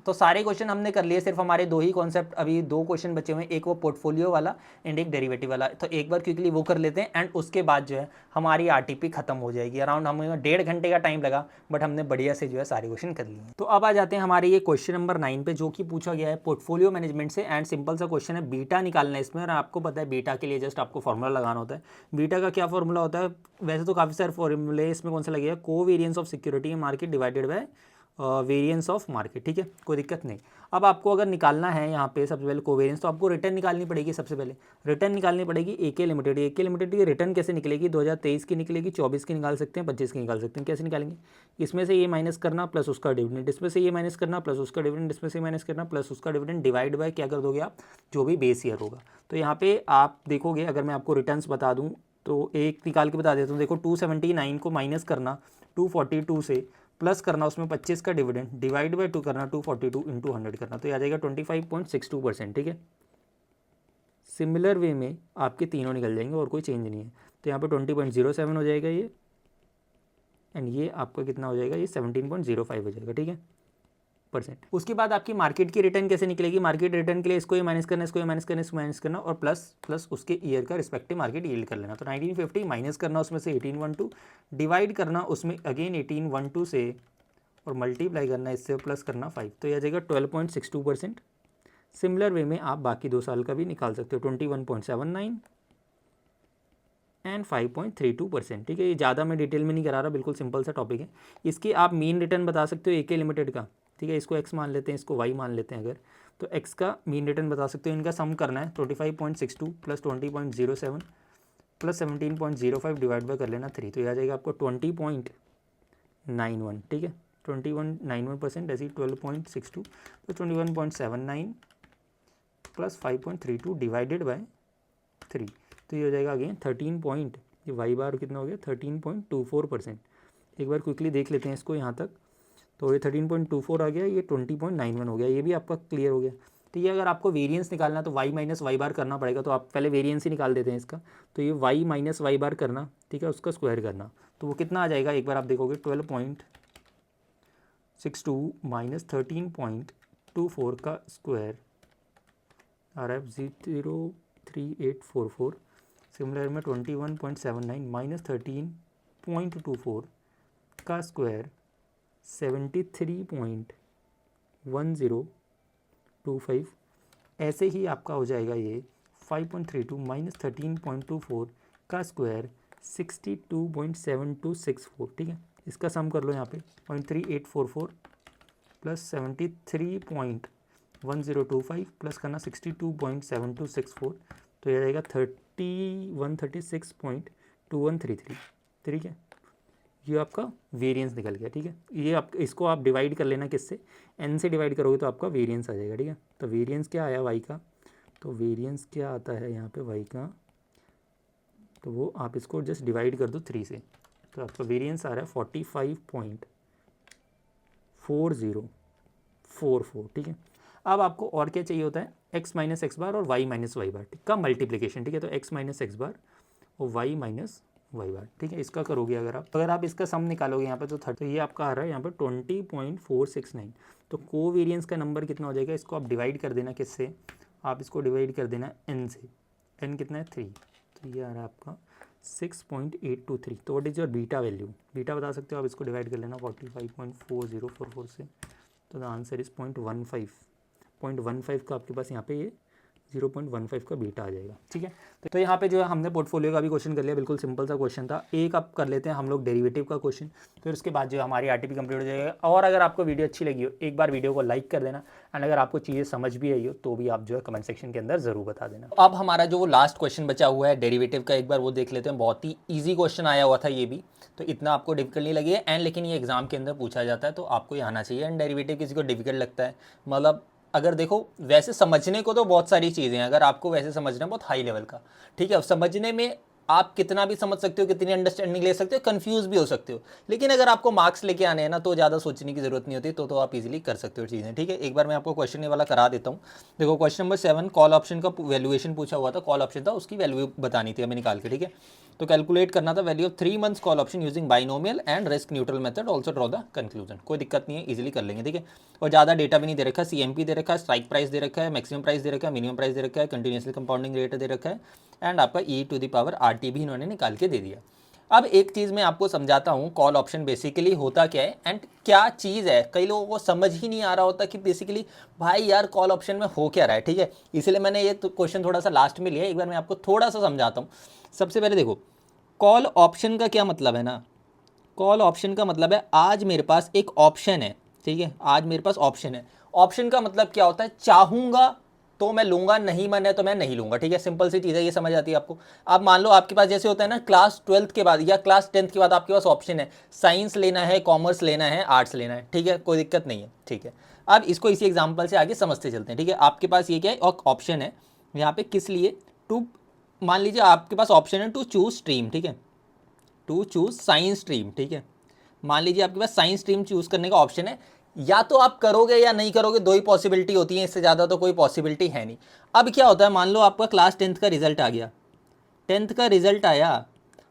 तो सारे क्वेश्चन हमने कर लिए, सिर्फ हमारे दो ही कॉन्सेप्ट अभी, दो क्वेश्चन बचे हुए हैं, एक वो पोर्टफोलियो वाला एंड एक डेरिवेटिव वाला। तो एक बार क्विकली वो कर लेते हैं एंड उसके बाद जो है हमारी आरटीपी खत्म हो जाएगी। अराउंड हमें 1.5 घंटे का टाइम लगा, बट हमने बढ़िया से जो है सारे क्वेश्चन कर लिए। तो अब आ जाते हैं हमारे ये क्वेश्चन नंबर 9 पे, जो कि पूछा गया है पोर्टफोलियो मैनेजमेंट से एंड सिंपल सा क्वेश्चन है, बीटा निकालना है इसमें। और आपको पता है बीटा के लिए जस्ट आपको फॉर्मूला लगाना होता है। बीटा का क्या फॉर्मूला होता है? वैसे तो काफ़ी सारे फॉर्मूले, इसमें कौन सा लगेगा? Covariance of security in market divided by variance of market, ठीक है, कोई दिक्कत नहीं। अब आपको अगर निकालना है यहाँ पे सबसे पहले कोवेरिएंस, तो आपको रिटर्न निकालनी पड़ेगी। सबसे पहले रिटर्न निकालनी पड़ेगी एके लिमिटेड। एके लिमिटेड की रिटर्न कैसे निकलेगी? 2023 की निकलेगी, 24 की निकाल सकते हैं, 25 की निकाल सकते हैं। कैसे निकालेंगे? इसमें से ये माइनस करना प्लस उसका डिविडेंड, इसमें से ये माइनस करना प्लस उसका डिविडेंड, इसमें से माइनस करना प्लस उसका डिविडेंड, डिवाइड बाय क्या कर दोगे आप? जो भी बेस ईयर होगा। तो यहाँ पे आप देखोगे, अगर मैं आपको रिटर्न्स बता दूँ तो एक निकाल के बता देता हूँ। देखो 279 को माइनस करना 242 से, प्लस करना उसमें 25 का डिविडेंड, डिवाइड बाय 2 करना 242 इंटू 100 करना, तो ये आ जाएगा 25.62%, ठीक है। सिमिलर वे में आपके तीनों निकल जाएंगे और कोई चेंज नहीं है। तो यहाँ पे 20.07 हो जाएगा ये, एंड ये आपका कितना हो जाएगा? ये 17.05 हो जाएगा, ठीक है, %। उसके बाद आपकी मार्केट की रिटर्न कैसे निकलेगी? मार्केट रिटर्न के लिए इसको ये माइनस करना, इसको ये माइनस करना, इसको माइनस करना और प्लस उसके ईयर का रिस्पेक्टिव मार्केट यील्ड कर लेना। तो 1950 माइनस करना उसमें से 1812, डिवाइड करना उसमें अगेन 1812 से और मल्टीप्लाई करना इससे प्लस करना 5, तो यह आ जाएगा 12.62%। सिमिलर वे में आप बाकी 2 साल का भी निकाल सकते हो, 21.79 एंड 5.32%, ठीक है। ये ज़्यादा मैं डिटेल में नहीं करा रहा, बिल्कुल सिंपल सा टॉपिक है। इसकी आप मीन रिटर्न बता सकते हो एके लिमिटेड का, ठीक है। इसको x मान लेते हैं, इसको y मान लेते हैं अगर, तो x का मीन रिटर्न बता सकते हो। इनका सम करना है 25.62 प्लस 20.07 प्लस 17.05 डिवाइड बाय कर लेना 3, तो ये आ जाएगा आपको 20.91, ठीक है, 2191%, ऐसे 12.62 प्लस 21.79 प्लस 5.32 डिवाइडेड बाय 3, तो ये हो जाएगा अगेन 13 पॉइंट, ये वाई बार कितना हो गया? 13.24%। एक बार क्विकली देख लेते हैं इसको यहाँ तक, तो ये 13.24 आ गया, ये 20.91 हो गया, ये भी आपका क्लियर हो गया। तो ये अगर आपको वेरिएंस निकालना तो y माइनस वाई बार करना पड़ेगा, तो आप पहले वेरिएंस ही निकाल देते हैं इसका। तो ये y माइनस वाई बार करना, ठीक है, उसका स्क्वायर करना, तो वो कितना आ जाएगा? एक बार आप देखोगे 12.62 माइनस 13.24 का स्क्वायर आ रहा है 03844। सिमिलर में 21.79 माइनस 13.24 का स्क्वायर 73.1025, ऐसे ही आपका हो जाएगा ये 5.32 माइनस 13.24 का स्क्वायर 62.7264, ठीक है। इसका सम कर लो यहाँ पे 0.3844 प्लस 73.1025 प्लस करना 62.7264, तो ये रहेगा 136.2133, ठीक है। ये आपका वेरिएंस निकल गया, ठीक है। ये आप इसको आप डिवाइड कर लेना, किससे? n से डिवाइड करोगे तो आपका वेरिएंस आ जाएगा, ठीक है। तो वेरिएंस क्या आया y का? तो वेरिएंस क्या आता है यहाँ पे y का? तो वो आप इसको जस्ट डिवाइड कर दो 3 से, तो आपका वेरिएंस आ रहा है 45.4044, ठीक है। अब आपको और क्या चाहिए होता है? x माइनस एक्स बार और y माइनस वाई बार का मल्टीप्लिकेशन, ठीक है। तो x माइनस एक्स बार और y माइनस वाई बार, ठीक है। इसका करोगे अगर आप इसका सम निकालोगे यहाँ पे तो ये आपका आ रहा है यहाँ पे 20.469। तो कोवेरिएंस का नंबर कितना हो जाएगा? इसको आप डिवाइड कर देना, किससे? आप इसको डिवाइड कर देना n से। n कितना है? 3, तो ये आ रहा है आपका 6.823। तो what is your beta value? Beta बता सकते हो आप, इसको डिवाइड कर लेना 45.4044 से, तो द आंसर इज 0.15 का आपके पास यहाँ पे ये 0.15 का बीटा आ जाएगा, ठीक है। तो यहाँ पे जो है हमने पोर्टफोलियो का भी क्वेश्चन कर लिया, बिल्कुल सिंपल सा क्वेश्चन था। एक आप कर लेते हैं हम लोग डेरिवेटिव का क्वेश्चन, फिर उसके बाद जो है हमारी आरटीपी कंप्लीट हो जाएगा। और अगर आपको वीडियो अच्छी लगी हो, एक बार वीडियो को लाइक कर देना, एंड अगर आपको चीज़ें समझ भी आई हो तो भी आप जो है कमेंट सेक्शन के अंदर जरूर बता देना। अब हमारा जो लास्ट क्वेश्चन बचा हुआ है डेरिवेटिव का, एक बार वो देख लेते हैं। बहुत ही ईजी क्वेश्चन आया हुआ था ये भी, तो इतना आपको डिफिकल्ट नहीं लगी है, एंड लेकिन ये एग्जाम के अंदर पूछा जाता है तो आपको ये आना चाहिए। एंड डेरिवेटिव किसी को डिफिकल्ट लगता है, मतलब अगर देखो वैसे समझने को तो बहुत सारी चीज़ें हैं, अगर आपको वैसे समझना है बहुत हाई लेवल का, ठीक है। समझने में आप कितना भी समझ सकते हो, कितनी अंडरस्टैंडिंग ले सकते हो, कंफ्यूज भी हो सकते हो, लेकिन अगर आपको मार्क्स लेके आने हैं ना तो ज़्यादा सोचने की जरूरत नहीं होती, तो आप इजीली कर सकते हो चीज़ें, ठीक है। एक बार मैं आपको क्वेश्चन ये वाला करा देता हूँ। देखो क्वेश्चन नंबर 7, कॉल ऑप्शन का वैल्यूएशन पूछा हुआ था, कॉल ऑप्शन था, उसकी वैल्यू बतानी थी हमें निकाल के, ठीक है। तो कैलकुलेट करना था value of 3 months call option using binomial and risk neutral method, also draw the conclusion. कोई दिक्कत नहीं है, इजीली कर लेंगे, ठीक है। और ज़्यादा डेटा भी नहीं दे रखा है, CMP दे रखा है, स्ट्राइक प्राइस दे रखा है, मैक्सिमम प्राइस दे रखा है, मिनिमम प्राइस दे रखा है, कंटिन्यूसली कंपाउंडिंग रेट दे रखा है, एंड आपका e⁻RT भी इन्होंने निकाल के दे दिया। अब एक चीज़ मैं आपको समझाता हूँ, कॉल ऑप्शन बेसिकली होता क्या है एंड क्या चीज़ है। कई लोगों को समझ ही नहीं आ रहा होता कि बेसिकली भाई यार कॉल ऑप्शन में हो क्या रहा है, ठीक है। इसलिए मैंने ये क्वेश्चन थोड़ा सा लास्ट में लिया, एक बार मैं आपको थोड़ा सा समझाता हूँ। सबसे पहले देखो, कॉल ऑप्शन का क्या मतलब है ना, कॉल ऑप्शन का मतलब है आज मेरे पास एक ऑप्शन है, ठीक है, आज मेरे पास ऑप्शन है। ऑप्शन का मतलब क्या होता है, चाहूँगा तो मैं लूंगा, नहीं मन है तो मैं नहीं लूंगा, ठीक है। सिंपल सी चीज़ है, ये समझ आती है आपको। अब मान लो आपके पास जैसे होता है ना, क्लास 12th के बाद या क्लास 10th के बाद आपके पास ऑप्शन है, साइंस लेना है, कॉमर्स लेना है, आर्ट्स लेना है, ठीक है, कोई दिक्कत नहीं है, ठीक है। अब इसको इसी एग्जाम्पल से आगे समझते चलते हैं, ठीक है। आपके पास ये क्या है, ऑप्शन है यहाँ पे, किस लिए, टू, मान लीजिए आपके पास ऑप्शन है टू चूज स्ट्रीम, ठीक है, टू चूज साइंस स्ट्रीम, ठीक है। मान लीजिए आपके पास साइंस स्ट्रीम चूज करने का ऑप्शन है, या तो आप करोगे या नहीं करोगे, दो ही पॉसिबिलिटी होती है, इससे ज़्यादा तो कोई पॉसिबिलिटी है नहीं। अब क्या होता है, मान लो आपका क्लास 10th का रिजल्ट आ गया, 10th का रिजल्ट आया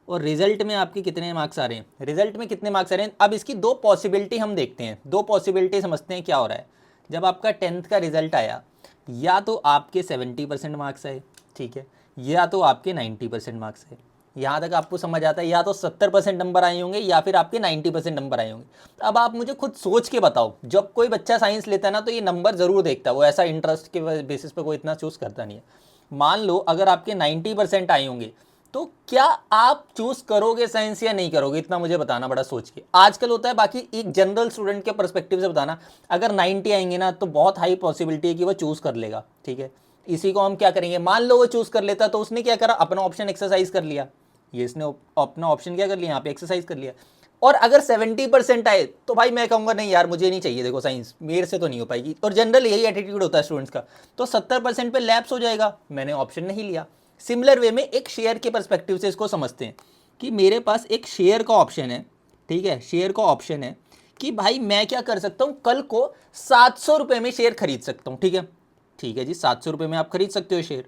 और रिजल्ट में आपके कितने मार्क्स आ रहे हैं, रिजल्ट में कितने मार्क्स आ रहे हैं। अब इसकी दो पॉसिबिलिटी हम देखते हैं, दो पॉसिबिलिटी समझते हैं क्या हो रहा है। जब आपका 10th का रिजल्ट आया, या तो आपके 70% मार्क्स आए, ठीक है, या तो आपके 90% मार्क्स आए। यहाँ तक आपको समझ आता है, या तो 70% नंबर आए होंगे या फिर आपके 90% नंबर आए होंगे। अब आप मुझे खुद सोच के बताओ, जब कोई बच्चा साइंस लेता है ना, तो ये नंबर ज़रूर देखता है, वो ऐसा इंटरेस्ट के बेसिस पे कोई इतना चूज़ करता नहीं है। मान लो अगर आपके 90% आए होंगे, तो क्या आप चूज़ करोगे साइंस या नहीं करोगे, इतना मुझे बताना बड़ा सोच के। आजकल होता है, बाकी एक जनरल स्टूडेंट के पर्सपेक्टिव से बताना, अगर 90 आएंगे ना तो बहुत हाई पॉसिबिलिटी है कि वो चूज़ कर लेगा, ठीक है। इसी को हम क्या करेंगे, मान लो वो चूज़ कर लेता, तो उसने क्या करा, अपना ऑप्शन एक्सरसाइज कर लिया, ये इसने अपना ऑप्शन क्या कर लिया, यहाँ पे एक्सरसाइज कर लिया। और अगर 70% आए तो भाई मैं कहूँगा नहीं यार मुझे नहीं चाहिए, देखो साइंस मेरे से तो नहीं हो पाएगी, और जनरल यही एटीट्यूड होता है स्टूडेंट्स का। तो 70% पे लैप्स हो जाएगा, मैंने ऑप्शन नहीं लिया। सिमिलर वे में एक शेयर के पर्सपेक्टिव से इसको समझते हैं कि मेरे पास एक शेयर का ऑप्शन है, ठीक है, शेयर का ऑप्शन है कि भाई मैं क्या कर सकता हूँ, कल को 700 रुपये में शेयर खरीद सकता हूँ, ठीक है, ठीक है जी, 700 रुपये में आप खरीद सकते हो शेयर,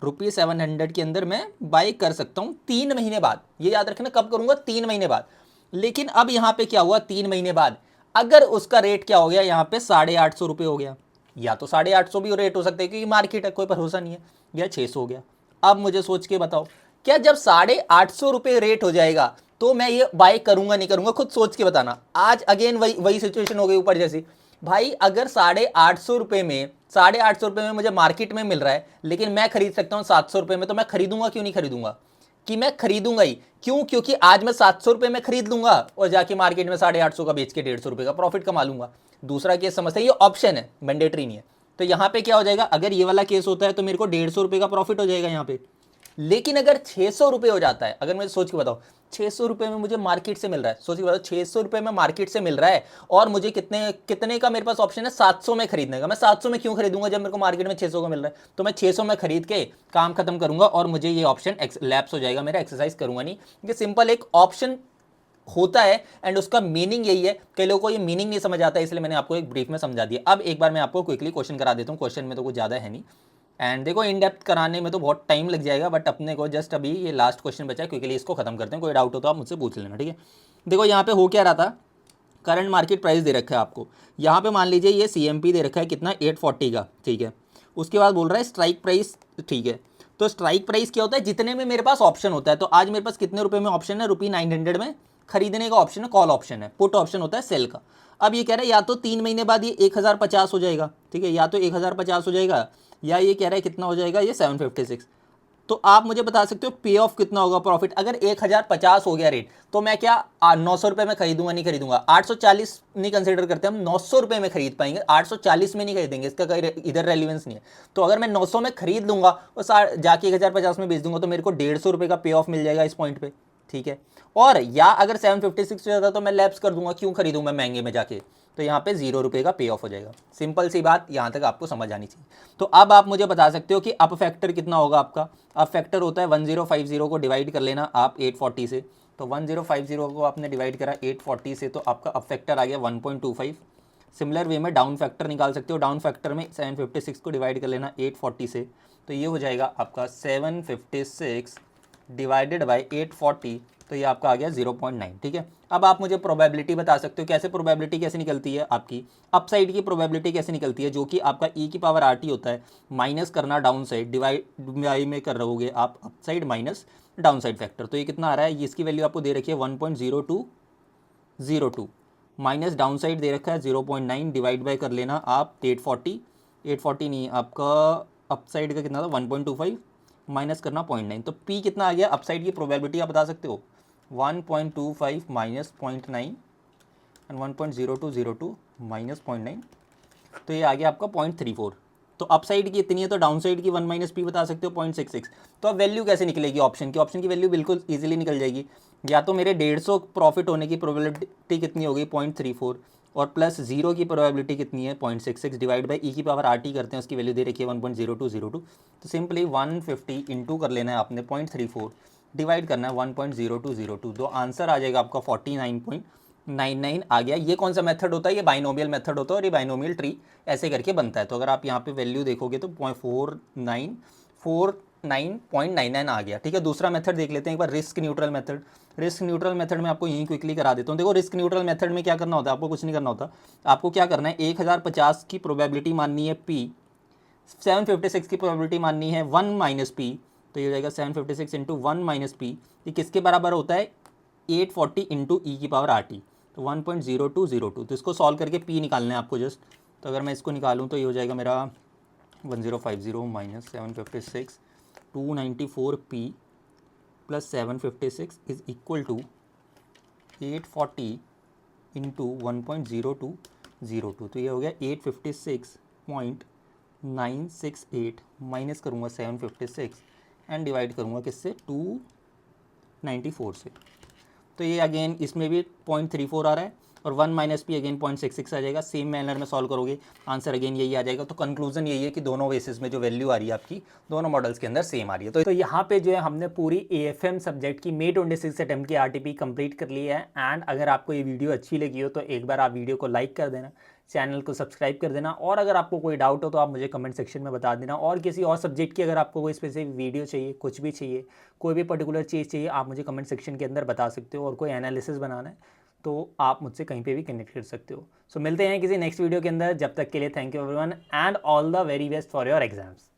₹700 के अंदर मैं बाई कर सकता हूँ 3 महीने बाद। ये याद रखना, कब करूँगा, 3 महीने बाद। लेकिन अब यहाँ पे क्या हुआ, 3 महीने बाद अगर उसका रेट क्या हो गया, यहाँ पे 850 रुपये हो गया, या तो 850 भी रेट हो सकता है क्योंकि मार्केट है, कोई भरोसा नहीं है, या 600 हो गया। अब मुझे सोच के बताओ, क्या जब 850 रुपये रेट हो जाएगा तो मैं ये बाई करूंगा नहीं करूंगा, खुद सोच के बताना। आज अगेन वही सिचुएशन हो गई ऊपर जैसी, भाई अगर 850 रुपये में, 850 रुपये में मुझे मार्केट में मिल रहा है, लेकिन मैं खरीद सकता हूँ 700 रुपये में, तो मैं खरीदूंगा क्यों नहीं खरीदूंगा, कि मैं खरीदूंगा ही क्यों, क्योंकि आज मैं 700 रुपये में खरीद लूंगा और जाके मार्केट में 850 का बेच के 150 रुपये का प्रॉफिट कमा लूंगा। दूसरा केस समझते हैं, ये ऑप्शन है, मैंडेटरी नहीं है। तो यहाँ पे क्या हो जाएगा, अगर ये वाला केस होता है तो मेरे को 150 रुपये का प्रॉफिट हो जाएगा यहाँ पे। लेकिन अगर 600 रुपये हो जाता है, अगर मुझे सोच के बताओ 600 रुपये में मुझे मार्केट से मिल रहा है, सोच के बताओ 600 रुपये में मार्केट से मिल रहा है, और मुझे कितने कितने का मेरे पास ऑप्शन है, 700 में खरीदने का। मैं 700 में क्यों खरीदूंगा जब मेरे को मार्केट में 600 का मिल रहा है, तो मैं 600 में खरीद के काम खत्म करूंगा और मुझे ये ऑप्शन लैप्स हो जाएगा, मेरा एक्सरसाइज करूंगा नहीं। ये सिंपल एक ऑप्शन होता है एंड उसका मीनिंग यही है। कई लोगों को ये मीनिंग नहीं समझ आता है, इसलिए मैंने आपको एक ब्रीफ में समझा दिया। अब एक बार मैं आपको क्विकली क्वेश्चन करा देता हूँ, क्वेश्चन में तो कुछ ज़्यादा है नहीं, एंड देखो इन डेप्थ कराने में तो बहुत टाइम लग जाएगा, बट अपने को जस्ट अभी ये लास्ट क्वेश्चन बचा है, क्विकली इसको खत्म करते हैं। कोई डाउट हो तो आप मुझसे पूछ लेना, ठीक है। देखो यहाँ पे हो क्या रहा था, करंट मार्केट प्राइस दे रखा है आपको, यहाँ पे मान लीजिए ये CMP दे रखा है कितना, 840 का, ठीक है। उसके बाद बोल रहा है स्ट्राइक प्राइस, ठीक है। तो स्ट्राइक प्राइस क्या होता है, जितने में मेरे पास ऑप्शन होता है। तो आज मेरे पास कितने रुपए में ऑप्शन है, ₹900 में खरीदने का ऑप्शन है, कॉल ऑप्शन है, पुट ऑप्शन होता है सेल का। अब ये कह रहा है या तो 3 महीने बाद ये 1050 हो जाएगा, ठीक है, या तो 1050 हो जाएगा, या ये कह रहा है कितना हो जाएगा, ये 756। तो आप मुझे बता सकते हो पे ऑफ कितना होगा प्रॉफिट। अगर 1050 हो गया रेट, तो मैं क्या 900 रुपये में खरीदूंगा नहीं खरीदूंगा, 840 नहीं कंसिडर करते हम, 900 रुपये में खरीद पाएंगे, 840 में नहीं खरीदेंगे, इसका कोई इधर रेलिवेंस नहीं है। तो अगर मैं 900 में खरीद लूंगा और जाके 1050 में बेच दूंगा, तो मेरे को 150 रुपये का पे ऑफ मिल जाएगा इस पॉइंट पे, ठीक है। और या अगर 756 हो जाता तो मैं लैप्स कर दूंगा, क्यों खरीदूँ मैं महंगे में जाके, तो यहाँ पे 0 रुपये का पे ऑफ हो जाएगा। सिंपल सी बात, यहाँ तक आपको समझ आनी चाहिए। तो अब आप मुझे बता सकते हो कि अप फैक्टर कितना होगा आपका। अप फैक्टर होता है 1050 को डिवाइड कर लेना आप 840 से, तो 1050 को आपने डिवाइड करा 840 से, तो आपका अप फैक्टर आ गया 1.25। सिमिलर वे में डाउन फैक्टर निकाल सकते हो, डाउन फैक्टर में 756 को डिवाइड कर लेना 840 से, तो ये हो जाएगा आपका 756 डिवाइडेड बाय 840, तो ये आपका आ गया 0.9। ठीक है, अब आप मुझे प्रोबेबिलिटी बता सकते हो। कैसे प्रोबेबिलिटी कैसे निकलती है आपकी, अपसाइड की प्रोबेबिलिटी कैसे निकलती है, जो कि आपका e की पावर RT होता है, माइनस करना डाउन साइड, डिवाइड में कर रहोगे आप upside minus down side factor. तो ये कितना आ रहा है, इसकी वैल्यू आपको दे रखी है 1.0202, माइनस डाउन साइड दे रखा है 0.9, डिवाइड बाय कर लेना आप 840 नहीं, आपका अपसाइड का कितना था 1.25, माइनस करना 0.9, तो P कितना आ गया अपसाइड की प्रोबेबिलिटी आप बता सकते हो 1.25 माइनस 0.9 एंड 1.0202 माइनस 0.9, तो ये आ गया आपका 0.34। तो अपसाइड की इतनी है तो डाउन साइड की 1 माइनस पी बता सकते हो 0.66। तो अब वैल्यू कैसे निकलेगी ऑप्शन की, ऑप्शन की वैल्यू बिल्कुल ईजिली निकल जाएगी। या तो मेरे 150 प्रॉफिट होने की प्रोबेबिलिटी कितनी होगी 0.34, और प्लस जीरो की प्रोबेबिलिटी कितनी है 0.66, डिवाइड बाई ई की पावर RT करते हैं, उसकी वैल्यू दे रखी है 1.0202। तो सिंपली 150 इंटू कर लेना है आपने 0.34, डिवाइड करना है 1.0202, तो आंसर आ जाएगा आपका 49.99 आ गया। ये कौन सा मेथड होता है, ये बाइनोमियल मेथड होता है, और ये बाइनोमियल ट्री ऐसे करके बनता है। तो अगर आप यहाँ पे वैल्यू देखोगे तो 49.99 आ गया। ठीक है, दूसरा मेथड देख लेते हैं एक बार, risk neutral method. Risk neutral method में आपको यहीं क्विकली करा देता हूँ। देखो रिस्क न्यूट्रल मेथड में क्या करना होता है, आपको कुछ नहीं करना होता। आपको क्या करना है, 1050 की प्रोबेबिलिटी माननी है P, 756 की प्रोबेबिलिटी माननी है 1 माइनस पी, तो ये हो जाएगा 756 इंटू 1 माइनस पी, ये किसके बराबर होता है 840 इंटू ई की पावर RT, तो 1.0202। तो इसको सॉल्व करके P निकालना है आपको जस्ट। तो अगर मैं इसको निकालूँ तो ये हो जाएगा मेरा 1050 minus 756, 294 P plus 756 is equal to 840 into 1.0202, तो ये हो गया 856.968 माइनस करूँगा 756 एंड डिवाइड करूँगा किससे 294 से। तो ये अगेन इसमें भी 0.34 आ रहा है, और 1 माइनस पी अगेन 0.66 आ जाएगा। सेम मैनर में सॉल्व करोगे आंसर अगेन यही आ जाएगा। तो कंक्लूजन यही है कि दोनों बेसिस में जो वैल्यू आ रही है आपकी दोनों मॉडल्स के अंदर सेम आ रही है। तो यहाँ पे जो है हमने पूरी AFM सब्जेक्ट की May 26 अटेम्प्ट की RTP कंप्लीट कर ली है। एंड अगर आपको ये वीडियो अच्छी लगी हो तो एक बार आप वीडियो को लाइक कर देना, चैनल को सब्सक्राइब कर देना, और अगर आपको कोई डाउट हो तो आप मुझे कमेंट सेक्शन में बता देना। और किसी और सब्जेक्ट की अगर आपको कोई स्पेसिफिक वीडियो चाहिए, कुछ भी चाहिए, कोई भी पर्टिकुलर चीज़ चाहिए, आप मुझे कमेंट सेक्शन के अंदर बता सकते हो। और कोई एनालिसिस बनाना है तो आप मुझसे कहीं पे भी कनेक्ट कर सकते हो। सो मिलते हैं किसी नेक्स्ट वीडियो के अंदर, जब तक के लिए thank you everyone and all the very best for your exams.